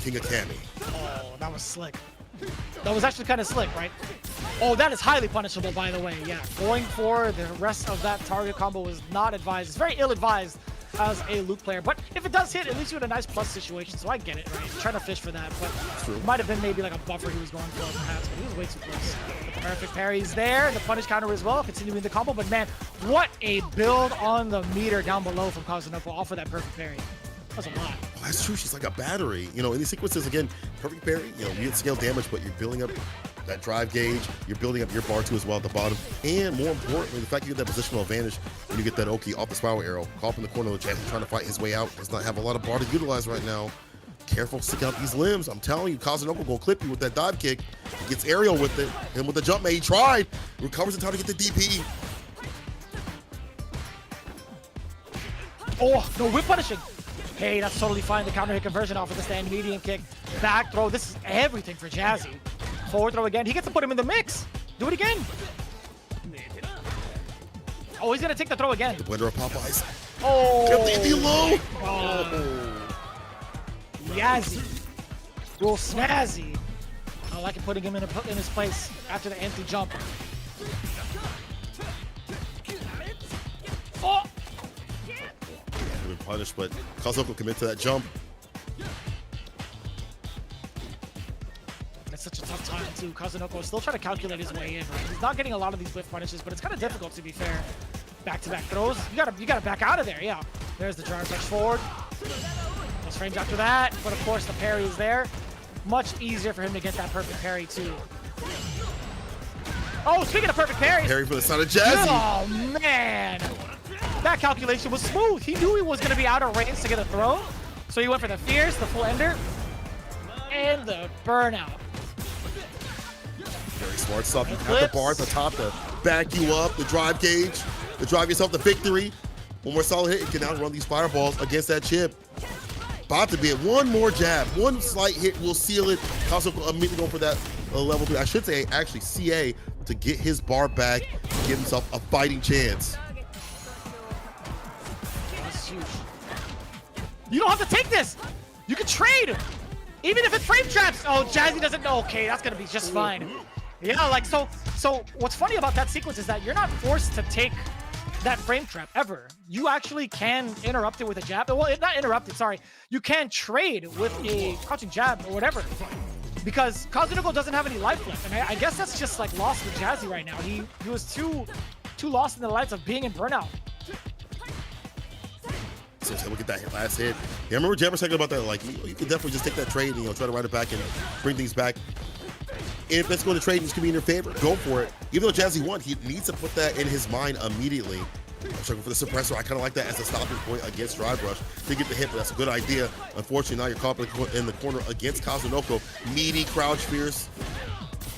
King of Kami. Oh, that was slick. That was actually kind of slick, right? Oh, that is highly punishable, by the way. Yeah, going for the rest of that target combo is not advised. It's very ill-advised as a Luke player. But if it does hit, at least you're in a nice plus situation, so I get it, right? Trying to fish for that, but it might have been maybe like a buffer he was going for, perhaps, but he was way too close. The perfect parry's there, the punish counter as well, continuing the combo. But man, what a build on the meter down below from Kazunoko off of that perfect parry. That's a lot. Oh, that's true. She's like a battery. You know, in these sequences, again, perfect parry, you know, you get scale damage, but you're building up that drive gauge. You're building up your bar too as well at the bottom. And more importantly, the fact you get that positional advantage when you get that Oki off the spiral arrow. Caught up in the corner of the Jazzy trying to fight his way out. Does not have a lot of bar to utilize right now. Careful sticking out these limbs. I'm telling you, Kazunoko will clip you with that dive kick. He gets aerial with it. And with the jump man, he tried. Recovers in time to get the DP. Oh, no whip punishing. Hey, that's totally fine. The counter hit conversion off of the stand medium kick. Back throw. This is everything for Jazzy. Forward throw again. He gets to put him in the mix. Do it again. Oh, he's going to take the throw again. The blender of Popeyes. Oh. Get the Indian low. Oh. Jazzy. Real snazzy. I like it putting him in his place after the empty jump. Oh. Punished, but Kazunoko commit to that jump. It's such a tough time too. Kazunoko is still trying to calculate his way in. Right? He's not getting a lot of these whiff punishes, but it's kind of difficult to be fair. Back-to-back throws. You gotta back out of there. Yeah. There's the drive touch forward. Those frames after that, but of course the parry is there. Much easier for him to get that perfect parry too. Oh, speaking of perfect parries. Parry for the side of Jazzy. Oh man. That calculation was smooth. He knew he was going to be out of range to get a throw. So he went for the fierce, the full ender, and the burnout. Very smart stuff. You have the bar at the top to back you up, the drive gauge, to drive yourself to victory. One more solid hit, you can now run these fireballs against that chip. About to be it. One more jab, one slight hit will seal it. Kazunoko immediately going for that level 3. I should say actually CA to get his bar back, give himself a fighting chance. You don't have to take this. You can trade. Even if it's frame traps. Oh, Jazzy doesn't know. Okay, that's going to be just fine. Yeah, like, so what's funny about that sequence is that you're not forced to take that frame trap ever. You actually can interrupt it with a jab. Well, not interrupt it, sorry. You can trade with a crouching jab or whatever. Because Kazunoko doesn't have any life left. And I guess that's just like lost with Jazzy right now. He was too lost in the lights of being in burnout. So look at that last hit. Yeah, I remember Jabber talking about that. Like, you can definitely just take that trade and try to ride it back and bring things back. If that's going to trade, this can be in your favor. Go for it. Even though Jazzy won, he needs to put that in his mind immediately. I'm checking for the suppressor. I kind of like that as a stopping point against Drive Rush to get the hit, but that's a good idea. Unfortunately, now you're caught in the corner against Kazunoko. Meaty crouch fierce.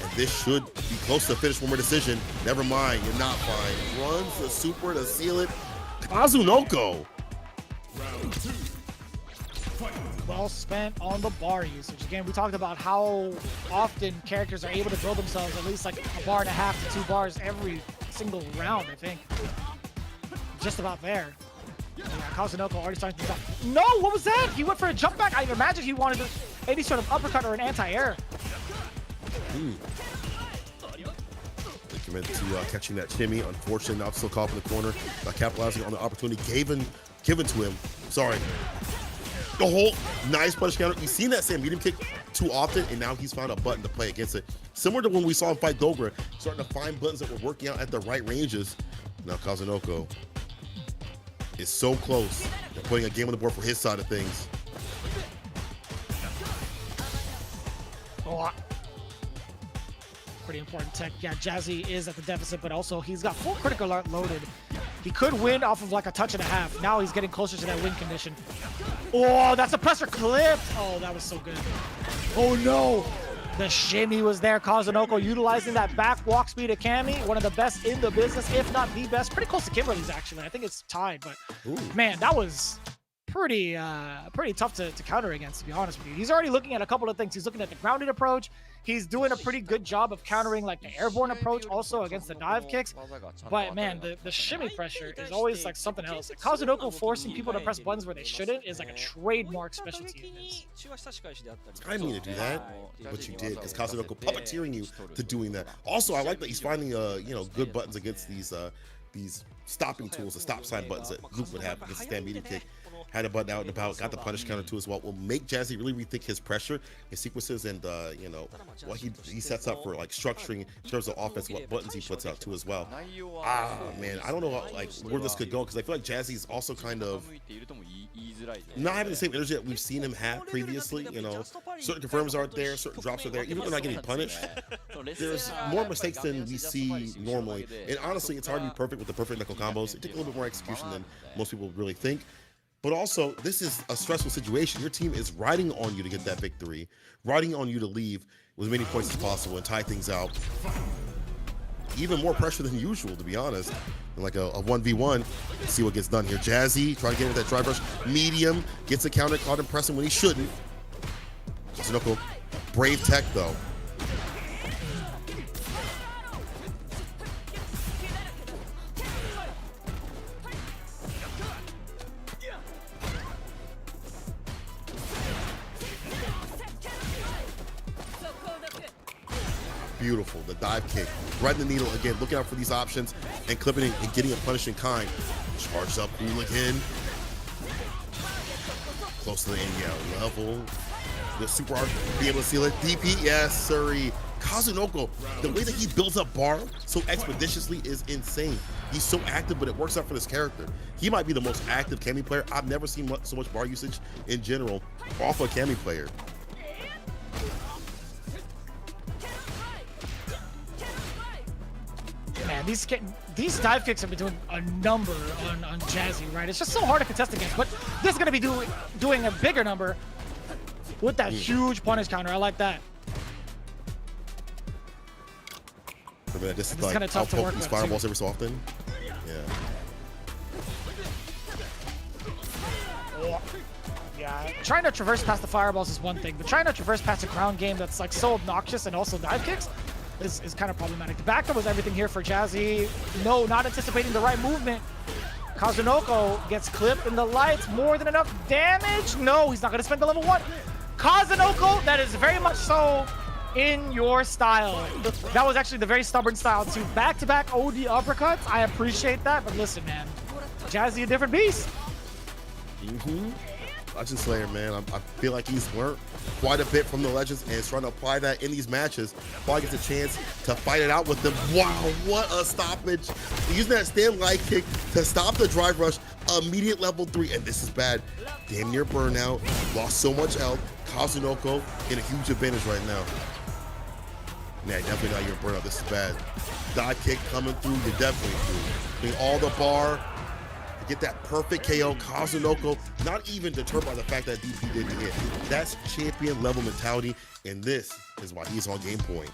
And this should be close to a finish. One more decision. Never mind, you're not fine. Runs the super to seal it. Kazunoko. Well spent on the bar usage. Again, we talked about how often characters are able to build themselves at least like a bar and a half to 2 bars every single round, I think. Just about there. Yeah, Kazunoko already starting to jump. No, what was that? He went for a jump back. I imagine he wanted any sort of uppercut or an anti-air. They committed to catching that shimmy. Unfortunately, now still caught in the corner. Capitalizing on the opportunity given to him. Sorry. The whole nice punish counter. You've seen that same medium kick too often, and now he's found a button to play against it. Similar to when we saw him fight Dogura, starting to find buttons that were working out at the right ranges. Now Kazunoko is so close to putting a game on the board for his side of things. Oh, pretty important tech. Yeah, Jazzy is at the deficit, but also he's got full critical alert loaded. He could win off of like a touch and a half. Now he's getting closer to that win condition. Oh, that's a pressure clip. Oh, that was so good. Oh no. The shimmy was there. Kazunoko utilizing that back walk speed of Cammy. One of the best in the business, if not the best. Pretty close to Kimberly's, actually. I think it's tied, but man, that was pretty tough to counter against, to be honest with you. He's already looking at a couple of things. He's looking at the grounded approach. He's doing a pretty good job of countering like the airborne approach also against the dive kicks. But man, the shimmy pressure is always like something else. Like Kazunoko forcing people to press buttons where they shouldn't is like a trademark specialty of his. I didn't mean to do that, but you did, because Kazunoko puppeteering you to doing that. Also, I like that he's finding you know, good buttons against these stopping tools, the stop sign buttons that Luke would have against the stand medium kick. Had a button out and about, got the punish counter too as well. Will make Jazzy really rethink his pressure, his sequences, and you know, what he sets up for like structuring in terms of offense, what buttons he puts out too as well. Man, I don't know like where this could go, because I feel like Jazzy's also kind of not having the same energy that we've seen him have previously. You know, certain confirms aren't there, certain drops are there. Even when they're not getting punished, there's more mistakes than we see normally. And honestly, it's hard to be perfect with the perfect knuckle combos. It takes a little bit more execution than most people really think. But also, this is a stressful situation. Your team is riding on you to get that victory, riding on you to leave with as many points as possible and tie things out. Even more pressure than usual, to be honest. And like a 1v1, let's see what gets done here. Jazzy trying to get into that drive rush. Medium gets a counter, caught him pressing when he shouldn't. Kazunoko, brave tech though. Beautiful, the dive kick, right in the needle again, looking out for these options and clipping it and getting a punishing kind. Charged up hooligan. Close to the end, level. The super hard, be able to seal it. DP, yes, sirree. Kazunoko, the way that he builds up bar so expeditiously is insane. He's so active, but it works out for this character. He might be the most active Cammy player. I've never seen so much bar usage in general off a Cammy player. Man, these dive kicks have been doing a number on Jazzy, right? It's just so hard to contest against, but this is going to be doing a bigger number with that huge punish counter. I like that. This is like, kind of tough to work with. These fireballs every so often. Yeah, trying to traverse past the fireballs is one thing, but trying to traverse past a ground game that's like so obnoxious and also dive kicks is kind of problematic. The back throw was everything here for Jazzy. No, not anticipating the right movement. Kazunoko gets clipped in the lights. More than enough damage. No, he's not going to spend the level 1. Kazunoko, that is very much so in your style. That was actually the very stubborn style too. Back-to-back OD uppercuts. I appreciate that, but listen, man. Jazzy a different beast. Legend Slayer, man. I feel like he's learned quite a bit from the Legends and is trying to apply that in these matches. Probably gets a chance to fight it out with them. Wow, what a stoppage. Using that stand light kick to stop the drive rush. Immediate level 3, and this is bad. Damn near burnout. Lost so much health. Kazunoko in a huge advantage right now. Nah, definitely not your burnout. This is bad. Dive kick coming through. You're definitely through. Doing all the bar. Get that perfect KO. Kazunoko not even deterred by the fact that DP didn't hit. That's champion level mentality, and this is why he's on game point.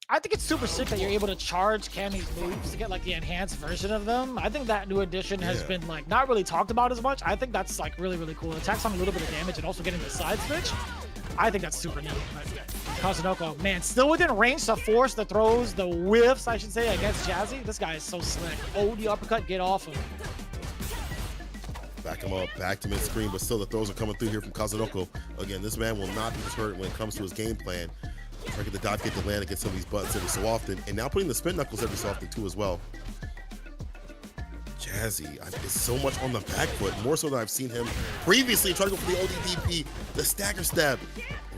I think it's super sick that you're able to charge Cammy's moves to get like the enhanced version of them. I think that new addition has been like not really talked about as much. I think that's like really, really cool. It attacks on a little bit of damage and also getting the side switch. I think that's super neat. But Kazunoko, man, still within range to force the throws, the whiffs, I should say, against Jazzy. This guy is so slick. Oh, the uppercut, get off him. Back him up, back to mid-screen, but still the throws are coming through here from Kazunoko. Again, this man will not be deterred when it comes to his game plan. Trying to get the dive kick to land and get some of these buttons every so often, and now putting the spin knuckles every so often too as well. Jazzy is so much on the back foot, more so than I've seen him previously. Trying to go for the ODDP, the stagger stab.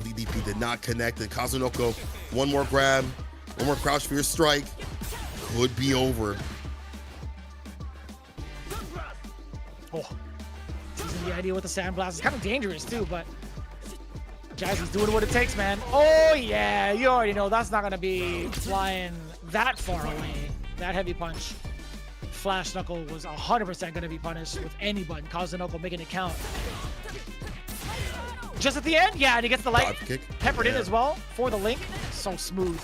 ODDP did not connect, and Kazunoko, one more grab, one more crouch fear strike, could be over. Oh, teasing the idea with the sandblast. It's kind of dangerous too, but Jazzy's doing what it takes, man. Oh yeah, you already know that's not gonna be flying that far away. That heavy punch. Flash Knuckle was 100% gonna be punished with any button. Kazunoko making it count. Just at the end, yeah, and he gets the light peppered in as well for the link. So smooth.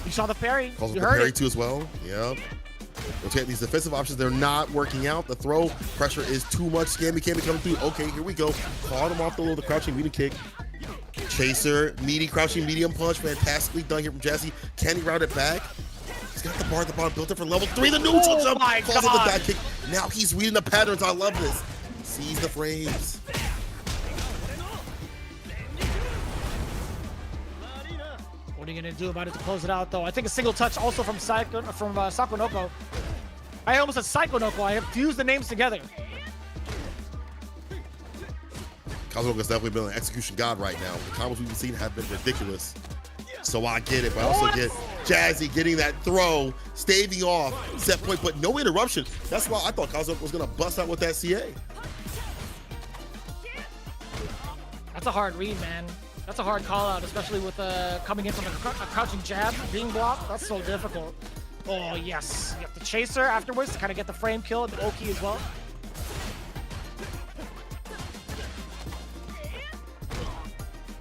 You saw the parry. Calls You the heard parry it. too as well. Yep. Okay, these defensive options, they're not working out. The throw pressure is too much. Scammy can't be coming through. Okay, here we go. Caught him off the little crouching medium kick. Chaser, meaty crouching medium punch. Fantastically done here from Jazzy. Can he route it back? He's got the bar at the bottom built up for level 3. The neutral jump my calls it the God. dive kick. Now he's reading the patterns. I love this. Sees the frames. What are you gonna do about it to close it out, though? I think a single touch also from Sakonoko. I almost said Psychonoko. I have fused the names together. Kazunoko's definitely been an execution god right now. The combos we've seen have been ridiculous. So I get it, but I also get Jazzy getting that throw, staving off, set point, but no interruption. That's why I thought Kazunoko was gonna bust out with that CA. That's a hard read, man. That's a hard call out, especially with coming in from a crouching jab, being blocked. That's so difficult. Oh, yes. You have the chaser afterwards to kind of get the frame kill and the Oki as well.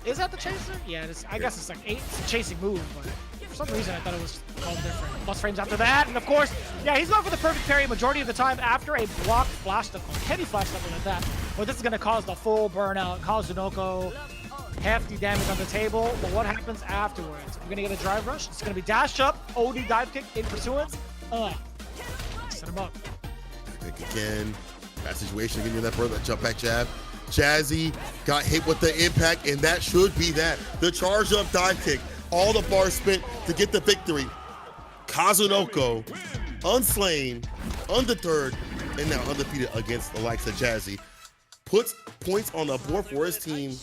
Is that the chaser? Yeah, it is. I guess it's like it's a chasing move, but for some reason I thought it was called different. Plus frames after that, and of course, yeah, he's going for the perfect parry majority of the time after a blocked flash knuckle, heavy flash knuckle like that. But this is going to cause the full burnout. Kazunoko, hefty damage on the table, but what happens afterwards? We're going to get a drive rush. It's going to be dash up, OD dive kick in pursuance. Set him up. Pick again. That situation, getting that further jump back jab. Jazzy got hit with the impact, and that should be that. The charge up dive kick. All the bars spent to get the victory. Kazunoko, unslain, undeterred, and now undefeated against the likes of Jazzy. Puts points on the board for his team.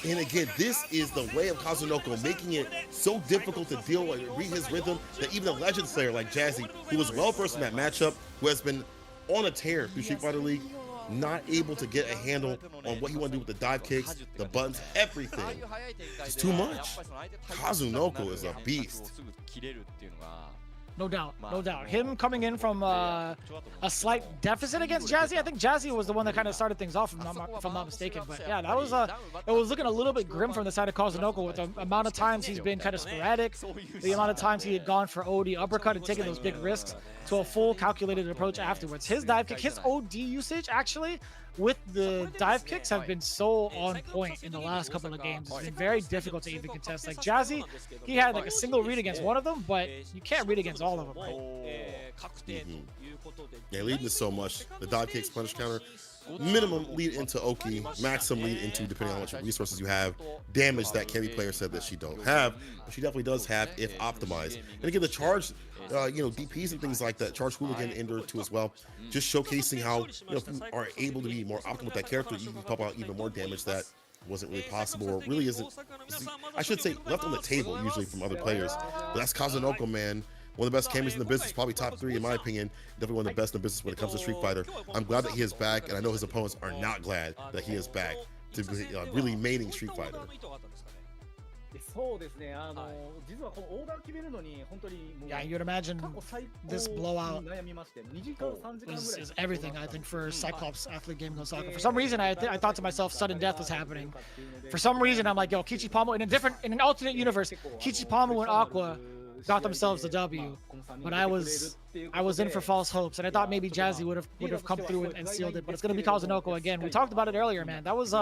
And again, this is the way of Kazunoko, making it so difficult to deal with, read his rhythm, that even a legend slayer like Jazzy, who was well-versed in that matchup, who has been on a tear through Street Fighter League, not able to get a handle on what he want to do with the dive kicks, the buttons, everything. It's too much. Kazunoko is a beast. No doubt, no doubt. Him coming in from a slight deficit against Jazzy. I think Jazzy was the one that kind of started things off, if I'm not mistaken. But yeah, that was it was looking a little bit grim from the side of Kazunoko with the amount of times he's been kind of sporadic, the amount of times he had gone for OD uppercut and taken those big risks to a full calculated approach afterwards. His dive kick, his OD usage actually with the dive kicks have been so on point in the last couple of games. It's been very difficult to even contest. Like Jazzy, he had like a single read against one of them, but you can't read against all of them, right? Yeah, leading to so much. The dive kicks, punish counter, minimum lead into Oki, maximum lead into, depending on what resources you have, damage that Kenny player said that she don't have, but she definitely does have if optimized. And again, the charge, DPs and things like that, charge hooligan ender too as well, just showcasing how, if you are able to be more optimal with that character, you can pop out even more damage that wasn't really possible, or really isn't, I should say, left on the table usually from other players. But that's Kazunoko, man. One of the best cameras in the business, probably top 3 in my opinion. Definitely one of the best in the business when it comes to Street Fighter. I'm glad that he is back, and I know his opponents are not glad that he is back to be really maining Street Fighter. Yeah, you'd imagine this blowout is everything, I think, for Cyclops Athlete Gaming Osaka. For some reason, I thought to myself, sudden death was happening. For some reason, I'm like, yo, Kichipa in an alternate universe, Kichipa and Aqua got themselves the W, but I was in for false hopes, and I thought maybe Jazzy would have come through and sealed it, but it's going to be Kazunoko again. We talked about it earlier, man. That was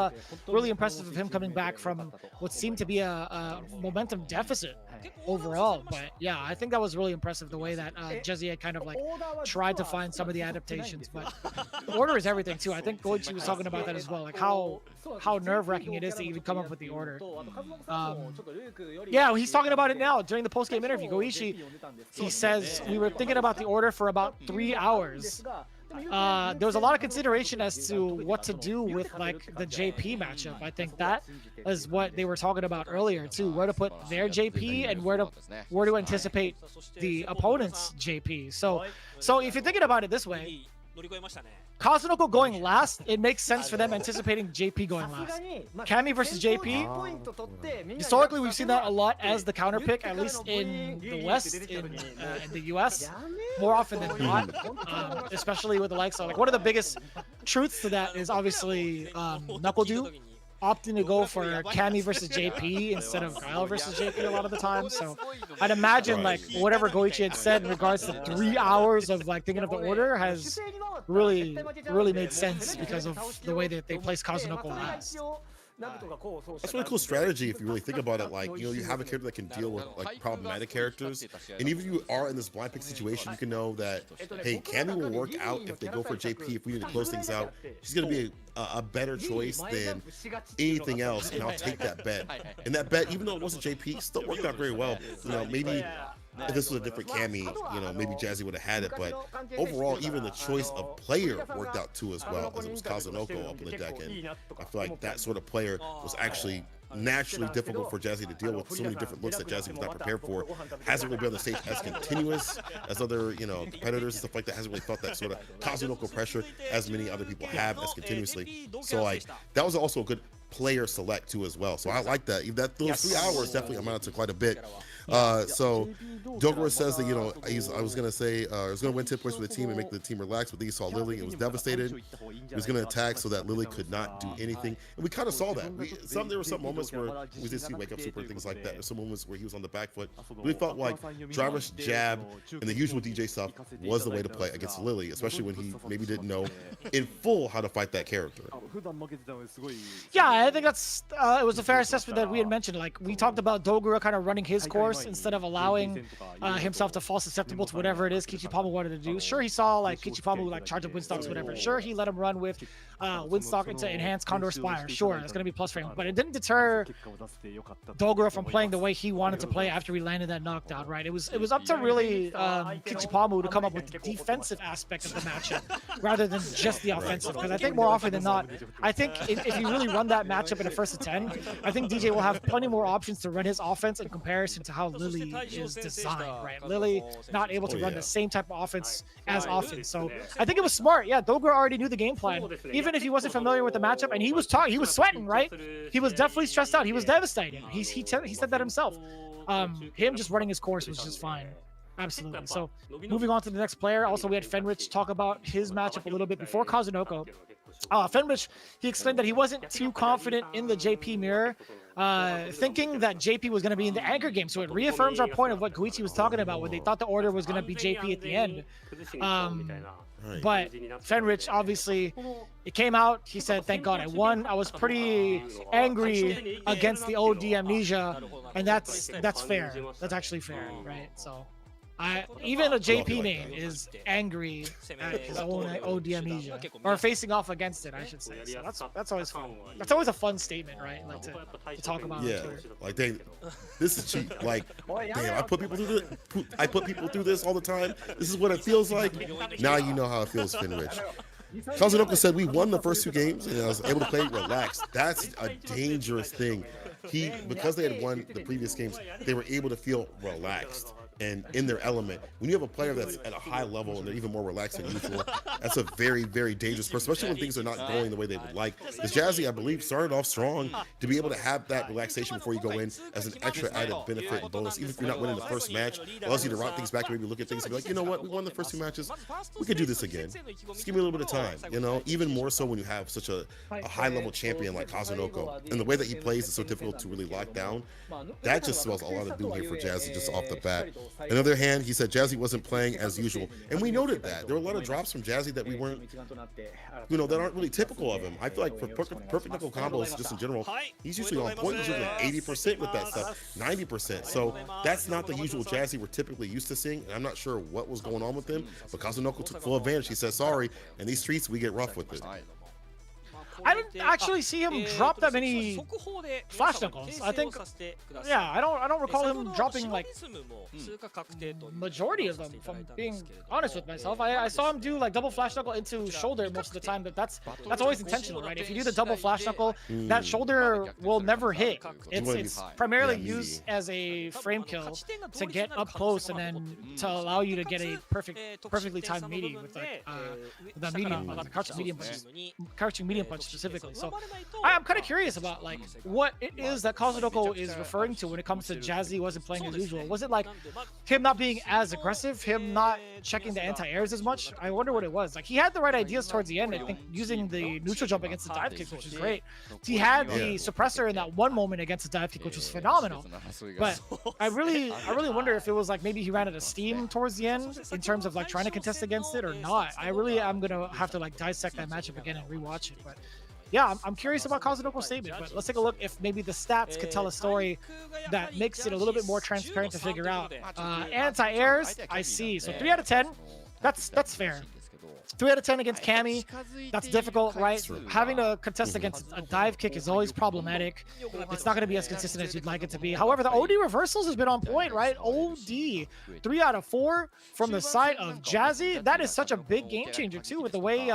really impressive of him coming back from what seemed to be a momentum deficit overall, but yeah, I think that was really impressive the way that Jazzy had kind of like tried to find some of the adaptations, but the order is everything too. I think Goichi was talking about that as well, like how nerve-wracking it is to even come up with the order. Yeah, he's talking about it now during the post-game interview. Goichi, he says, we were thinking about the order for about 3 hours. There was a lot of consideration as to what to do with like the JP matchup. I think that is what they were talking about earlier too, where to put their JP and where to anticipate the opponent's JP. So if you're thinking about it this way, Kazunoko going last, it makes sense for them anticipating JP going last. Cammy versus JP, historically we've seen that a lot as the counter pick, at least in the West, in the US, more often than not, especially with the likes of, like, one of the biggest truths to that is obviously Knuckle opting to go for Cammy versus JP instead of Guile versus JP a lot of the time. So I'd imagine like whatever Goichi had said in regards to 3 hours of like thinking of the order has really made sense because of the way that they placed Kazunoko last. That's a really cool strategy if you really think about it. Like, you know, you have a character that can deal with like problematic characters, and even if you are in this blind pick situation, you can know that, hey, Cammy will work out if they go for JP. If we need to close things out, she's gonna be a better choice than anything else, and I'll take that bet. And that bet, even though it wasn't JP, still worked out very well. You know, maybe if this was a different Cammy, you know, maybe Jazzy would have had it, but overall, even the choice of player worked out too as well, as it was Kazunoko up in the deck, and I feel like that sort of player was actually naturally difficult for Jazzy to deal with. So many different looks that Jazzy was not prepared for. Hasn't really been on the stage as continuous as other, you know, competitors and stuff like that. Hasn't really felt that sort of Kazunoko pressure as many other people have as continuously. So like that was also a good player select too as well. So I like that. Those 3 hours definitely amounted to quite a bit. So Dogura says that, you know, I was gonna say I was gonna win 10 points for the team and make the team relax, but then he saw Lily and was devastated. He was gonna attack so that Lily could not do anything, and we kind of saw that. There were some moments where we did see wake up super and things like that. There's some moments where he was on the back foot. We felt like driver's jab and the usual DJ stuff was the way to play against Lily, especially when he maybe didn't know in full how to fight that character. Yeah, I think that's it was a fair assessment that we had mentioned. Like we talked about Dogura kind of running his course instead of allowing himself to fall susceptible to whatever it is Kichipa wanted to do. Sure, he saw like Kichipa like charge up Windstocks, whatever. Sure, he let him run with Windstock into enhanced Condor Spire. Sure, that's gonna be plus for him, but it didn't deter Dogura from playing the way he wanted to play after he landed that knockdown. Right? It was up to really Kichipa to come up with the defensive aspect of the matchup rather than just the offensive. Because I think more often than not, I think if you really run that matchup in a 1st to 10, I think DJ will have plenty more options to run his offense in comparison to how Lily is designed, right? Lily not able to run the same type of offense as often. So I think it was smart. Yeah, Dogura already knew the game plan. Even if he wasn't familiar with the matchup, and he was sweating, right? He was definitely stressed out. He was devastated. He said that himself. Him just running his course was just fine. Absolutely. So moving on to the next player. Also, we had Fenrich talk about his matchup a little bit before Kazunoko. Fenrich, he explained that he wasn't too confident in the JP mirror, thinking that JP was going to be in the anchor game. So it reaffirms our point of what Goichi was talking about when they thought the order was going to be JP at the end. But Fenrich, obviously, it came out. He said, thank God I won. I was pretty angry against the OD amnesia, and that's fair. That's actually fair, right? So even a JP main is angry at his own OD amnesia, or facing off against it, I should say. So that's always fun. That's always a fun statement, right? Like to talk about. Yeah, like this is cheap. Like, damn, I put people through this all the time. This is what it feels like. Now you know how it feels, Fenrich. Kazunoko said we won the first 2 games and I was able to play relaxed. That's a dangerous thing. Because they had won the previous games, they were able to feel relaxed and in their element. When you have a player that's at a high level and they're even more relaxed than usual, that's a very, very dangerous person, especially when things are not going the way they would like. Because Jazzy, I believe, started off strong. To be able to have that relaxation before you go in as an extra added benefit and bonus, even if you're not winning the first match, allows you to route things back and maybe look at things and be like, you know what, we won the first 2 matches, we could do this again. Just give me a little bit of time, you know? Even more so when you have such a high-level champion like Kazunoko, and the way that he plays is so difficult to really lock down. That just spells a lot of doom here for Jazzy just off the bat. On the other hand, he said Jazzy wasn't playing as usual, and we noted that. There were a lot of drops from Jazzy that we weren't, you know, that aren't really typical of him. I feel like for perfect knuckle combos, just in general, he's usually on point. He's usually like 80% with that stuff, 90%. So that's not the usual Jazzy we're typically used to seeing, and I'm not sure what was going on with him, but Kazunoko took full advantage. He said, sorry, in these streets, we get rough with it. I didn't actually see him drop that many flash knuckles. I think, yeah, I don't recall him dropping like majority of them. If I'm being honest with myself, I saw him do like double flash knuckle into shoulder most of the time. But that's always intentional, right? If you do the double flash knuckle, that shoulder will never hit. It's primarily used as a frame kill to get up close and then to allow you to get a perfectly timed meaty with like the medium, the crouching medium punch specifically. So I'm kind of curious about like what it is that Kazunoko is referring to when it comes to Jazzy wasn't playing as usual. Was it like him not being as aggressive, him not checking the anti-airs as much? I wonder what it was. Like he had the right ideas towards the end, I think, using the neutral jump against the dive kick, which is great. He had the suppressor in that one moment against the dive kick, which was phenomenal. But I really wonder if it was like maybe he ran out of steam towards the end in terms of like trying to contest against it or not. I really am gonna have to like dissect that matchup again and rewatch it. But yeah, I'm curious about Kazunoko's statement, but let's take a look if maybe the stats could tell a story that makes it a little bit more transparent to figure out. Anti-airs, I see. So 3 out of 10, that's fair. 3 out of 10 against Cammy, that's difficult, right? Having to contest against a dive kick is always problematic. It's not going to be as consistent as you'd like it to be. However, the OD reversals has been on point, right? OD, 3 out of 4 from the side of Jazzy. That is such a big game changer, too, with the way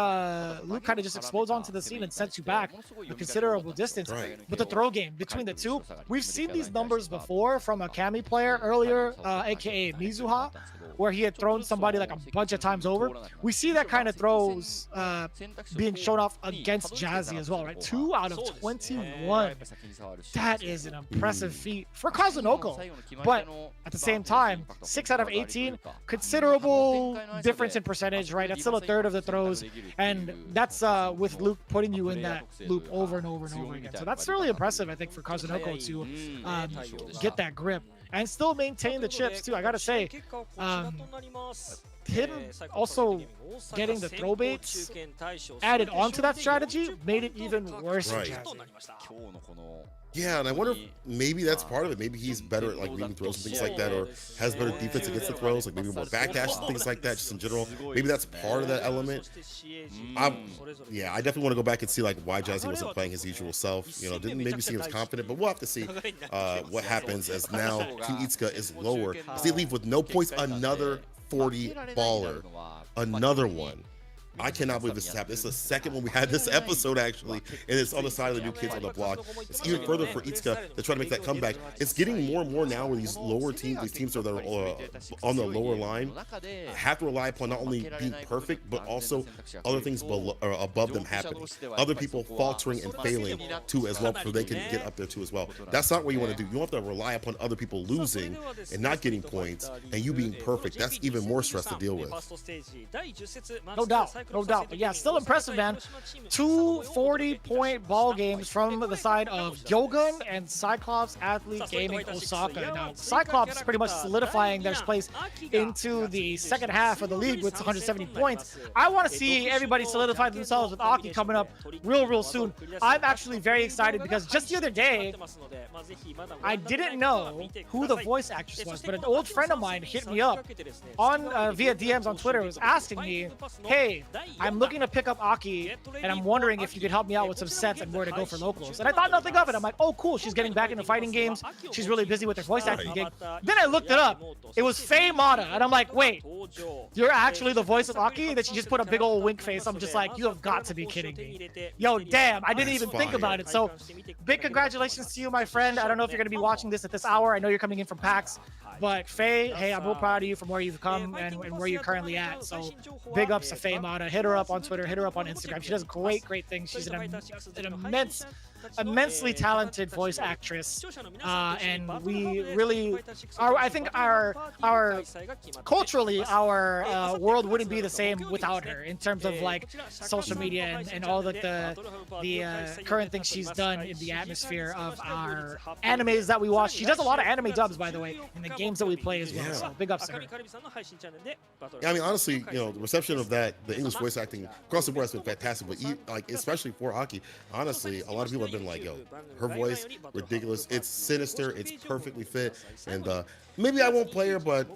Luke kind of just explodes onto the scene and sends you back a considerable distance. But the throw game between the two, we've seen these numbers before from a Cammy player earlier, aka Mizuha, where he had thrown somebody like a bunch of times over. We see that kind of throws being shown off against Jazzy as well, right? 2 out of 21. That is an impressive feat for Kazunoko. But at the same time, 6 out of 18, considerable difference in percentage, right? That's still a third of the throws. And that's with Luke putting you in that loop over and over and over again. So that's really impressive, I think, for Kazunoko to get that grip and still maintain the chips too. I gotta say, him also getting the throw baits added onto that strategy made it even worse for Jazzy. Yeah, and I wonder if maybe that's part of it. Maybe he's better at like reading throws and things like that, or has better defense against the throws, like maybe more backdash and things like that, just in general. Maybe that's part of that element. Yeah, I definitely want to go back and see like why Jazzy wasn't playing his usual self. You know, didn't maybe seem as confident, but we'll have to see what happens as now Team Itsuka is lower. As they leave with no points, another 40 baller, another one. I cannot believe this has happened. It's the second one we had this episode, actually, and it's on the side of the new kids on the block. It's even further for Itsuka to try to make that comeback. It's getting more and more now where these lower teams, these teams that are on the lower line, have to rely upon not only being perfect, but also other things below, or above them happening. Other people faltering and failing too as well, so they can get up there too as well. That's not what you want to do. You don't have to rely upon other people losing and not getting points, and you being perfect. That's even more stress to deal with. No doubt. No doubt, but yeah, still impressive, man. 2 40-point ball games from the side of GyoGun and CYCLOPS Athlete Gaming OSAKA. Now, CYCLOPS pretty much solidifying their place into the second half of the league with 170 points. I want to see everybody solidify themselves with Aki coming up real soon. I'm actually very excited because just the other day, I didn't know who the voice actress was, but an old friend of mine hit me up on via DMs on Twitter, was asking me, hey, I'm looking to pick up Aki, and I'm wondering if you could help me out with some sets and where to go for locals. And I thought nothing of it. I'm like, oh, cool. She's getting back into fighting games. She's really busy with her voice acting gig. Then I looked it up. It was Faye Mata. And I'm like, wait, you're actually the voice of Aki? And then she just put a big old wink face. I'm just like, you have got to be kidding me. Yo, damn. I didn't even think about it. So big congratulations to you, my friend. I don't know if you're going to be watching this at this hour. I know you're coming in from PAX. But Faye, hey, I'm real proud of you from where you've come and where you're currently at. So big ups to Faye Mata. Hit her up on Twitter, hit her up on Instagram. She does great things. She's an immensely talented voice actress, and we really are. I think our culturally our world wouldn't be the same without her in terms of like social media and all the current things she's done in the atmosphere of our animes that we watch. She does a lot of anime dubs, by the way, in the games that we play as well. So big ups to her. Yeah, I mean, honestly, you know, the reception of that, the English voice acting across the board has been fantastic, but like especially for Aki, honestly, a lot of people have been like, yo, her voice, ridiculous. It's sinister. It's perfectly fit. And maybe I won't play her, but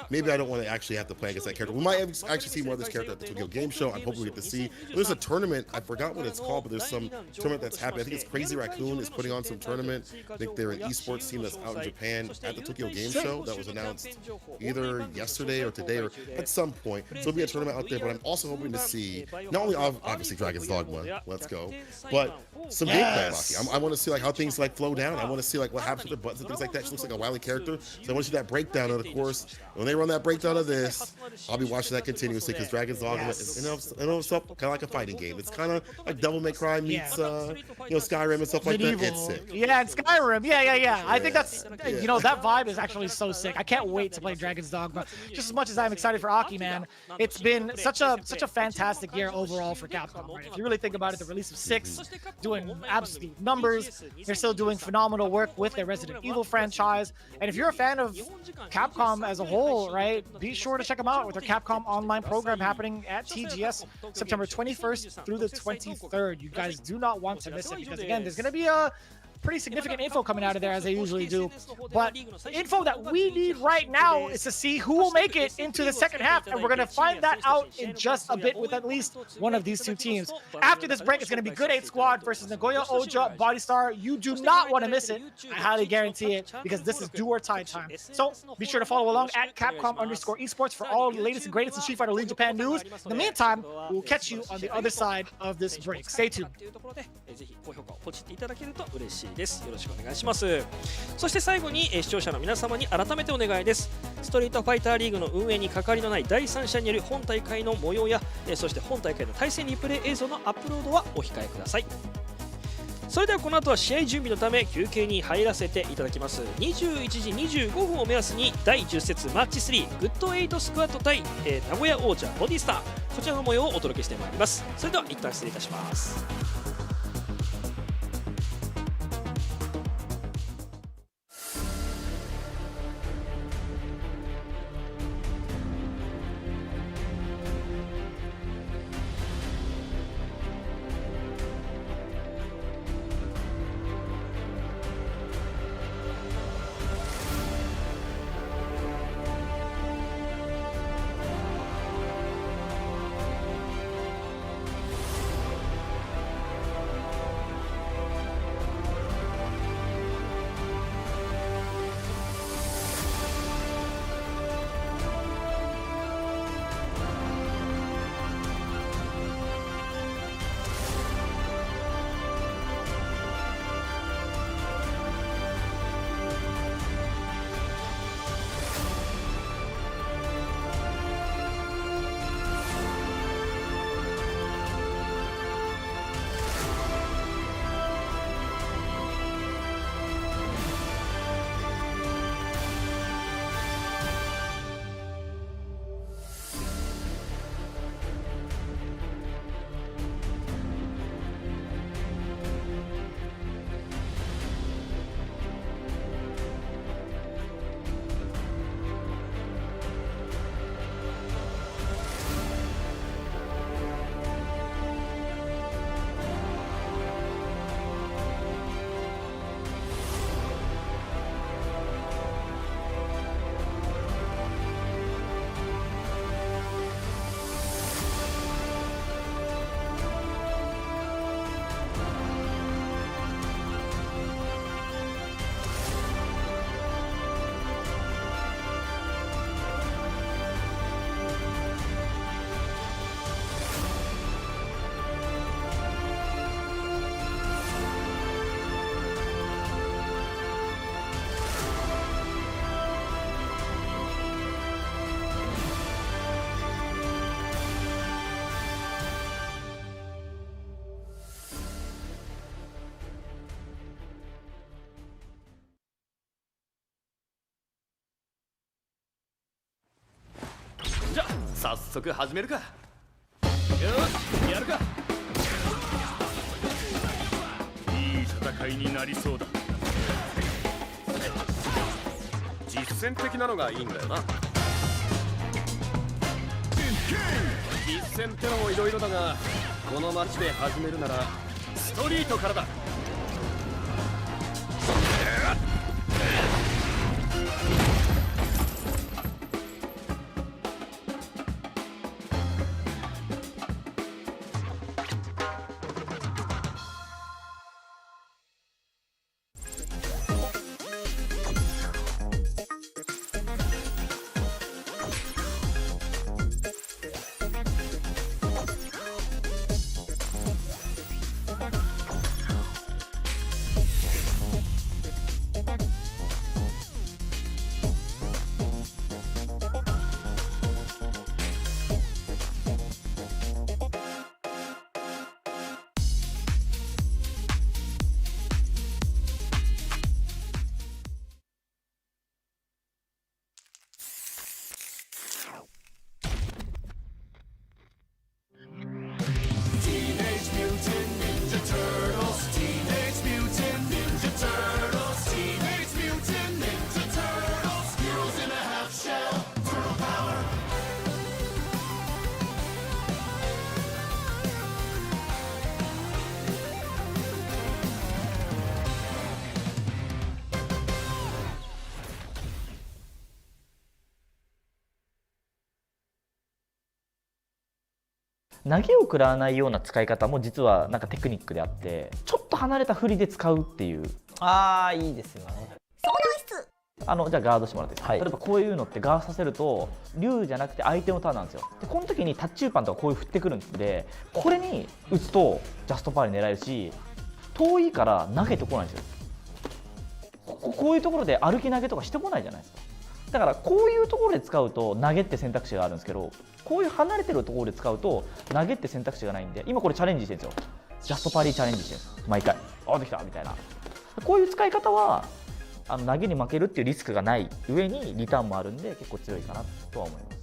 maybe I don't want to actually have to play against that character. We might actually see more of this character at the Tokyo Game Show. I'm hoping we get to see. There's a tournament. I forgot what it's called, but there's some tournament that's happening. I think it's Crazy Raccoon is putting on some tournament. I think they're an esports team that's out in Japan at the Tokyo Game Show that was announced either yesterday or today or at some point. So there'll be a tournament out there, but I'm also hoping to see not only obviously Dragon's Dogma, let's go, but some gameplay of Aki. I want to see like how things like flow down. I want to see like what happens with the buttons and things like that. She looks like a wily character, so I want to see that breakdown of the course. When they run that breakdown of this, I'll be watching that continuously because Dragon's Dogma is in itself kind of like a fighting game. It's kind of like Devil May Cry meets Skyrim and stuff like that. It's sick. Yeah, and Skyrim. Yeah. I think that's that vibe is actually so sick. I can't wait to play Dragon's Dogma. Just as much as I'm excited for Aki, man. It's been such a fantastic year overall for Capcom. Right? If you really think about it, the release of 6, doing absolute numbers. They're still doing phenomenal work with their Resident Evil franchise. And if you're a fan of Capcom as a whole, right, be sure to check them out with their Capcom Online program happening at TGS September 21st through the 23rd. You guys do not want to miss it because, again, there's going to be a pretty significant info coming out of there as they usually do, but info that we need right now is to see who will make it into the second half, and we're going to find that out in just a bit with at least one of these two teams. After this break, it's going to be Good 8 Squad versus Nagoya Oja Body Star. You do not want to miss it. I highly guarantee it because this is do or tie time. So be sure to follow along at Capcom_esports for all the latest and greatest in Street Fighter League Japan news. In the meantime, we'll catch you on the other side of this break. Stay tuned. です。よろしくお願いします。そして最後に視聴者の皆様に改めてお願いです。ストリートファイターリーグの運営に関わりのない第三者による本大会の模様やそして本大会の対戦リプレイ映像のアップロードはお控えください。それではこの後は試合準備のため休憩に入らせていただきます。21時25分を目安に第10節マッチ3グッド8スクワット対名古屋王者ボディスター、こちらの模様をお届けしてまいります。それでは一旦失礼いたします。早速始めるか。よし、やるか。いい戦いになりそうだ。実践的なのがいいんだよな。実践ってのもいろいろだが、この街で始めるならストリートからだ。投げを食らわないような使い方も実はなんかテクニックであって、ちょっと離れた振りで使うっていう。ああいいですよね。じゃあガードしてもらっていいですか、例えばこういうのってガードさせると竜じゃなくて相手のターンなんですよ。でこの時にタッチューパンとかこういう振ってくるんで、これに打つとジャストパーに狙えるし、遠いから投げてこないんですよ。こういうところで歩き投げとかしてこないじゃないですか。だからこういうところで使うと投げって選択肢があるんですけど、こういう離れてるところで使うと投げって選択肢がないんで、今これチャレンジしてるんですよ。ジャストパーリーチャレンジしてるんです、毎回。あできたみたいな。こういう使い方は投げに負けるっていうリスクがない上にリターンもあるんで結構強いかなとは思います。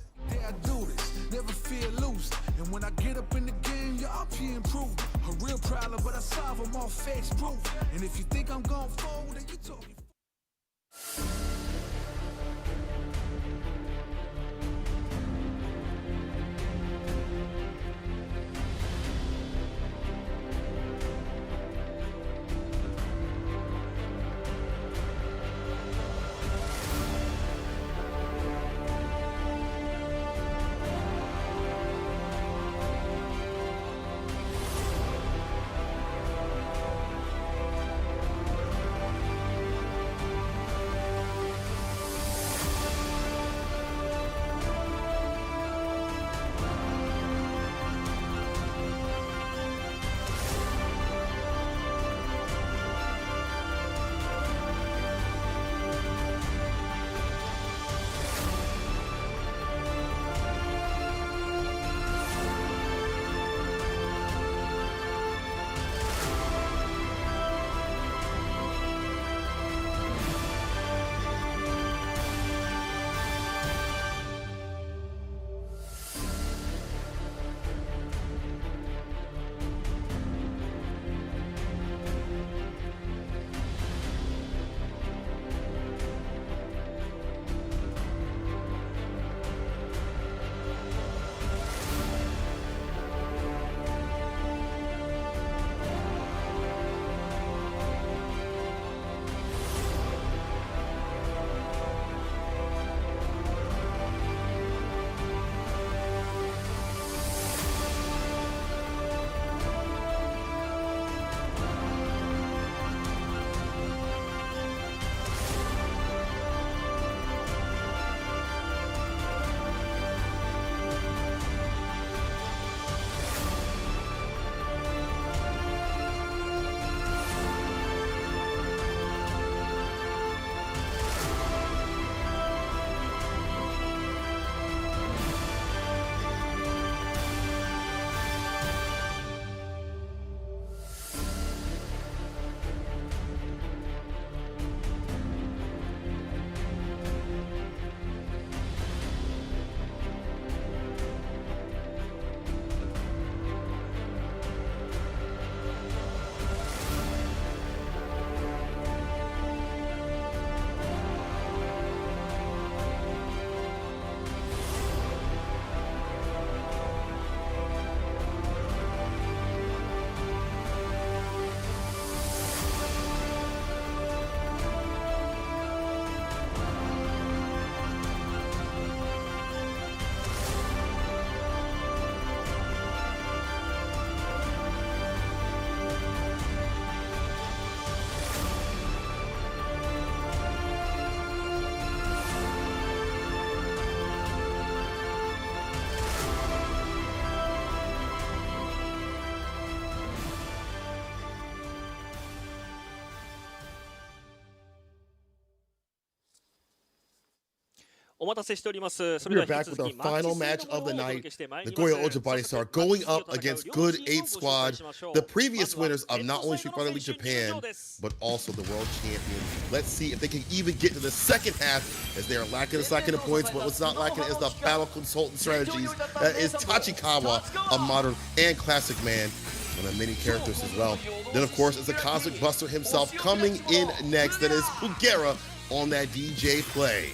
We're back with our final match of the night. Nagoya Ojibari Star going up against Good 8 Squad, the previous winners of not only Street Fighter League Japan, but also the world champion. Let's see if they can even get to the second half, as they are lacking in points, but what's not lacking is the battle consultant strategies. That is Tachikawa, a modern and classic man, and a many characters as well. Then, of course, it's the Cosmic Buster himself coming in next. That is Dogura on that DJ play.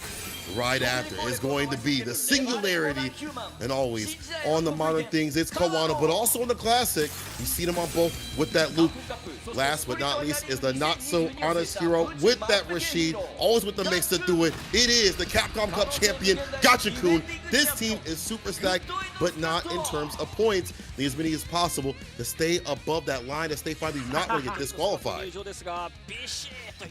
right after is going to be the singularity, and always on the modern things, it's Kawano, but also in the classic, you see them on both with that loop. Last but not least is the not so honest hero with that Rashid, always with the mix to do it. It is the Capcom Cup champion, Gotcha-kun. This team is super stacked, but not in terms of points. Need as many as possible to stay above that line, to stay finally not going to get disqualified.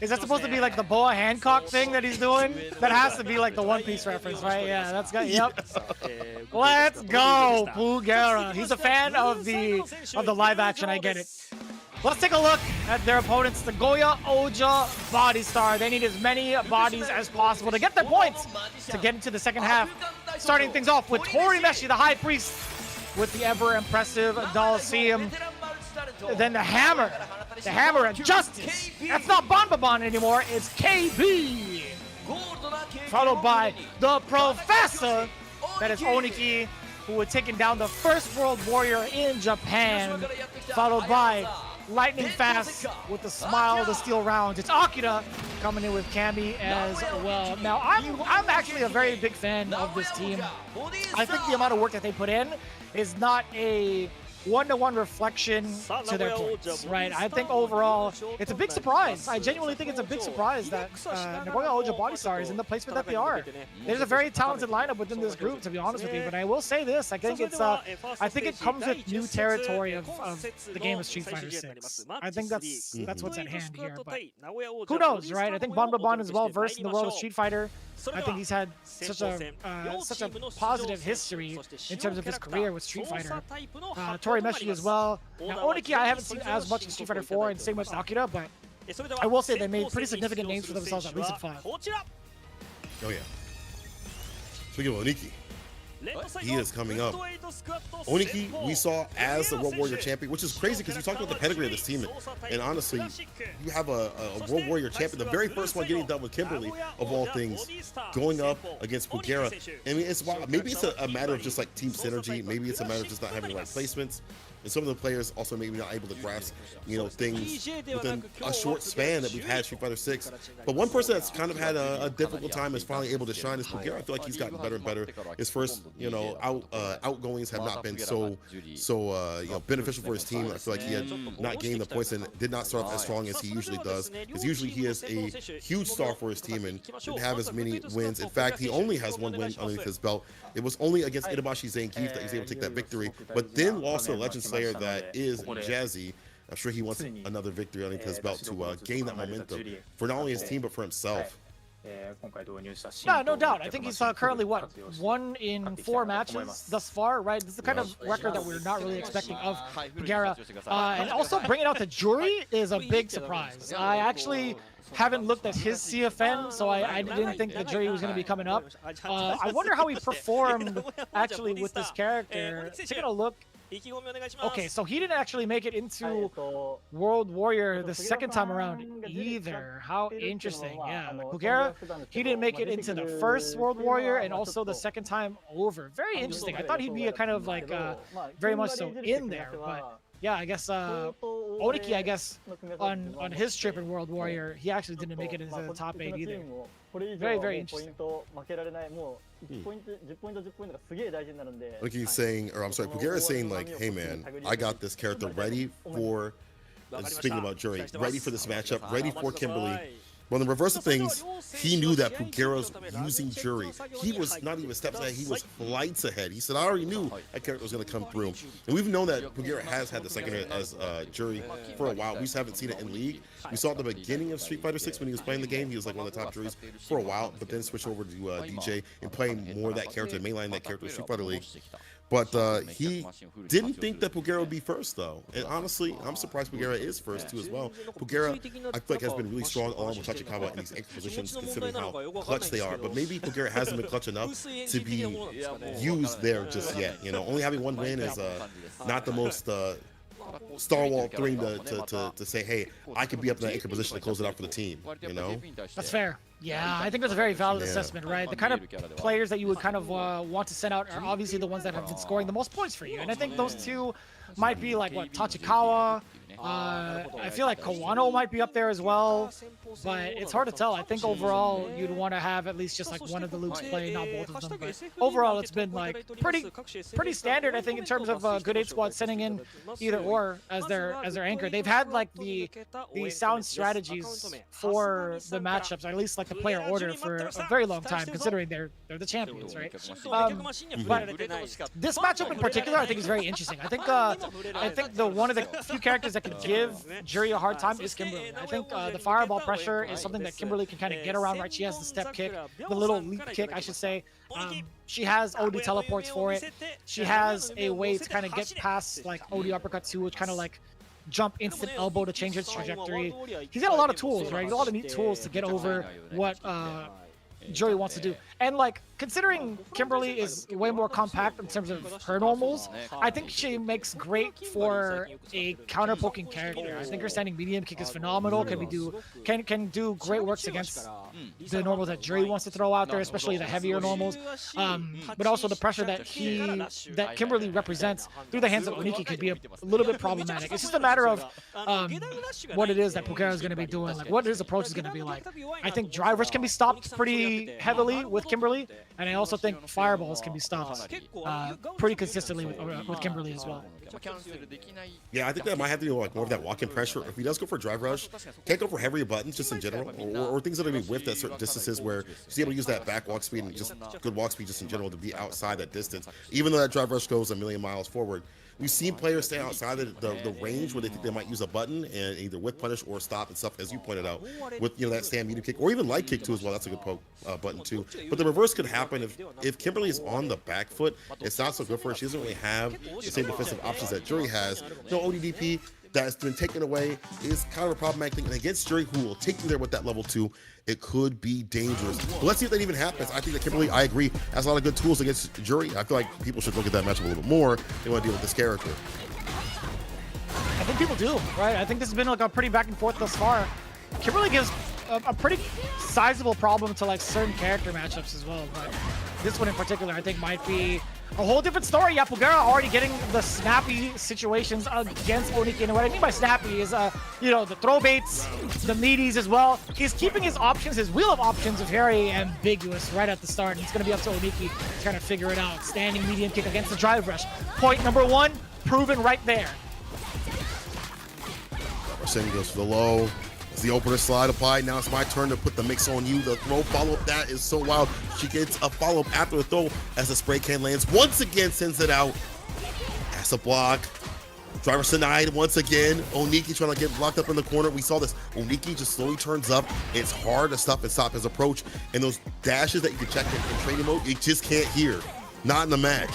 Is that supposed to be like the Boa Hancock thing that he's doing? That has to be like the One Piece reference, right? Yeah, that's good. Yep. Let's go, Pugera. He's a fan of the live action. I get it. Let's take a look at their opponents, the Nagoya Oja Body Star. They need as many bodies as possible to get their points to get into the second half. Starting things off with Torimeshi, the High Priest, with the ever impressive Doliseum. Then the Hammer of Justice. That's not Bonbon anymore, it's KB. Followed by the Professor, that is Oniki, who had taken down the first World Warrior in Japan. Followed by lightning fast with the smile, the steel rounds. It's Akira coming in with Cammy as well. Now, I'm actually a very big fan of this team. I think the amount of work that they put in is not a one-to-one reflection to their points, right? I think overall, it's a big surprise. I genuinely think it's a big surprise that Nagoya Oja Body Star is in the placement that they are. There's a very talented lineup within this group, to be honest with you, but I will say this, I think it comes with new territory of the game of Street Fighter 6. I think that's what's at hand here, but who knows, right? I think Bonbon is well versed in the world of Street Fighter. I think he's had such a positive history in terms of his career with Street Fighter. Torimeshi as well. Now Oniki I haven't seen as much in Street Fighter 4, and same with Akira, but I will say they made pretty significant names for themselves, at least in 5. Oh yeah. Speaking of Oniki, he is coming up. Oniki, we saw as the World Warrior champion, which is crazy because you talked about the pedigree of this team, and honestly, you have a World Warrior champion, the very first one getting done with Kimberly, of all things, going up against Pugera. I mean, maybe it's a matter of just like team synergy, maybe it's a matter of just not having the right placements. And some of the players also maybe not able to grasp, things within a short span that we've had Street Fighter 6. But one person that's kind of had a difficult time is finally able to shine is Pugera. I feel like he's gotten better and better. His first, outgoings have not been so beneficial for his team. I feel like he had not gained the points and did not start off as strong as he usually does. Because usually he is a huge star for his team and didn't have as many wins. In fact, he only has one win underneath his belt. It was only against Itabashi Zangief that he was able to take that victory, but then lost to a Legend Slayer that is Jazzy. I'm sure he wants another victory underneath his belt to gain that momentum for not only his team but for himself. Yeah, no doubt. I think he's currently, 1 in 4 matches thus far, right? This is the kind of record that we're not really expecting of Pugera. And also bringing out the jury is a big surprise. I actually haven't looked at his CFN, so I didn't think the jury was going to be coming up. I wonder how he performed actually with this character. Taking a look. Okay, so he didn't actually make it into World Warrior the second time around either. How interesting. Yeah, Pugera, he didn't make it into the first World Warrior and also the second time over. Very interesting. I thought he'd be a kind of like very much so in there, but yeah, I guess Oniki, I guess on his trip in World Warrior, he actually didn't make it into the top 8 either. Very, very interesting. Like he's saying, or I'm sorry, Pugera is saying like, hey man, I got this character ready for, speaking about jury, ready for this matchup, ready for Kimberly. Well, in the reverse of things, he knew that Pugera's using jury. He was not even steps ahead, he was flights ahead. He said, I already knew that character was going to come through. And we've known that Pugera has had the second as jury for a while. We just haven't seen it in League. We saw at the beginning of Street Fighter 6 when he was playing the game. He was like one of the top juries for a while, but then switched over to DJ and playing more of that character, mainline that character in Street Fighter League. But he didn't think that Pugera would be first, though. And honestly, I'm surprised Pugera is first, too, as well. Pugera, I feel like, has been really strong along with Tachikawa in these anchor positions, considering how clutch they are. But maybe Pugera hasn't been clutch enough to be used there just yet. Only having one win is not the most stalwart thing to say, hey, I could be up in that anchor position to close it out for the team, That's fair. Yeah, I think that's a very valid assessment, right? The kind of players that you would kind of want to send out are obviously the ones that have been scoring the most points for you. And I think those two might be like, what, Tachikawa? I feel like Kawano might be up there as well, but it's hard to tell. I think overall you'd want to have at least just like one of the Lukes play, not both of them. But overall, it's been like pretty standard, I think, in terms of good 8 squad sending in either or as their anchor. They've had like the sound strategies for the matchups, or at least like the player order for a very long time, considering they're the champions, right? But this matchup in particular, I think, is very interesting. I think the one of the few characters that can give Juri a hard time is Kimberly. I think the fireball pressure is something that Kimberly can kind of get around, right? She has the step kick, the little leap kick, I should say. She has OD teleports for it. She has a way to kind of get past like OD uppercut too, which kind of like jump instant elbow to change its trajectory. He's got a lot of tools, right? He's got a lot of neat tools to get over what Juri wants to do. And like, considering Kimberly is way more compact in terms of her normals, I think she makes great for a counter-poking character. I think her standing medium kick is phenomenal, can do great works against the normals that Juri wants to throw out there, especially the heavier normals. But also the pressure that Kimberly represents through the hands of Oniki could be a little bit problematic. It's just a matter of what it is that Pugera is going to be doing, like what his approach is going to be like. I think drive rush can be stopped pretty heavily with Kimberly, and I also think fireballs can be stopped pretty consistently with Kimberly as well. Yeah, I think that might have to be like more of that walk-in pressure. If he does go for drive rush, can't go for heavier buttons just in general, or things that are going to be whiffed at certain distances where he's able to use that back walk speed and just good walk speed just in general to be outside that distance. Even though that drive rush goes a million miles forward, we've seen players stay outside the range where they think they might use a button and either whiff punish or stop and stuff, as you pointed out, with that stand medium kick or even light kick too as well. That's a good poke button too. But the reverse could happen if Kimberly is on the back foot. It's not so good for her. She doesn't really have the same defensive options that Juri has. No ODDP that's been taken away is kind of a problematic thing. And against Juri, who will take you there with that level 2, it could be dangerous. But let's see if that even happens. I think that Kimberly, I agree, has a lot of good tools against Juri. I feel like people should look at that matchup a little bit more if they want to deal with this character. I think people do, right? I think this has been like a pretty back and forth thus far. Kimberly gives a pretty sizable problem to like certain character matchups as well, but this one in particular I think might be a whole different story. Yeah, Pugera already getting the snappy situations against Oniki, and what I mean by snappy is the throw baits, the meaties as well. He's keeping his options, his wheel of options, very ambiguous right at the start, and it's going to be up to Oniki to kind of figure it out. Standing medium kick against the drive rush. Point number 1 proven right there. Sending goes for the low. It's the opener slide applied. Now it's my turn to put the mix on you. The throw follow-up, that is so wild. She gets a follow-up after the throw as the spray can lands. Once again, sends it out. That's a block. Driver denied once again. Oniki trying to get blocked up in the corner. We saw this. Oniki just slowly turns up. It's hard to stop his approach. And those dashes that you can check in training mode, you just can't hear. Not in the match.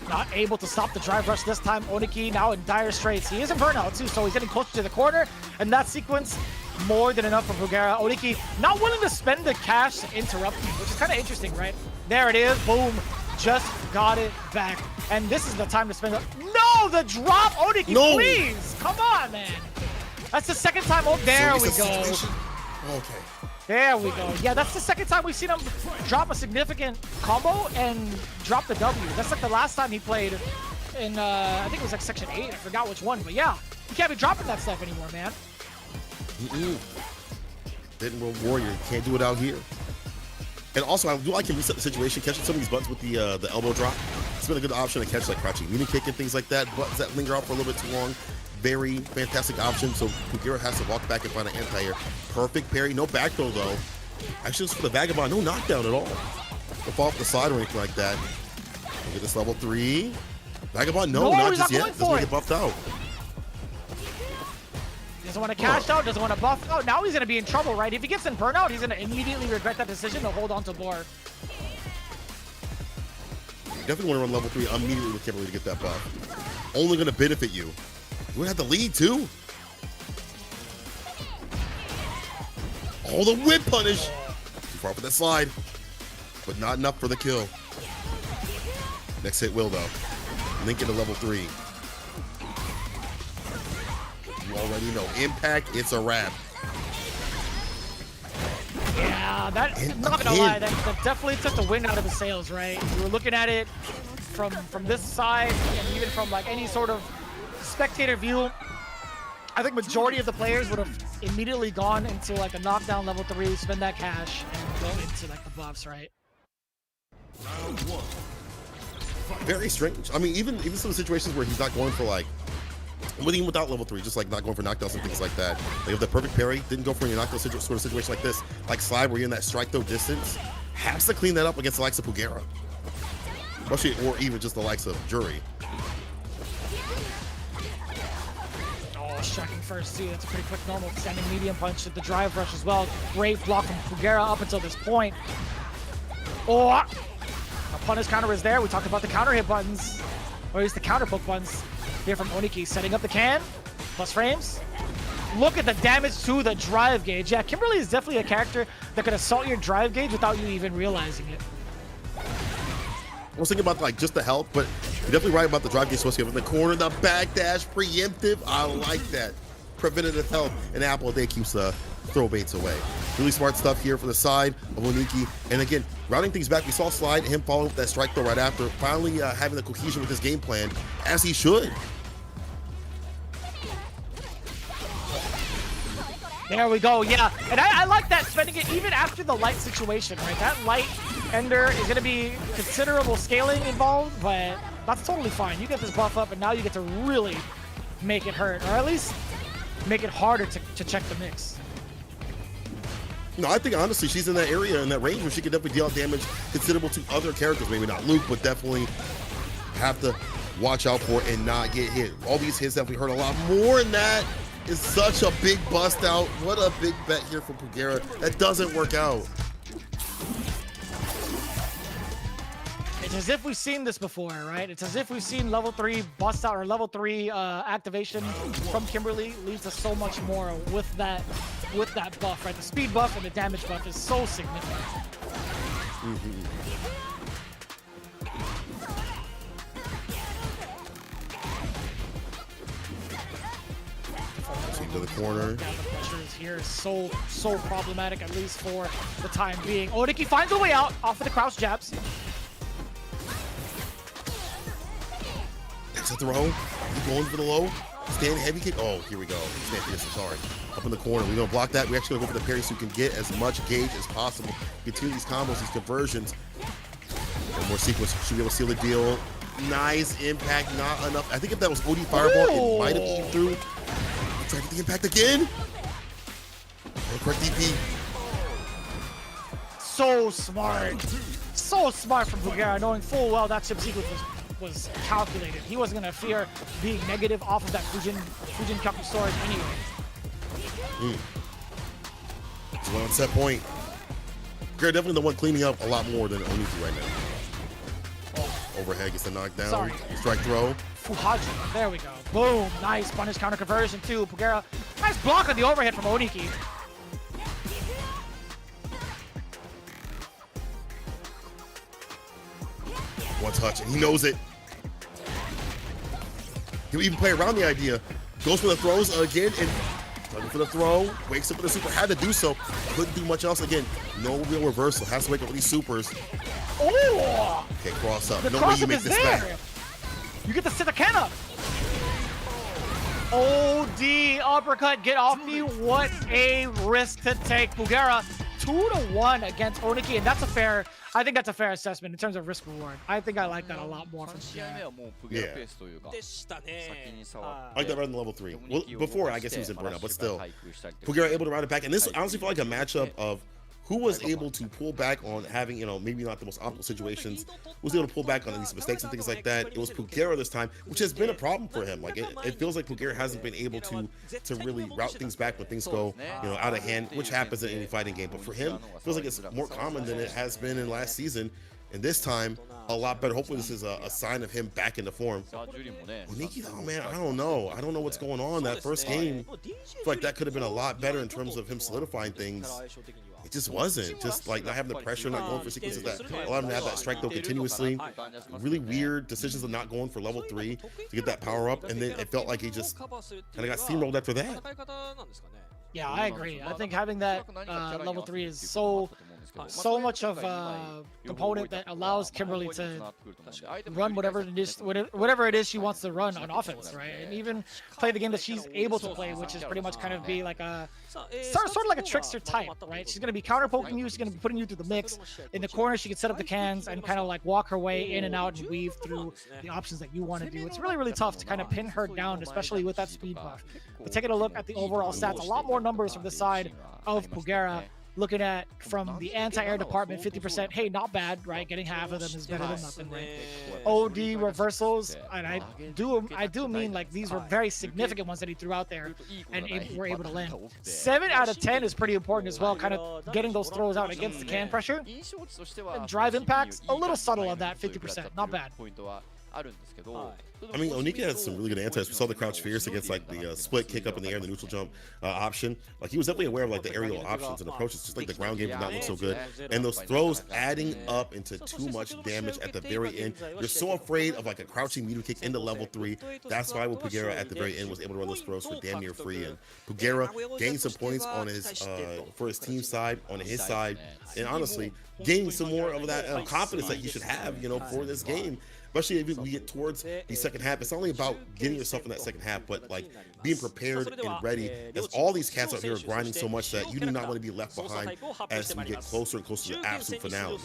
Not able to stop the drive rush this time. Oniki now in dire straits. He is in burnout too, so he's getting closer to the corner. And that sequence, more than enough for Pugera. Oniki not willing to spend the cash to interrupt him, which is kind of interesting, right? There it is. Boom. Just got it back. And this is the time to spend it. No, the drop. Oniki, no. Please. Come on, man. That's the second time. Oh, there we go. Okay. There we go. Yeah, that's the second time we've seen him drop a significant combo and drop the W. That's like the last time he played in, I think it was like Section 8. I forgot which one, but yeah. You can't be dropping that stuff anymore, man. Hidden World Warrior. You can't do it out here. And also, I do like him reset the situation, catching some of these buttons with the elbow drop. It's been a good option to catch like crouching mini kick and things like that. Buttons that linger out for a little bit too long. Very fantastic option. So Pugera has to walk back and find an anti-air. Perfect parry. No back throw though. Actually, just for the Vagabond, no knockdown at all. No fall off the side or anything like that. Look at this level 3. Vagabond, no, not just yet. Doesn't want to get buffed out. Doesn't want to cash out, doesn't want to buff out. Now he's going to be in trouble, right? If he gets in burnout, he's going to immediately regret that decision to hold on to Boar. Definitely want to run level 3 immediately with Kimberly to get that buff. Only going to benefit you. You would have the lead too. Oh, the whip punish. Too far for that slide, but not enough for the kill. Next hit will though. Link into level 3. You already know. Impact, it's a wrap. Yeah, that, I'm not gonna lie, that definitely took the wind out of the sails, right? You were looking at it from this side, and even from like any sort of spectator view, I think majority of the players would have immediately gone into like a knockdown level 3, spend that cash, and go into like the buffs, right? Very strange. I mean, even some situations where he's not going for like, even without level 3, just like not going for knockdowns and things like that. Like if the perfect parry didn't go for any knockdown sort of situation like this, like slide where you're in that strike throw distance, has to clean that up against the likes of Pugera. Especially, or even just the likes of Jury. Oh, striking first too. That's a pretty quick normal. Standing medium punch at the drive rush as well. Great block from Pugera up until this point. Oh, a punish counter is there. We talked about the counter hit buttons, or at least the counter poke buttons here from Oniki. Setting up the can, plus frames. Look at the damage to the drive gauge. Yeah, Kimberly is definitely a character that could assault your drive gauge without you even realizing it. I was thinking about like just the health, but you're definitely right about the drive gauge supposed to be in the corner, the backdash, preemptive. I like that. Preventative health, and Apple Day keeps the throw baits away. Really smart stuff here for the side of Oniki. And again, routing things back, we saw Slide, him following up that strike throw right after, finally having the cohesion with his game plan, as he should. There we go, yeah. And I like that, spending it even after the light situation, right? That light ender is going to be considerable scaling involved, but that's totally fine. You get this buff up, and now you get to really make it hurt, or at least make it harder to check the mix. No, I think honestly she's in that area, in that range where she could definitely deal damage considerable to other characters. Maybe not Luke, but definitely have to watch out for and not get hit. All these hits definitely hurt a lot more, and that is such a big bust out. What a big bet here for Pugera. That doesn't work out. It's as if we've seen this before, right? It's as if we've seen level 3 bust out or level 3 activation from Kimberly leads to so much more with that buff, right? The speed buff and the damage buff is so significant. To the corner. The pressures here is so problematic, at least for the time being. Oniki finds a way out off of the crouch jabs. That's a throw. He's going for the low. Stand heavy kick. Oh, here we go. Stand Peterson, sorry. Up in the corner. We're going to block that. We're actually going to go for the parry so we can get as much gauge as possible. Continue these combos, these conversions. One more sequence. Should be able to seal the deal. Nice impact. Not enough. I think if that was OD Fireball, it might have eaten through. Try to get the impact again. Correct DP. So smart. So smart from Dogura, knowing full well that chip sequence was calculated. He wasn't going to fear being negative off of that Fujin Kyaku sword anyway. It's one on set point. Dogura definitely the one cleaning up a lot more than Oniki right now. Overhead gets the knockdown. Sorry. Strike throw. Fuhaji. There we go. Boom. Nice punish counter conversion too. Pugera. Nice block on the overhead from Oniki. One touch, and he knows it. He'll even play around the idea. Goes for the throws again, and looking for the throw. Wakes up with the super. Had to do so. Couldn't do much else. Again, no real reversal. Has to wake up with these supers. Oh! Okay, cross up. The No cross way you up make is this there. back. You get to sit the can up. OD uppercut, get off me. What a risk to take. Dogura 2-1 against Oniki, and that's a fair. I think that's a fair assessment in terms of risk reward. I think I like that a lot more from Dogura. Yeah. でしたね。 I like that right in level 3. Well, before, I guess he was in burnout, but still. Pugera able to round it back. And this honestly felt like a matchup of who was able to pull back on having, maybe not the most optimal situations, was able to pull back on these mistakes and things like that. It was Pugera this time, which has been a problem for him. Like, it feels like Pugera hasn't been able to really route things back when things go, out of hand, which happens in any fighting game. But for him, it feels like it's more common than it has been in last season. And this time, a lot better. Hopefully this is a sign of him back into form. Oniki, though, man, I don't know. I don't know what's going on. That first game, I feel like that could have been a lot better in terms of him solidifying things. It just wasn't. Just like not having the pressure, not going for sequences that allowed him to have that strike though continuously. Really weird decisions of not going for level 3 to get that power up, and then it felt like he just kind of got steamrolled after that. Yeah, I agree. I think having that level 3 is so much of a component that allows Kimberly to run whatever it is she wants to run on offense, right? And even play the game that she's able to play, which is pretty much kind of be like a sort of like a trickster type, right? She's going to be counter poking you, she's going to be putting you through the mix. In the corner, she can set up the cans and kind of like walk her way in and out and weave through the options that you want to do. It's really, really tough to kind of pin her down, especially with that speed buff. But taking a look at the overall stats, a lot more numbers from the side of Pugera. Looking at from the anti-air department, 50%. Hey, not bad, right? Getting half of them is better than nothing, right? OD reversals, and I do mean like these were very significant ones that he threw out there, and were able to land. 7 out of 10 is pretty important as well. Kind of getting those throws out against the can pressure. And drive impacts, a little subtle on that, 50%. Not bad. I mean, Onika had some really good anti-airs. We saw the crouch fierce against like the split kick up in the air and the neutral jump option. Like he was definitely aware of like the aerial options and approaches. Just like the ground game did not look so good, and those throws adding up into too much damage at the very end. You're so afraid of like a crouching medium kick into level 3. That's why when Pugera at the very end was able to run those throws for damn near free, and Pugera gained some points on his for his team side, on his side, and honestly gaining some more of that confidence that he should have, you know, for this game. Especially if we get towards the second half. It's not only about getting yourself in that second half, but like being prepared and ready. As all these cats out here are grinding so much that you do not want to be left behind as we get closer and closer to the absolute finale.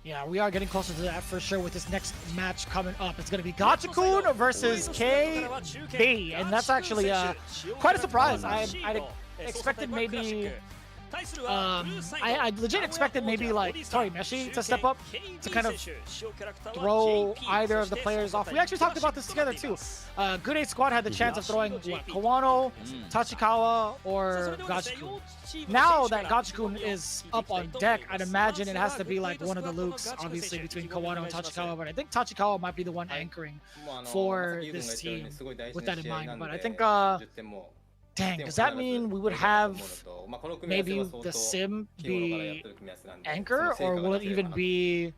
Yeah, we are getting closer to that for sure with this next match coming up. It's going to be Gachikun versus KB, and that's actually quite a surprise. I expected maybe... I legit expected maybe like Meshi to step up to kind of throw either of the players off. We actually talked about this together too. Good 8 Squad had the chance of throwing what, Kawano, Tachikawa, or Gachikun. Now that Gachikun is up on deck, I'd imagine it has to be like one of the Lukes, obviously between Kawano and Tachikawa, but I think Tachikawa might be the one anchoring for this team with that in mind. But I think dang, does that mean we would have maybe the Sim be anchor, or will it even be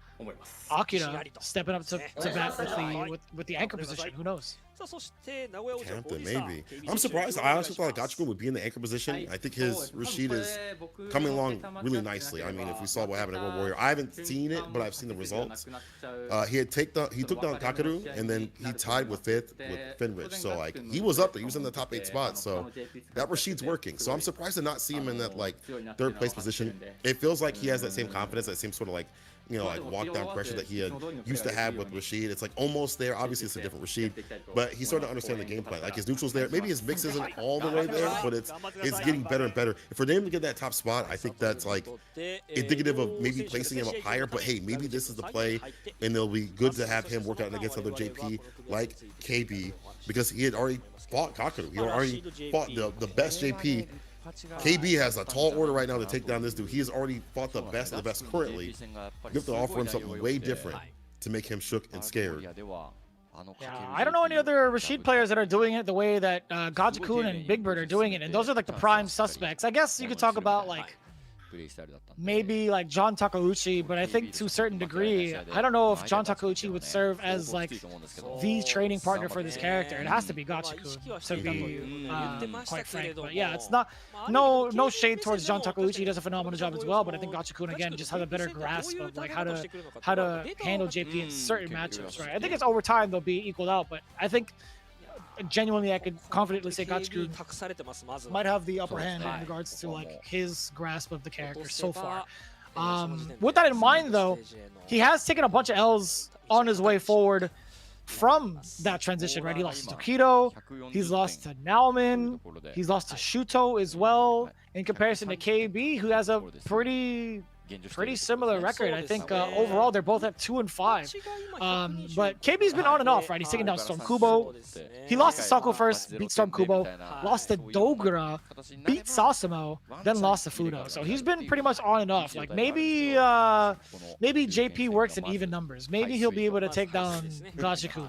Akira stepping up to bat with the anchor position? Who knows? Captain, maybe. I'm surprised. I honestly thought Gachikun would be in the anchor position. I think his Rashid is coming along really nicely. I mean, if we saw what happened at World Warrior, I haven't seen it, but I've seen the results. He took down Kakaru, and then he tied with 5th with Fenrich. So like he was up there. He was in the top 8 spot. So that Rashid's working. So I'm surprised to not see him in that like 3rd place position. It feels like he has that same confidence, that same sort of like, you know, like walk down pressure that he had used to have with Rashid. It's like almost there. Obviously, it's a different Rashid, but he's starting to understand the game plan. Like his neutral's there. Maybe his mix isn't all the way there, but it's getting better and better. And for them to get that top spot, I think that's like indicative of maybe placing him up higher. But hey, maybe this is the play, and it'll be good to have him work out against other JP like KB, because he had already fought Kakaru. He already fought the best JP. KB has a tall order right now to take down this dude. He has already fought the best of the best currently. You have to offer him something way different to make him shook and scared. Yeah, I don't know any other Rashid players that are doing it the way that Gachikun and Big Bird are doing it, and those are like the prime suspects. I guess you could talk about like maybe like John Takeuchi, but I think to a certain degree, I don't know if John Takeuchi would serve as like the training partner for this character. It has to be Gachikun, to be quite frank. But yeah, it's not no shade towards John Takeuchi. He does a phenomenal job as well, but I think Gachikun again just has a better grasp of like how to handle JP in certain matchups, right? I think it's over time they'll be equaled out, but I think genuinely I could confidently say Gachikun might have the upper hand in regards to like his grasp of the character so far. With that in mind though, he has taken a bunch of L's on his way forward from that transition, right? He lost to Tokido, he's lost to Nauman, he's lost to Shuto as well, in comparison to KB, who has a pretty similar record. I think overall they're both at 2 and 5. But KB's been on and off, right? He's taking down Storm Kubo. He lost to Sako first, beat Storm Kubo, lost to Dogura, beat Sasamo, then lost to Fudo. So he's been pretty much on and off. Like maybe JP works in even numbers. Maybe he'll be able to take down Gachikun.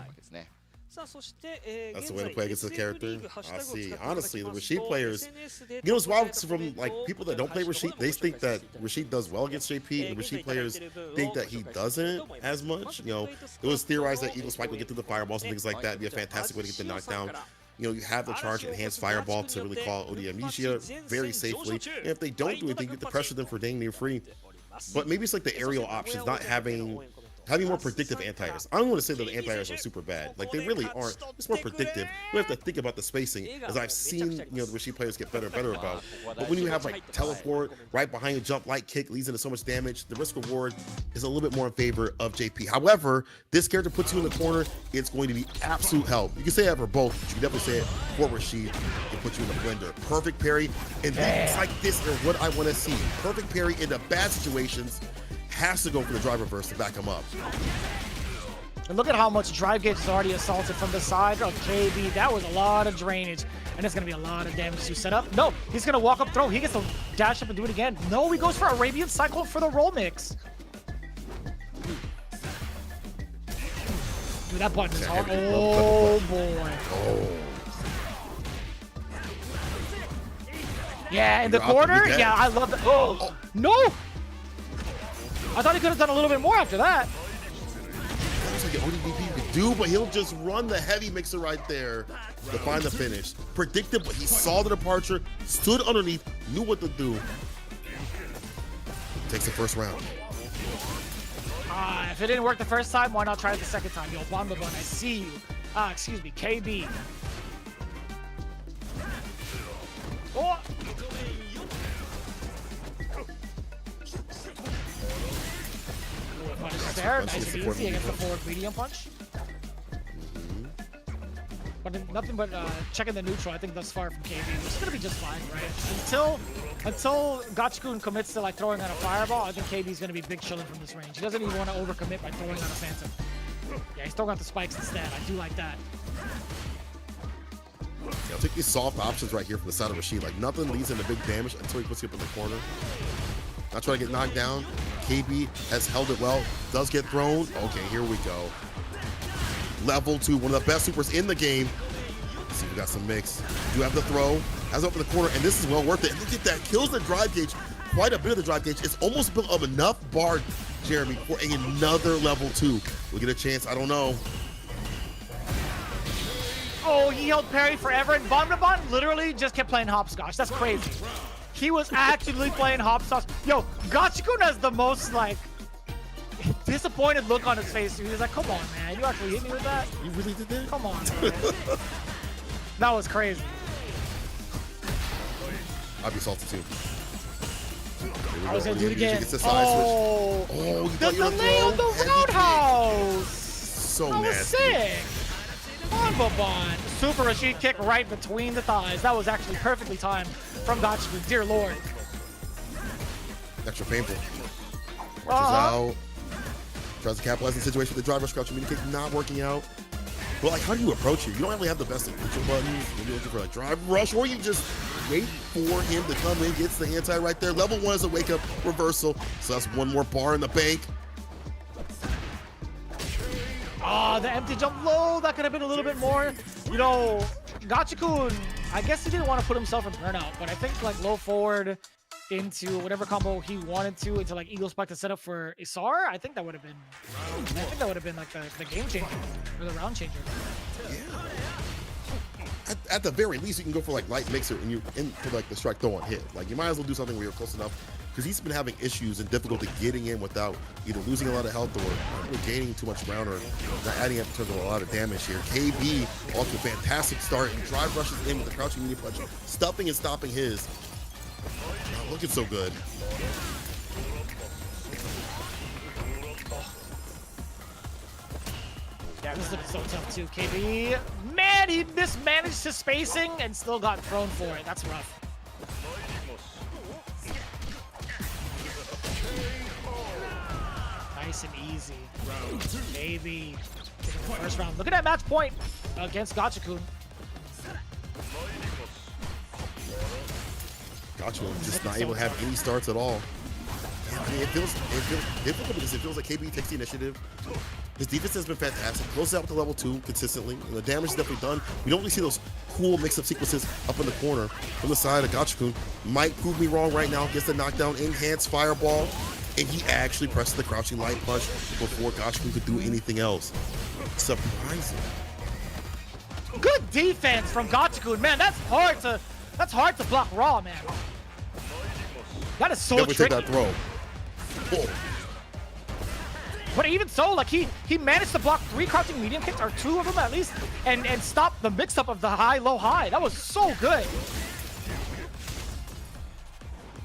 That's the way to play against the character. I see. Honestly, the Rashid players, you know, it's wild from like people that don't play Rashid. They think that Rashid does well against JP, and the Rashid players think that he doesn't as much. You know, it was theorized that Eagle Spike would get through the fireballs and things like that. It'd be a fantastic way to get the knockdown. you have the charge enhanced fireball to really call OD amnesia very safely. And if they don't do anything, you have to pressure them for dang near free. But maybe it's like the aerial options, not having more predictive anti-airs. I don't want to say that the anti-airs are super bad. Like, they really aren't. It's more predictive. You have to think about the spacing, as I've seen, the Rishi players get better and better about. But when you have like teleport right behind a jump, light kick leads into so much damage, the risk reward is a little bit more in favor of JP. However, this character puts you in the corner. It's going to be absolute help. You can say that for both, but you can definitely say it for Rishi. It puts you in the blender. Perfect parry, and things like this are what I want to see. Perfect parry into bad situations. Has to go for the drive reverse to back him up. And look at how much drive gauge is already assaulted from the side of KB. That was a lot of drainage, and it's going to be a lot of damage to set up. No, he's going to walk up throw. He gets to dash up and do it again. No, he goes for Arabian Cycle for the roll mix. Dude, that button is hard. Oh, boy. Oh. Yeah, in the corner. Yeah, I love that. Oh, no. I thought he could have done a little bit more after that. That's like the only DP you could do, but he'll just run the heavy mixer right there to find the finish. Predicted, but he saw the departure, stood underneath, knew what to do. Takes the first round. If it didn't work the first time, why not try it the second time? Yo, Bomba Bun, I see you. Excuse me, KB. Oh! Punish there, nice and easy against the forward medium punch. But nothing but checking the neutral, I think thus far from KB, which is gonna be just fine, right? Until Gachikun commits to like throwing out a fireball, I think KB's gonna be big chilling from this range. He doesn't even want to overcommit by throwing out a phantom. Yeah, he's throwing out the spikes instead. I do like that. Yeah, I'll take these soft options right here from the side of Rashid. Like, nothing leads into big damage until he puts you up in the corner. Not trying to get knocked down. KB has held it well. Does get thrown. Okay, here we go. Level 2, one of the best supers in the game. Let's see, we got some mix. Do have the throw. Has up in the corner, and this is well worth it. Look at that. Kills the drive gauge. Quite a bit of the drive gauge. It's almost built up enough bar, Jeremy, for another level 2. We'll get a chance. I don't know. Oh, he held parry forever, and Bon literally just kept playing hopscotch. That's crazy. He was actually playing hopscotch. Yo, Gachikun has the most, like, disappointed look on his face. He was like, come on, man. You actually hit me with that? You really did that? Come on, man. That was crazy. I'll be salty, too. I was going to do it again. Oh, the delay on the roundhouse. So that nasty. Was sick. Bon. Super Rashid kick right between the thighs. That was actually perfectly timed from Gachikun. Dear Lord. Extra painful. Out. Tries to capitalize the situation with the driver crouch communication not working out. But like, how do you approach it? You don't really have the best control buttons. You're looking for like drive rush, or you just wait for him to come in, gets the anti right there. Level 1 is a wake up reversal. So that's one more bar in the bank. The empty jump low, that could have been a little bit more. You know, Gachikun, I guess he didn't want to put himself in burnout, but I think like low forward into whatever combo he wanted to, into like Eagle Spike to set up for Isar, I think that would have been like the game changer, or the round changer. Yeah. At the very least, you can go for like light mixer and you for like the strike throw on hit. Like, you might as well do something where you're close enough, because he's been having issues and difficulty getting in without either losing a lot of health or really gaining too much ground, or not adding up in terms of a lot of damage here. KB off to a fantastic start and drive rushes in with the crouching media punch, stuffing and stopping his. Not looking so good. Yeah, this is so tough too. KB, man, he mismanaged his spacing and still got thrown for it. That's rough. Nice and easy. Maybe taking the first round. Look at that match point against Gachikun. Gachikun just not able to have any starts at all. Yeah, I mean, it feels difficult because it feels like KB takes the initiative. His defense has been fantastic. Closes out with the level 2 consistently, and the damage is definitely done. We don't really see those cool mix-up sequences up in the corner. From the side of Gachikun, might prove me wrong right now. Gets the knockdown, enhanced fireball, and he actually presses the crouching light punch before Gachikun could do anything else. Surprising. Good defense from Gachikun. Man, that's hard to block raw, man. That is so Never tricky. take that throw. Oh. But even so, like he managed to block 3 crouching medium kicks, or 2 of them at least, and stop the mix-up of the high-low-high. That was so good.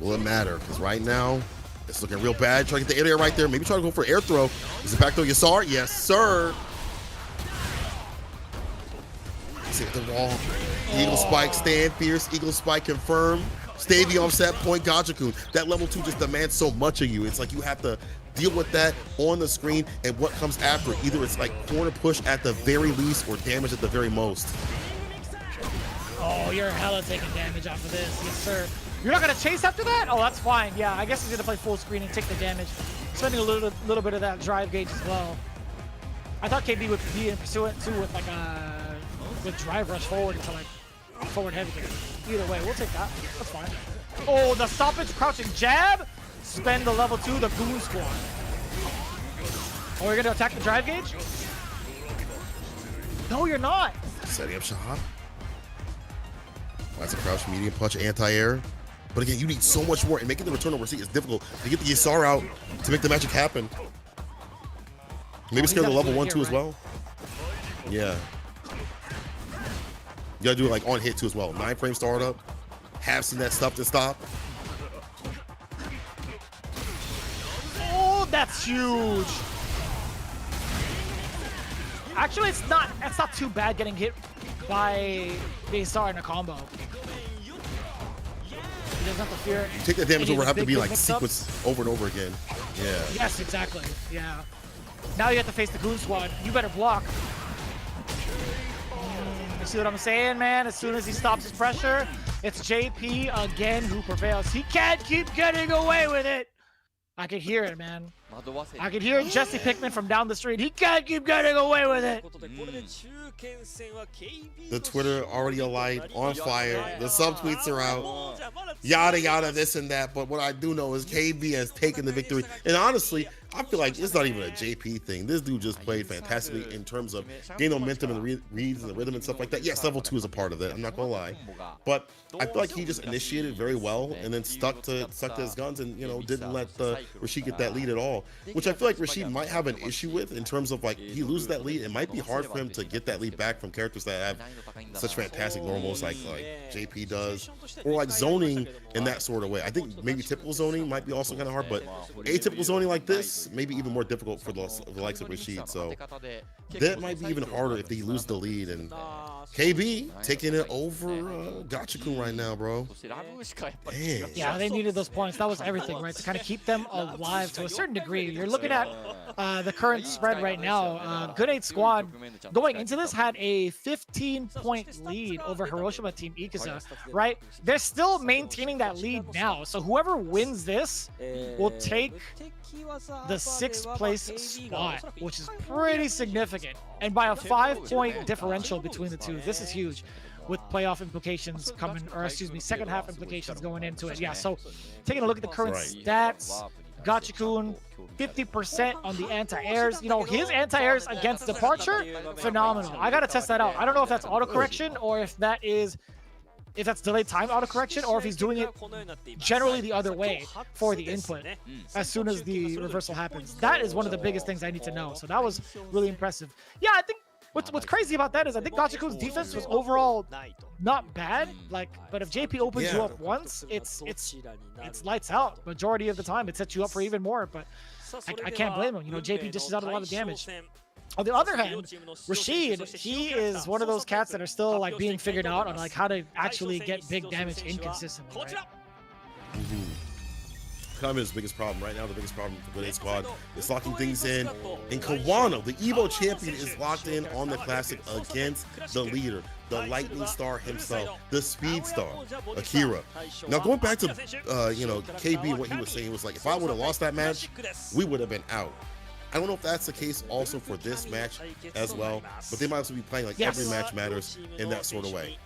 Will it matter? Because right now, it's looking real bad. Try to get the air right there. Maybe try to go for air throw. Is it back throw? You saw it? Yes, sir. See the wall. Eagle spike, stand fierce. Eagle spike confirm. Stay the offset point, Gachikun. That level 2 just demands so much of you. It's like you have to deal with that on the screen and what comes after. Either it's like corner push at the very least or damage at the very most. Oh, you're hella taking damage off of this. Yes, sir. You're not going to chase after that? Oh, that's fine. Yeah, I guess he's going to play full screen and take the damage. Spending a little bit of that drive gauge as well. I thought KB would be in pursuit too with like with drive rush forward into like forward heavy kick. Either way, we'll take that. That's fine. Oh, the stoppage crouching jab. Spend the level 2, the Goon Squad. Oh, we're going to attack the drive gauge? No, you're not. Setting up shot. That's a crouch medium punch anti-air. But again, you need so much more, and making the return over seat is difficult to get the Yasar out to make the magic happen. Maybe scare the level 1 too as well. Yeah. You gotta do it like on hit too as well. 9-frame startup. Have seen that stuff to stop. Oh, that's huge. Actually, it's not too bad getting hit by Yasar in a combo. He doesn't have to fear. Take that damage over, have to be like sequence over and over again. Yeah. Yes, exactly. Yeah. Now you have to face the Goon Squad. You better block. You see what I'm saying, man? As soon as he stops his pressure, it's JP again who prevails. He can't keep getting away with it. I could hear it, man. I could hear Jesse Pickman from down the street. He can't keep getting away with it. The Twitter already alight, on fire. The subtweets are out. Yada, yada, this and that. But what I do know is KB has taken the victory. And honestly, I feel like it's not even a JP thing. This dude just played fantastically in terms of gaining momentum and the reads and the rhythm and stuff like that. Yes, level 2 is a part of it. I'm not gonna lie, but I feel like he just initiated very well and then stuck to his guns and didn't let Rashid get that lead at all. Which I feel like Rashid might have an issue with in terms of like he loses that lead. It might be hard for him to get that lead back from characters that have such fantastic normals like JP does, or like zoning in that sort of way. I think maybe typical zoning might be also kind of hard, but atypical zoning like this maybe even more difficult for the likes of Rashid. So that might be even harder if they lose the lead. And KB taking it over Gachikun right now, bro. Man. Yeah, they needed those points. That was everything, right? To kind of keep them alive to a certain degree. You're looking at the current spread right now. Good 8 Squad going into this had a 15-point lead over Hiroshima Team Ikusa, right? They're still maintaining that lead now. So whoever wins this will take the 6th place spot, which is pretty significant, and by a 5-point differential between the two. This is huge, with playoff implications coming, or excuse me, second half implications going into it. Yeah, so taking a look at the current stats, Gachikun 50% on the anti-airs. His anti-airs against departure, phenomenal. I gotta test that out. I don't know if that's autocorrection or if that's delayed time autocorrection, or if he's doing it generally the other way for the input as soon as the reversal happens. That is one of the biggest things I need to know. So that was really impressive. Yeah, I think what's crazy about that is I think Gachikun's defense was overall not bad. But if JP opens you up once, it's lights out. Majority of the time, it sets you up for even more. But I can't blame him. JP dishes out a lot of damage. On the other hand, Rashid, he is one of those cats that are still being figured out on how to actually get big damage inconsistently, right? Kind of his biggest problem right now. The biggest problem for Good 8 Squad is locking things in. And Kawano, the Evo champion, is locked in on the Classic against the leader, the Lightning Star himself, the Speed Star, Akira. Now going back to KB, what he was saying was if I would have lost that match, we would have been out. I don't know if that's the case also for this match as well, but they might also be playing every match matters in that sort of way.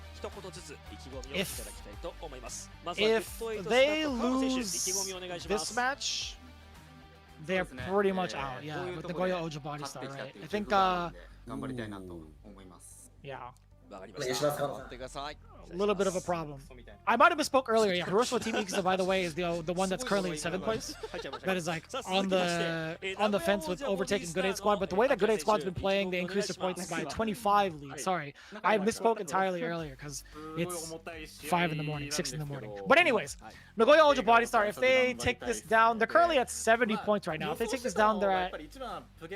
If they lose this match, they're pretty much out. Yeah, with Nagoya Ojo body star, right? I think yeah. A little bit of a problem. I might have misspoke earlier. Yeah, Hiroshima Team Ikisa, by the way, is the one that's currently in 7th place. That is like on the fence with overtaking Good 8 Squad. But the way that Good 8 Squad's been playing, they increased their points by 25 lead. Sorry, I misspoke entirely earlier because it's 5 in the morning, 6 in the morning. But anyways, Nagoya Ultra Body Star, if they take this down, they're currently at 70 points right now. If they take this down, they're at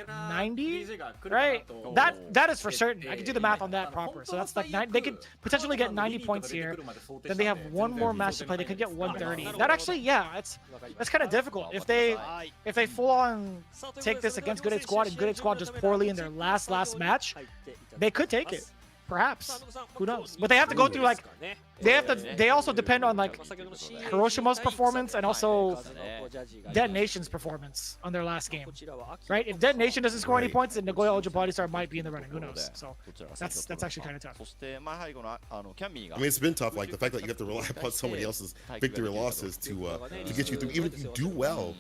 90, right? That is for certain. I can do the math on that proper. So that's like they could potentially get 90 points here. Then they have one more match to play. They could get 130. That actually, yeah, that's kind of difficult. If they full on take this against Good 8 Squad and Good 8 Squad just poorly in their last match, they could take it. Perhaps. Who knows? But they have to go through like they also depend on like Hiroshima's performance and also Dead Nation's performance on their last game. Right? If Dead Nation doesn't score any points, then Nagoya Ultra Body Star might be in the running. Who knows? So that's actually kind of tough. I mean, it's been tough. Like the fact that you have to rely upon somebody else's victory or losses to get you through, even if you do well.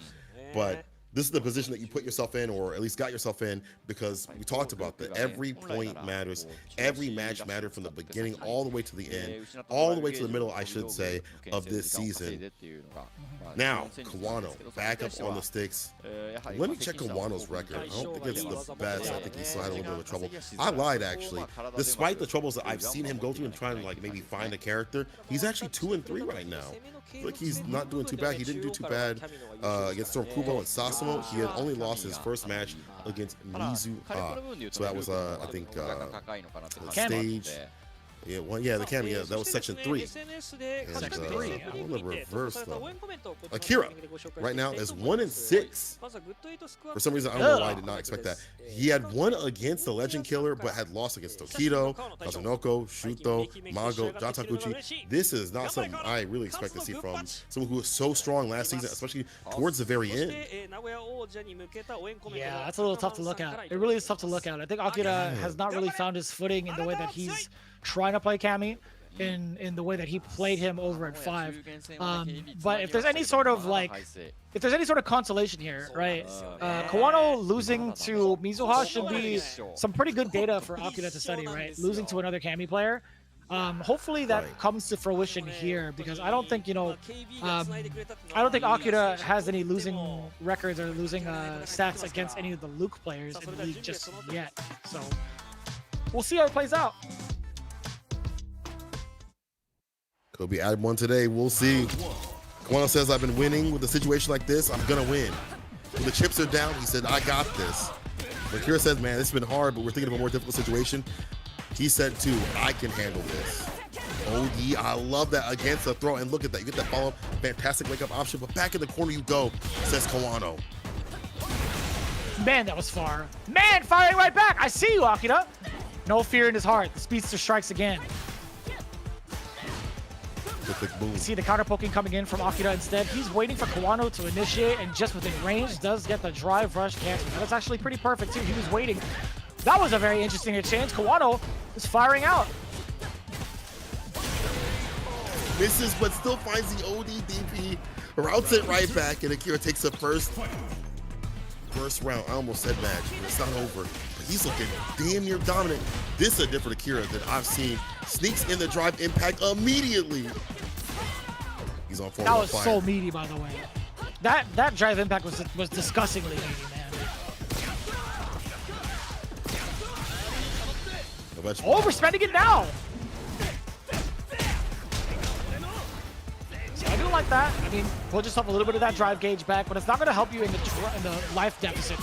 But this is the position that you put yourself in, or at least got yourself in, because we talked about that. Every point matters. Every match mattered from the beginning all the way to the end, all the way to the middle, I should say, of this season. Now, Kawano, back up on the sticks. Let me check Kawano's record. I don't think it's the best. I think he's still had a little bit of trouble. I lied, actually. Despite the troubles that I've seen him go through and trying to like maybe find a character, he's actually 2-3 right now. Like he's not doing too bad. He didn't do too bad against Storm Kubo and Sasamo. He had only lost his first match against Mizuha. So that was I think stage. Yeah, the Cam, yeah, that was section 3. And on the reverse though, Akira right now is 1-6. For some reason, I don't know why I did not expect that. He had won against the Legend Killer, but had lost against Tokido, Kazunoko, Shuto, Mago, Jatakuchi. This is not something I really expect to see from someone who was so strong last season, especially towards the very end. Yeah, that's a little tough to look at. It really is tough to look at. I think Akira has not really found his footing in the way that he's trying to play Cammy in the way that he played him over at 5. But if there's any sort of consolation here, right? Kawano losing to Mizuha should be some pretty good data for Akira to study, right? Losing to another Cammy player. Hopefully that comes to fruition here, because I don't think, I don't think Akira has any losing records or losing stats against any of the Luke players in the league just yet. So we'll see how it plays out. Kobe added one today. We'll see. Kawano says, I've been winning with a situation like this. I'm going to win. When the chips are down, he said, I got this. But Akira says, man, it's been hard, but we're thinking of a more difficult situation. He said, too, I can handle this. OD, I love that against the throw. And look at that. You get that follow-up. Fantastic wake-up option. But back in the corner you go, says Kawano. Man, that was far. Man, firing right back. I see you, Akira. No fear in his heart. The speedster strikes again. You see the counter poking coming in from Akira instead. He's waiting for Kawano to initiate, and just within range does get the drive rush cancel. That's actually pretty perfect too. He was waiting. That was a very interesting exchange. Kawano is firing out. Misses, but still finds the OD DP, routes it right back, and Akira takes the first round. I almost said match, but it's not over. But he's looking damn near dominant. This is a different Akira that I've seen. Sneaks in the drive impact immediately. He's on form. That was so meaty, by the way. That drive impact was disgustingly meaty, man. Overspending it now. So I do like that. I mean, pull yourself a little bit of that drive gauge back, but it's not going to help you in the life deficit.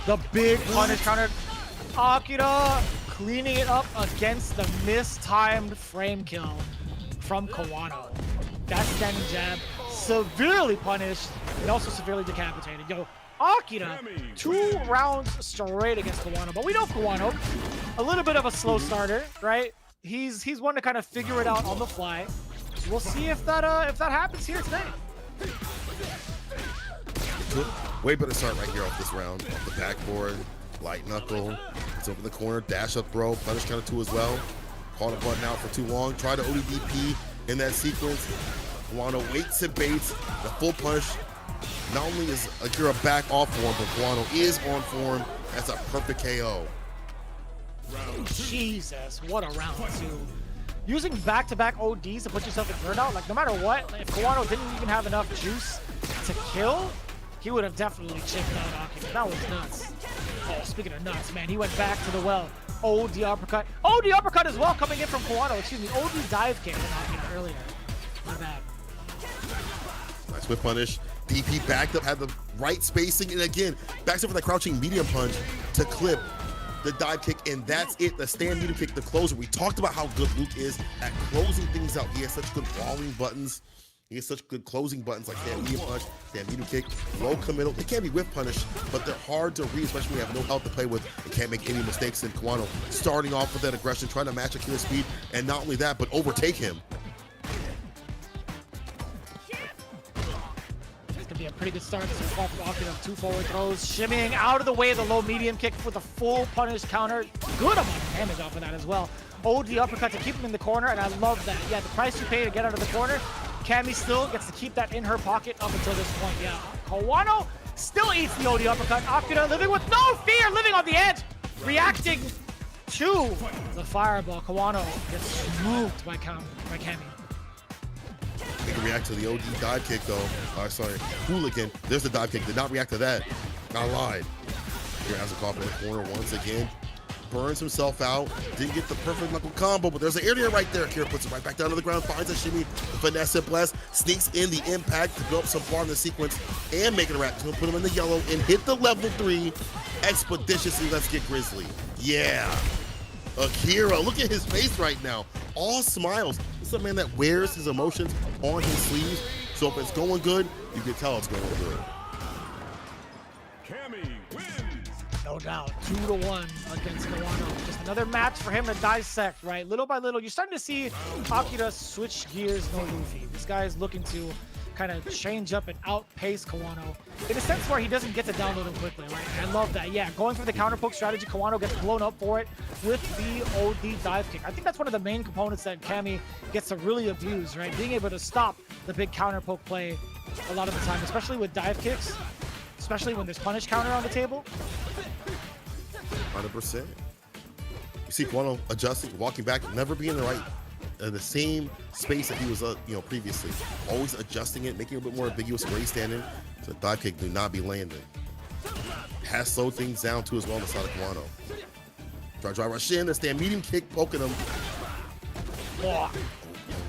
The big punish counter. Akira cleaning it up against the mistimed frame kill from Kawano. That standing jab, severely punished and also severely decapitated. Yo, Akira, 2 rounds straight against Kawano. But we know Kawano, a little bit of a slow starter, right? He's one to kind of figure it out on the fly. So we'll see if that happens here today. Way better start right here off this round. Off the backboard, light knuckle. It's over the corner, dash up throw, punish counter 2 as well. Caught a button out for too long. Try to ODDP in that sequence. Kawano waits and baits. The full punish. Not only is Akira back off form, but Kawano is on form. That's a perfect KO. Jesus, what a round two. Using back-to-back ODs to put yourself in burnout, like no matter what, if Kawano didn't even have enough juice to kill, he would have definitely chipped out Akira. That was nuts. Oh, speaking of nuts, man, he went back to the well. OD uppercut. OD uppercut as well coming in from Kawano. Excuse me, OD dive kick from Akira earlier. My bad. Nice whip punish. DP backed up, had the right spacing, and again, backs up with that crouching medium punch to clip the dive kick, and that's it. The stand medium kick, the closer. We talked about how good Luke is at closing things out. He has such good walling buttons. He has such good closing buttons like stand medium punch, stand medium kick, low committal. They can't be whip punished, but they're hard to read, especially when you have no health to play with and can't make any mistakes. And Kawano starting off with that aggression, trying to match Akira's speed, and not only that, but overtake him. Be a pretty good start so far from Akira. 2 forward throws, shimmying out of the way, the low medium kick with a full punish counter. Good amount of damage off of that as well. OD uppercut to keep him in the corner, and I love that. Yeah, the price you pay to get out of the corner, Cammy still gets to keep that in her pocket up until this point. Yeah, Kawano still eats the OD uppercut. Akira living with no fear, living on the edge, reacting to the fireball. Kawano gets smoked by Cammy. They can react to the OD dive kick though. Sorry, Hooligan. There's the dive kick. Did not react to that. I lied. Here has a call in the corner once again. Burns himself out. Didn't get the perfect knuckle combo, but there's an area right there. Akira puts it right back down to the ground. Finds a shimmy. The finesse it blast. Sneaks in the impact to go up some far in the sequence and make it a wrap. He's gonna put him in the yellow and hit the level 3 expeditiously. Let's get Grizzly. Yeah. Akira, look at his face right now. All smiles. This is a man that wears his emotions on his sleeves. So if it's going good, you can tell it's going good. No doubt, 2-1 against Kawano. Just another match for him to dissect, right? Little by little, you're starting to see Akira switch gears, no Luffy. This guy is looking to kind of change up and outpace Kawano in a sense where he doesn't get to download him quickly, right? And I love that. Yeah, going for the counter poke strategy, Kawano gets blown up for it with the OD dive kick. I think that's one of the main components that Cammy gets to really abuse, right? Being able to stop the big counter poke play a lot of the time, especially with dive kicks, especially when there's punish counter on the table. 100%. You see Kawano adjusting, walking back, never being in the same space that he was, previously. Always adjusting it, making it a bit more ambiguous where he's standing. So the dive kick do not be landing. Has slowed things down too as well on the side of Kawano. Try rush in, the stand medium kick, poking him. Oh.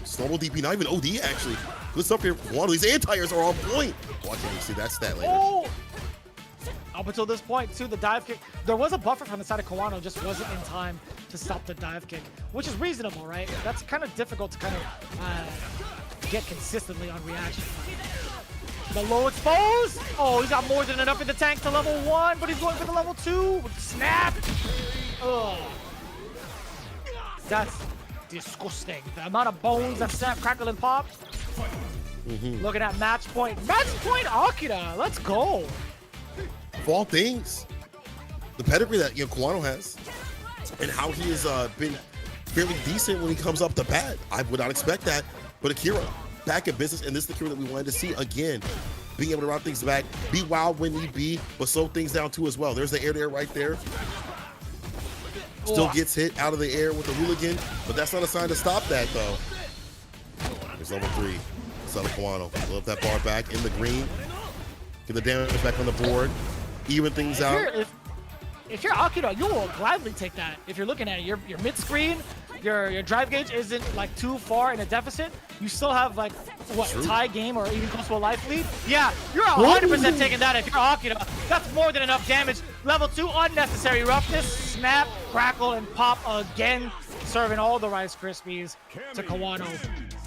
Snowball DP, not even OD actually. Good stuff here. Kawano, these anti-airs are on point. Watching you see that stat later. Oh. Up until this point, too, the dive kick, there was a buffer from the side of Kawano, just wasn't in time to stop the dive kick, which is reasonable, right? That's kind of difficult to kind of get consistently on reaction. The low expose. Oh, he's got more than enough in the tank to level 1, but he's going for the level 2. Snap. Ugh. That's disgusting. The amount of bones that snap, crackle, and pop. Looking at match point. Match point Akira. Let's go. Of all things, the pedigree that Kawano has and how he has been fairly decent when he comes up to bat. I would not expect that. But Akira, back in business, and this is the Akira that we wanted to see again. Being able to round things back, be wild when need be, but slow things down too as well. There's the air there right there. Still gets hit out of the air with the hooligan, but that's not a sign to stop that though. There's level 3. Southern Kawano. Love that bar back in the green. Get the damage back on the board. Even things out. If you're Akira, you will gladly take that. If you're looking at it, your mid screen, your drive gauge isn't like too far in a deficit. You still have like what, tie game or even close to a life lead. Yeah, you're 100% taking that. If you're Akira, that's more than enough damage. Level 2 unnecessary roughness, snap, crackle, and pop again, serving all the Rice Krispies to Kawano.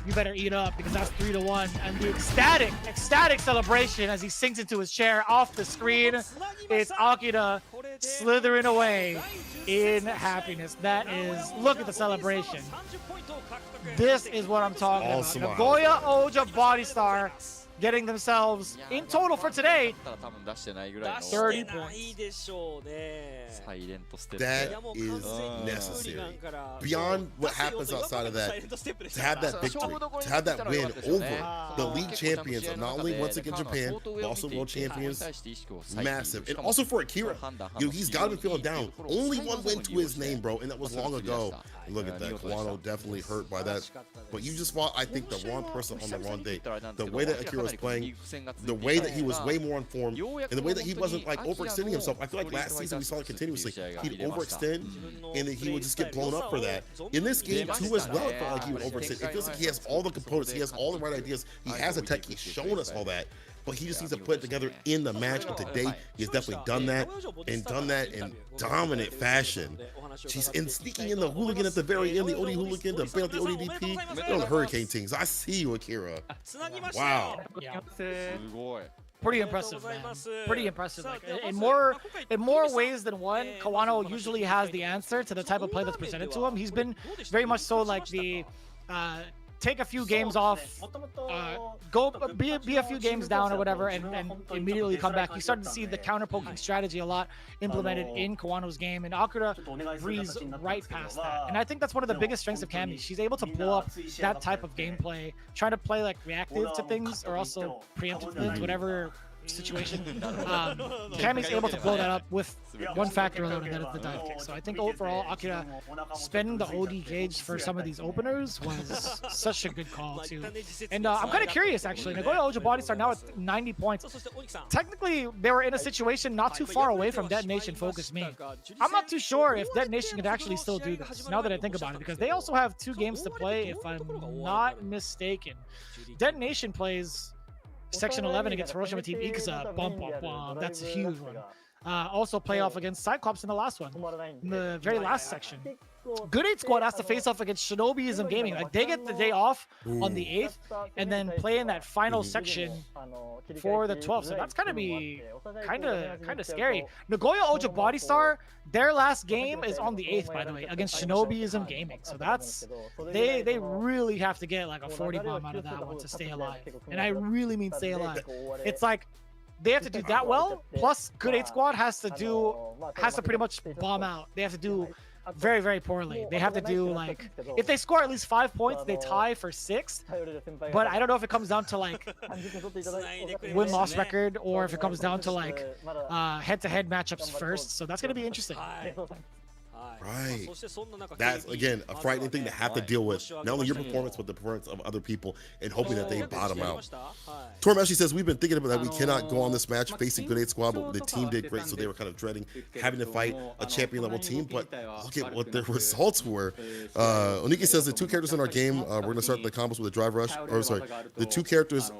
You better eat up because that's 3-1. And the ecstatic celebration as he sinks into his chair off the screen. It's Akira slithering away in happiness. That is, look at the celebration. This is what I'm talking about. Nagoya Oja Body Star getting themselves in total for today 30 points. That is necessary. Beyond what happens outside of that, to have that victory, to have that win over the league champions of not only once again Japan, but also world champions, massive. And also for Akira, he's got to be feeling down. Only one win to his name, bro, and that was long ago. And look at that, Kawano definitely hurt by that. But you just fought, I think, the wrong person on the wrong day. The way that Akira was playing, the way that he was way more informed, and the way that he wasn't like overextending himself. I feel like last season we saw it continuously. He'd overextend, and then he would just get blown up for that. In this game too, as well, it felt like he would overextend. It feels like he has all the components, he has all the right ideas, he has a tech, he's shown us all that. But he just needs to put it together in the match, and today he has definitely done that in dominant fashion. And sneaking in the hooligan at the very end, the OD hooligan to bail out the ODDP. They're on the Hurricane Teams. I see you, Akira. Wow. Pretty impressive, man. Pretty impressive. Like, in more ways than one, Kawano usually has the answer to the type of play that's presented to him. He's been very much so like the take a few games off, go be a few games down or whatever, and immediately come back. You started to see the counter poking strategy a lot implemented in Kawano's game, and Akira breezed right past that. And I think that's one of the biggest strengths of Cammy. She's able to pull up that type of gameplay, trying to play like reactive to things or also preemptive to things, whatever situation. Cammy's able to blow that up with one factor alone, and that is the dive kick. So I think overall, Akira spending the OD gauge for some of these openers was such a good call too. And I'm kind of curious actually. Nagoya Ojo Body Star now at 90 points. Technically, they were in a situation not too far away from Detonation Focus Me. I'm not too sure if Detonation could actually still do this now that I think about it, because they also have 2 games to play if I'm not mistaken. Detonation plays Section 11 against Hiroshima Team Ikuza. Bum, bum, bum. That's a huge one. Also play off against Cyclops in the last one, in the very last section. Good 8 Squad has to face off against Shinobiism Gaming. Like, they get the day off on the 8th and then play in that final section for the 12th. So that's gonna be kind of scary. Nagoya Ojo Body Star, their last game is on the 8th, by the way, against Shinobiism Gaming. So that's they really have to get like a 40 bomb out of that one to stay alive. And I really mean stay alive. It's like they have to do that well, plus Good 8 Squad has to pretty much bomb out. They have to do very, very poorly. They have to do like, if they score at least 5 points, they tie for 6th. But I don't know if it comes down to like win-loss record, or if it comes down to like head-to-head matchups first. So that's gonna be interesting. Right. That's, again, a frightening thing to have to deal with. Not only your performance, but the performance of other people, and hoping that they bottom out. Torm actually says, we've been thinking about that. We cannot go on this match facing Good 8 Squad, but the team did great, so they were kind of dreading having to fight a champion-level team. But look at what their results were. Oniki says, the 2 characters in our game, we're going to start the combos with a drive rush. Or, sorry, the 2 characters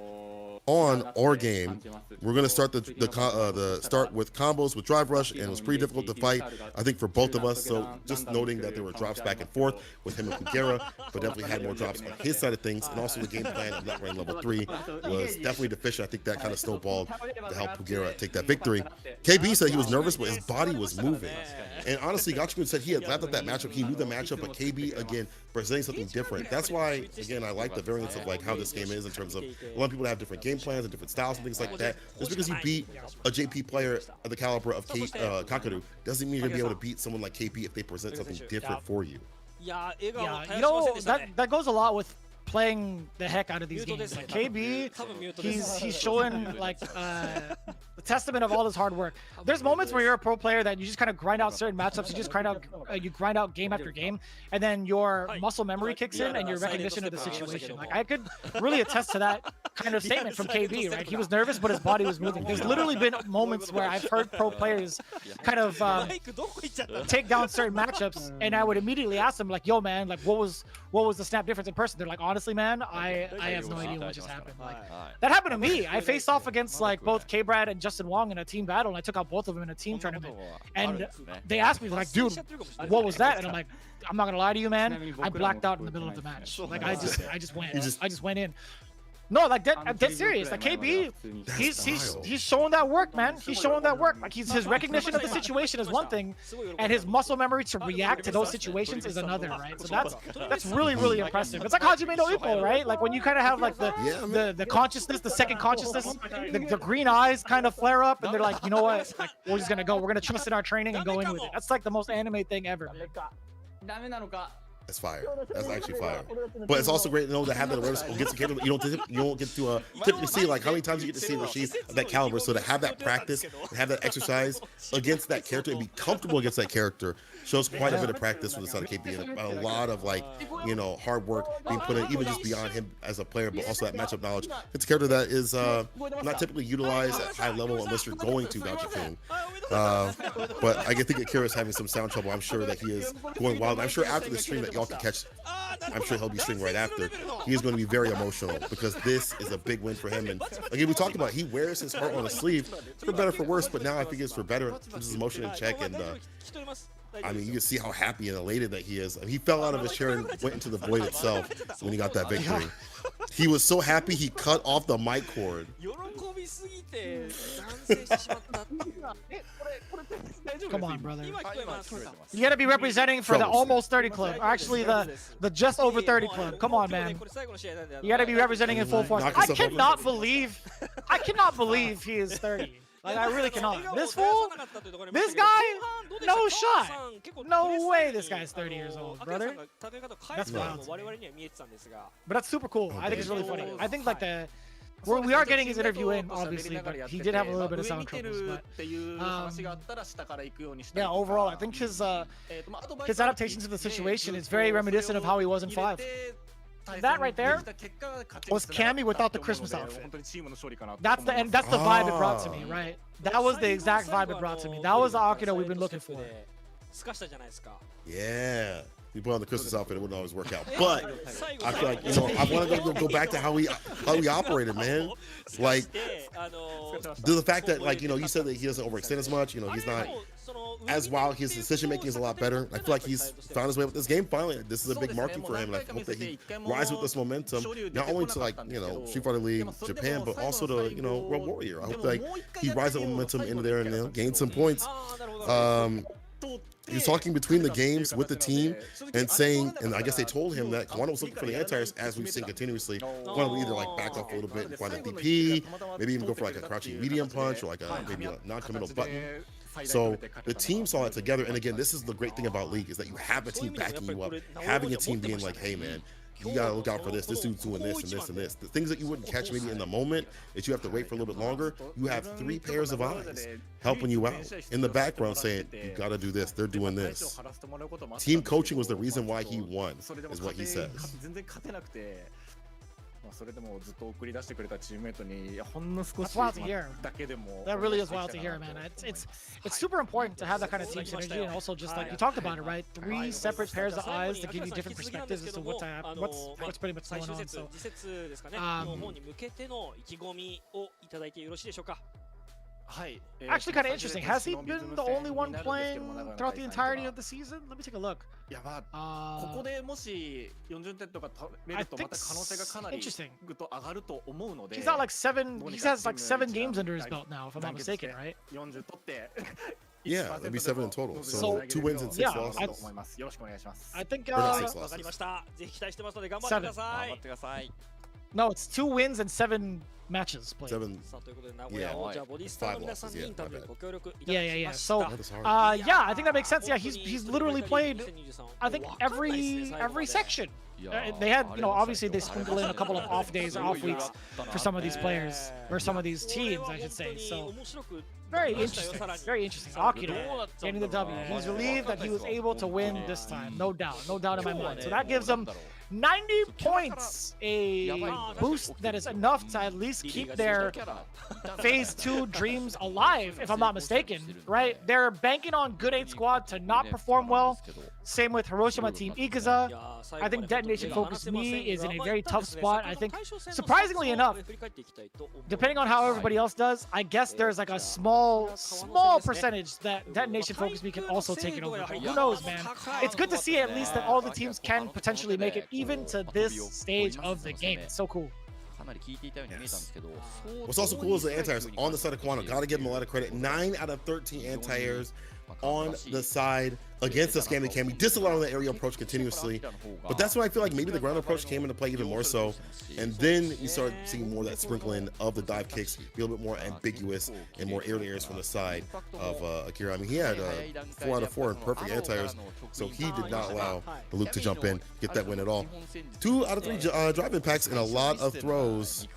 on our game, we're going to start the start with combos with drive rush, and it was pretty difficult to fight, I think, for both of us. So just noting that there were drops back and forth with him and Kugera, but definitely had more drops on his side of things. And also the game plan of not running level 3 was definitely deficient. I think that kind of snowballed to help Kugera take that victory. KB said he was nervous, but his body was moving. And honestly, Gachikun said he had laughed at that matchup. He knew the matchup, but KB, again, presenting something different. That's why, again, I like the variance of like how this game is in terms of a lot of people have different game plans and different styles and things like that. Just because you beat a JP player of the caliber of Kakaru doesn't mean you're gonna be able to beat someone like KP if they present something different for you. Yeah, you know, that goes a lot with playing the heck out of these games. Like KB, he's showing like the testament of all his hard work. There's moments where you're a pro player that you just kind of grind out certain matchups. You just grind out game after game, and then your muscle memory kicks in and your recognition of the situation. Like, I could really attest to that kind of statement from KB. Right, he was nervous, but his body was moving. There's literally been moments where I've heard pro players kind of take down certain matchups, and I would immediately ask them like, "Yo, man, like what was the snap difference in person?" They're like, "Honestly, man, I have no idea what just happened." Like, that happened to me. I faced off against like both K-Brad and Justin Wong in a team battle, and I took out both of them in a team tournament. And they asked me like, "Dude, what was that?" And I'm like, "I'm not gonna lie to you, man. I blacked out in the middle of the match. Like, I just went in." No, like dead serious. Like KB, he's showing that work, man. He's showing that work. Like his recognition of the situation is one thing, and his muscle memory to react to those situations is another, right? So that's really impressive. It's like Hajime no Ippo, right? Like when you kind of have like the consciousness, the second consciousness, the green eyes kind of flare up, and they're like, you know what? Like, we're just gonna go. We're gonna trust in our training and go in with it. That's like the most anime thing ever. That's fire. That's actually fire. But it's also great to know to have that awareness against the character that you don't get to typically see. Like how many times you get to see Rashid of that caliber. So to have that practice and have that exercise against that character and be comfortable against that character shows quite a bit of practice for the side of KP and a lot of like, you know, hard work being put in, even just beyond him as a player, but also that matchup knowledge. It's a character that is not typically utilized at high level unless you're going to Gauchikun. But I think Akira is having some sound trouble. I'm sure that he is going wild. I'm sure after the stream that y'all can catch, I'm sure he'll be streaming right after. He is going to be very emotional because this is a big win for him. And again, we talked about he wears his heart on his sleeve for better, for worse, but now I think it's for better. Puts his emotion in check, and I mean, you can see how happy and elated that he is. I mean, he fell out of his chair and went into the void itself when he got that victory. He was so happy he cut off the mic cord. Come on, brother. You gotta be representing for the almost 30 club. Or actually, the just over 30 club. Come on, man. You gotta be representing in full force. I cannot believe he is 30. Like, I really cannot. This fool, this guy, no shot. No way this guy's 30 years old, brother. That's wild. But that's super cool. I think it's really funny. I think like we are getting his interview in, obviously, but he did have a little bit of sound troubles. But yeah, overall, I think his adaptation to the situation is very reminiscent of how he was in 5. That right there was Cammy without the Christmas outfit. That's the vibe it brought to me, right? That was the exact vibe it brought to me. That was the Akira we've been looking for. Yeah. He put on the Christmas outfit, it wouldn't always work out. But I feel like, you know, I want to go back to how we operated, man. Like the fact that, like, you know, you said that he doesn't overextend as much. You know, he's not as wild. His decision making is a lot better. I feel like he's found his way with this game finally. This is a big marking for him, and I hope that he rises with this momentum, not only to, like, you know, Street Fighter League Japan, but also to, you know, World Warrior. I hope that he rises with momentum into there and, you know, gain some points. He was talking between the games with the team and saying, and I guess they told him that Kawano was looking for the anti-airs, as we've seen continuously. Kawano would either like back off a little bit and find a DP, maybe even go for like a crouching medium punch or like maybe a non-committal button. So the team saw it together, and again, this is the great thing about League, is that you have a team backing you up, having a team being like, hey man, you gotta look out for this. This dude's doing this and this and this. The things that you wouldn't catch maybe in the moment, that you have to wait for a little bit longer, you have 3 pairs of eyes helping you out in the background saying, you gotta do this, they're doing this. Team coaching was the reason why he won, is what he says. That's wild to hear. That really is wild to hear, man. It's super important to have that kind of team synergy, and also just like you talked about it, right? 3 separate pairs of eyes to give you different perspectives as to what's pretty much going on. So, actually kind of interesting. Has he been the only one playing throughout the entirety of the season? Let me take a look. I think interesting. He's got like 7. He has like 7 games under his belt now, if I'm not mistaken, right? Yeah, it'd be 7 in total. So 2 wins and 6 losses. I think 7. No, it's 2 wins and 7 matches played. 7. Yeah, 5 losses. Yeah. So, yeah, I think that makes sense. Yeah, he's literally played, I think, every section. They had, you know, obviously they sprinkle in a couple of off days, off weeks for some of these players, or some of these teams, I should say. So, very interesting. Very interesting. Akira getting the W. He's relieved that he was able to win this time. No doubt in my mind. So that gives him 90 points, a boost that is enough to at least keep their Phase 2 dreams alive, if I'm not mistaken, right? They're banking on Good 8 Squad to not perform well. Same with Hiroshima Team Ikuza. I think Detonation Focus Me is in a very tough spot. I think, surprisingly enough, depending on how everybody else does, I guess there's like a small percentage that Detonation Focus Me can also take it over. But who knows, man? It's good to see at least that all the teams can potentially make it even to this stage of the game. It's so cool. What's also cool is the anti-airs on the side of Kawano. Gotta give him a lot of credit. 9 out of 13 anti-airs on the side against the Scammy Cam. We disallowing the aerial approach continuously, but that's why I feel like maybe the ground approach came into play even more so, and then we started seeing more of that sprinkling of the dive kicks, be a little bit more ambiguous and more air to airs from the side of Akira. I mean, he had 4 out of 4 in perfect anti-airs, so he did not allow the Luke to jump in, get that win at all. 2 out of 3 drive impacts and a lot of throws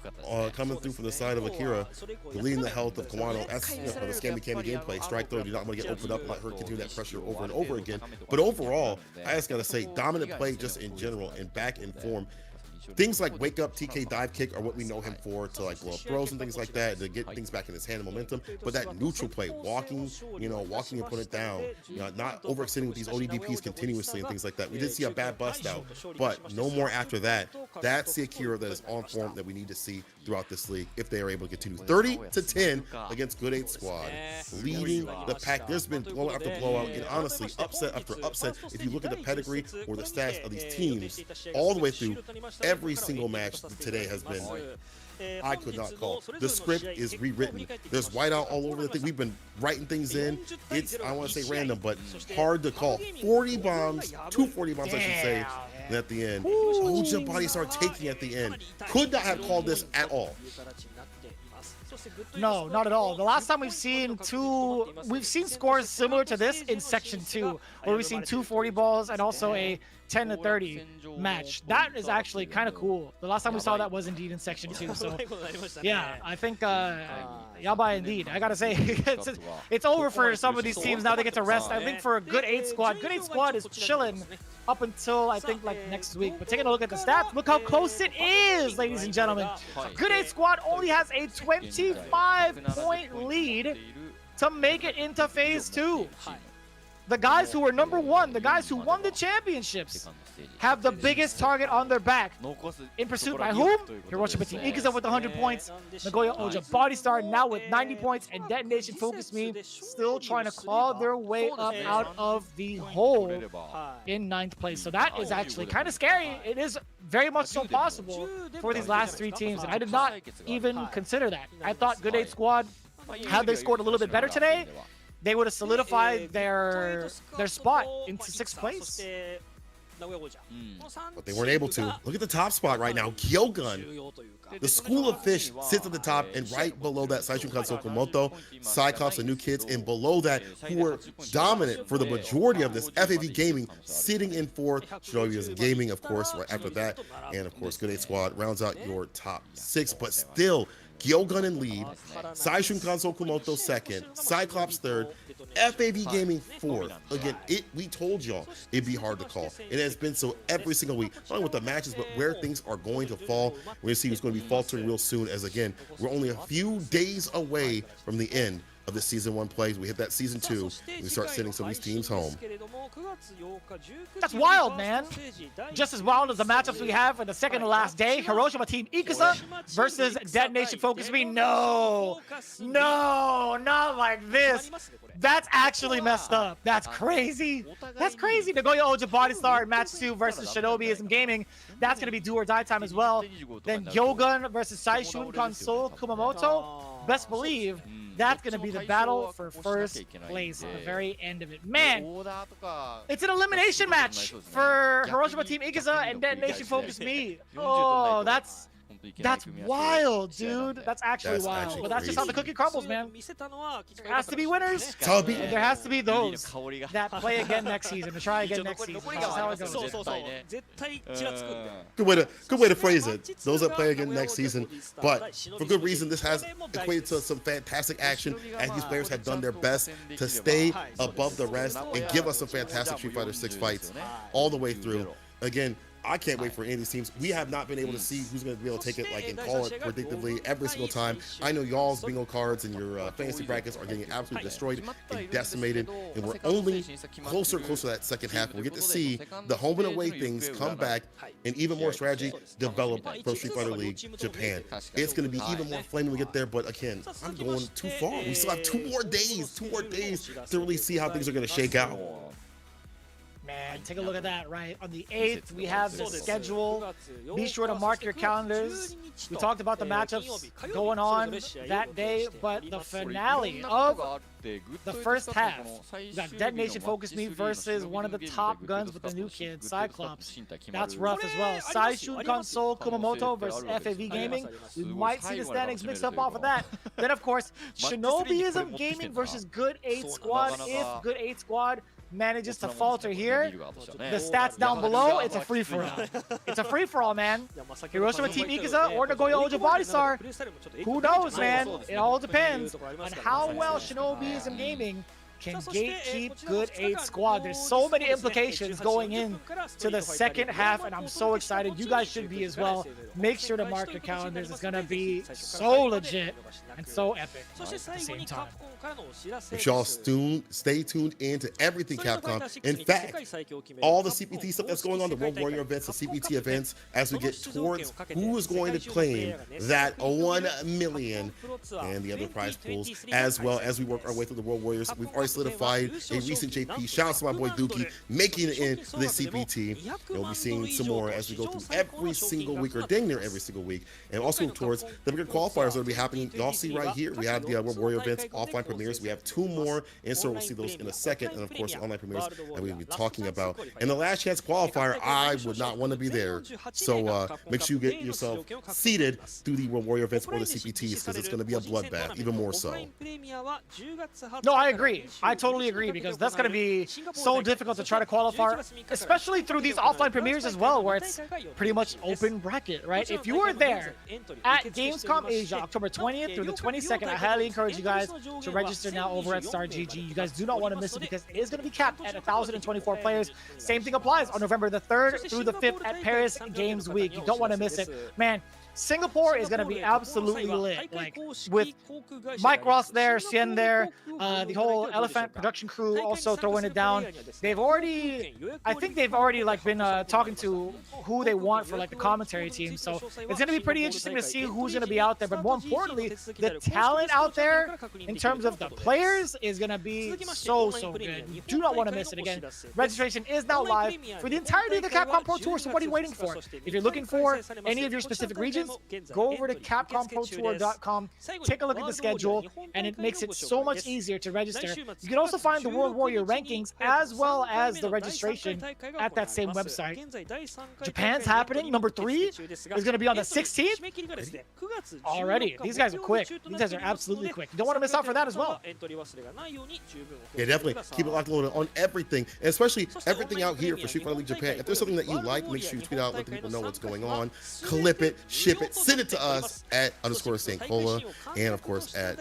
coming through from the side of Akira, leading the health of Kawano. That's for the Scammy Cammy gameplay. Strike throw, do not want to get opened up, let her continue that pressure over and over again. But overall, I just gotta say, dominant play just in general and back in form. Things like wake up TK dive kick are what we know him for, to like blow up throws and things like that, to get things back in his hand and momentum. But that neutral play, walking your opponent down, not overextending with these ODDPs continuously and things like that. We did see a bad bust out, but no more after that. That's the Akira that is on form that we need to see throughout this league if they are able to continue. 30-10 against Good 8 Squad, leading the pack. There's been blowout after blowout, and honestly, upset after upset. If you look at the pedigree or the stats of these teams, all the way through, every single match today has been, I could not call. The script is rewritten. There's whiteout all over the thing. We've been writing things in. It's, I want to say random, but hard to call. 40 bombs, 240 bombs, I should say. And at the end, Oja body start taking at the end. Could not have called this at all. No, not at all. The last time we've seen scores similar to this in Section 2, where we've seen 240 balls and also a 10-30 match. That is actually kind of cool. The last time we saw that was indeed in Section 2. So yeah, I think yabai indeed. I gotta say, it's over for some of these teams now. They get to rest. I think for a Good 8 Squad, Good 8 Squad is chilling up until I think like next week. But taking a look at the stats, look how close it is, ladies and gentlemen. Good 8 Squad only has a 25-point lead to make it into Phase 2. The guys who were #1, the guys who won the championships, have the biggest target on their back. In pursuit by whom? Hiroshima Team Ikuza with 100 points, Nagoya Oja Body Star now with 90 points, and Detonation Focus Me still trying to claw their way up out of the hole in 9th place. So that is actually kind of scary. It is very much so possible for these last 3 teams, and I did not even consider that. I thought Good 8 Squad, had they scored a little bit better today, they would have solidified their spot into 6th place. But they weren't able to. Look at the top spot right now. GyoGun. The School of Fish sits at the top, and right below that, Saishunkan Sokomoto, Cyclops, and New Kids, and below that, who were dominant for the majority of this, FAV Gaming, sitting in 4th. Shinobi's Gaming, of course, right after that. And, of course, Good 8 Squad rounds out your top 6, but still, GyoGun in lead, Saishunkan Sokomoto 2nd, Cyclops 3rd, FAV Gaming 4th. Again, we told y'all it'd be hard to call. It has been so every single week, not only with the matches, but where things are going to fall. We're going to see who's going to be faltering real soon, as again, we're only a few days away from the end of the Season 1 plays. We hit that Season 2, we start sending some of these teams home. That's wild, man. Just as wild as the matchups we have for the second to last day. Hiroshima Team Ikuza versus Detonation Focus Me. No, not like this. That's actually messed up. That's crazy. That's crazy. Nagoya Oja Body Star in match 2 versus Shinobiism Gaming. That's going to be do or die time as well. Then GyoGun versus Saishunkan Soul Kumamoto. Best believe that's going to be the battle for 1st place at the very end of it. Man, it's an elimination match for Hiroshima Team Ikuza and Detonation Focus Me. Oh, that's wild, dude. That's actually wild. But that's just how the cookie crumbles, man. There has to be winners. And there has to be those that play again next season, to try again next season. That's how it goes. Good way to phrase it. Those that play again next season. But for good reason, this has equated to some fantastic action, as these players have done their best to stay above the rest and give us some fantastic Street Fighter 6 fights all the way through. Again, I can't wait for any of these teams. We have not been able to see who's going to be able to take it and call it predictively every single time. I know y'all's bingo cards and your fantasy brackets are getting absolutely destroyed and decimated, and we're only closer to that second half. We get to see the home and away things come back and even more strategy develop Pro Street Fighter League Japan. It's going to be even more flaming when we get there, but again, I'm going too far. We still have 2 more days to really see how things are going to shake out. Man, take a look at that, right? On the 8th, we have the schedule. Be sure to mark your calendars. We talked about the matchups going on that day, but the finale of the first half, we got Detonation Focus Meet versus one of the top guns with the new kid, Cyclops. That's rough as well. Saishu Console Kumamoto versus FAV Gaming. We might see the standings mixed up off of that. Then, of course, Shinobiism Gaming versus Good 8 Squad. If Good 8 Squad manages to falter here, the stats down below, it's a free-for-all. It's a free-for-all, man. Hiroshima Team Ikuza or Nagoya Ojo Body Star. Who knows, man? It all depends on how well Shinobiism Gaming can gatekeep Good 8 Squad. There's so many implications going in to the second half, and I'm so excited. You guys should be as well. Make sure to mark your calendars. It's going to be so legit and so epic at the same time. Make sure y'all stay tuned in to everything Capcom. In fact, all the CPT stuff that's going on, the World Warrior events, the CPT events, as we get towards who is going to claim that 1 million and the other prize pools, as well as we work our way through the World Warriors. We've already solidified a recent JP. Shout out to my boy Dookie making it in to the CPT. And we'll be seeing some more as we go through every single week, or dang near every single week. And also towards the bigger qualifiers that will be happening. Y'all see right here, we have the World Warrior events, offline premieres. We have 2 more, and so we'll see those in a second. And of course, the online premieres that we'll be talking about. And the last chance qualifier, I would not want to be there. So make sure you get yourself seated through the World Warrior events or the CPTs, because it's going to be a bloodbath, even more so. No, I agree. I totally agree, because that's going to be so difficult to try to qualify, especially through these offline premieres as well, where it's pretty much open bracket, right? If you were there at Gamescom Asia, October 20th through the 22nd, I highly encourage you guys to register now over at StarGG. You guys do not want to miss it, because it is going to be capped at 1,024 players. Same thing applies on November the 3rd through the 5th at Paris Games Week. You don't want to miss it. Man, Singapore is going to be absolutely lit, like with Mike Ross there, Sien there, the whole Elephant production crew also throwing it down. They've already, I think they've already like been talking to who they want for like the commentary team. So it's going to be pretty interesting to see who's going to be out there. But more importantly, the talent out there in terms of the players is going to be so good. You do not want to miss it. Again, registration is now live for the entirety of the Capcom Pro Tour. So what are you waiting for? If you're looking for any of your specific regions, go over to CapcomProTour.com, take a look at the schedule, and it makes it so much easier to register. You can also find the World Warrior rankings as well as the registration at that same website. Japan's happening. Number 3 is going to be on the 16th. Already. These guys are quick. These guys are absolutely quick. You don't want to miss out for that as well. Yeah, definitely. Keep it locked and loaded on everything, and especially everything out here for Street Fighter League Japan. If there's something that you like, make sure you tweet out, let the people know what's going on. Clip it, ship it, send it to us at _St. Cola, and of course at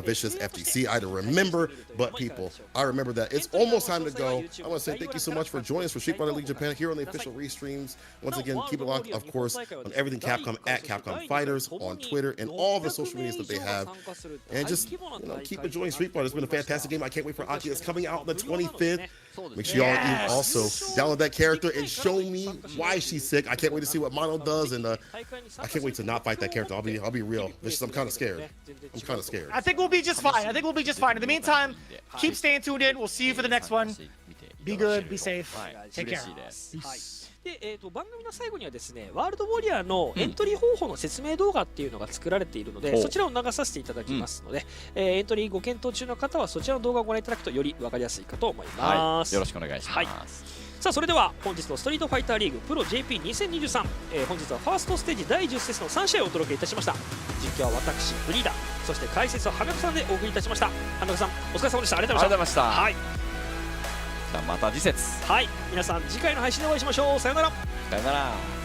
Vicious FTC. I don't remember, but people, I remember that. It's almost time to go. I want to say thank you so much for joining us for Street Fighter League Japan here on the official restreams. Once again, keep it locked, of course, on everything Capcom at Capcom Fighters on Twitter and all the social medias that they have. And just, keep enjoying Street Fighter. It's been a fantastic game. I can't wait for Akira. It's coming out on the 25th. Make sure y'all also download that character and show me why she's sick. I can't wait to see what Mono does, and I can't wait to not fight that character. I'll be real. I'm kind of scared. I think we'll be just fine. In the meantime, keep staying tuned in. We'll see you for the next one. Be good, be safe, take care. Peace. で番組の最後にはですね、ワールドウォリアーのエントリー方法の説明動画っていうのが作られているので、そちらを流させていただきますので、エントリーご検討中の方はそちらの動画をご覧いただくとより分かりやすいかと思います。よろしくお願いします。さあそれでは本日のストリートファイターリーグプロ JP2023、本日はファーストステージ第10節の3試合をお届けいたしました。実況は私フリーダ、そして解説は羽子さんでお送りいたしました。羽子さんお疲れ様でした。ありがとうございました。はい。また次節。はい。皆さん次回の配信でお会いしましょう。さよなら。さよなら。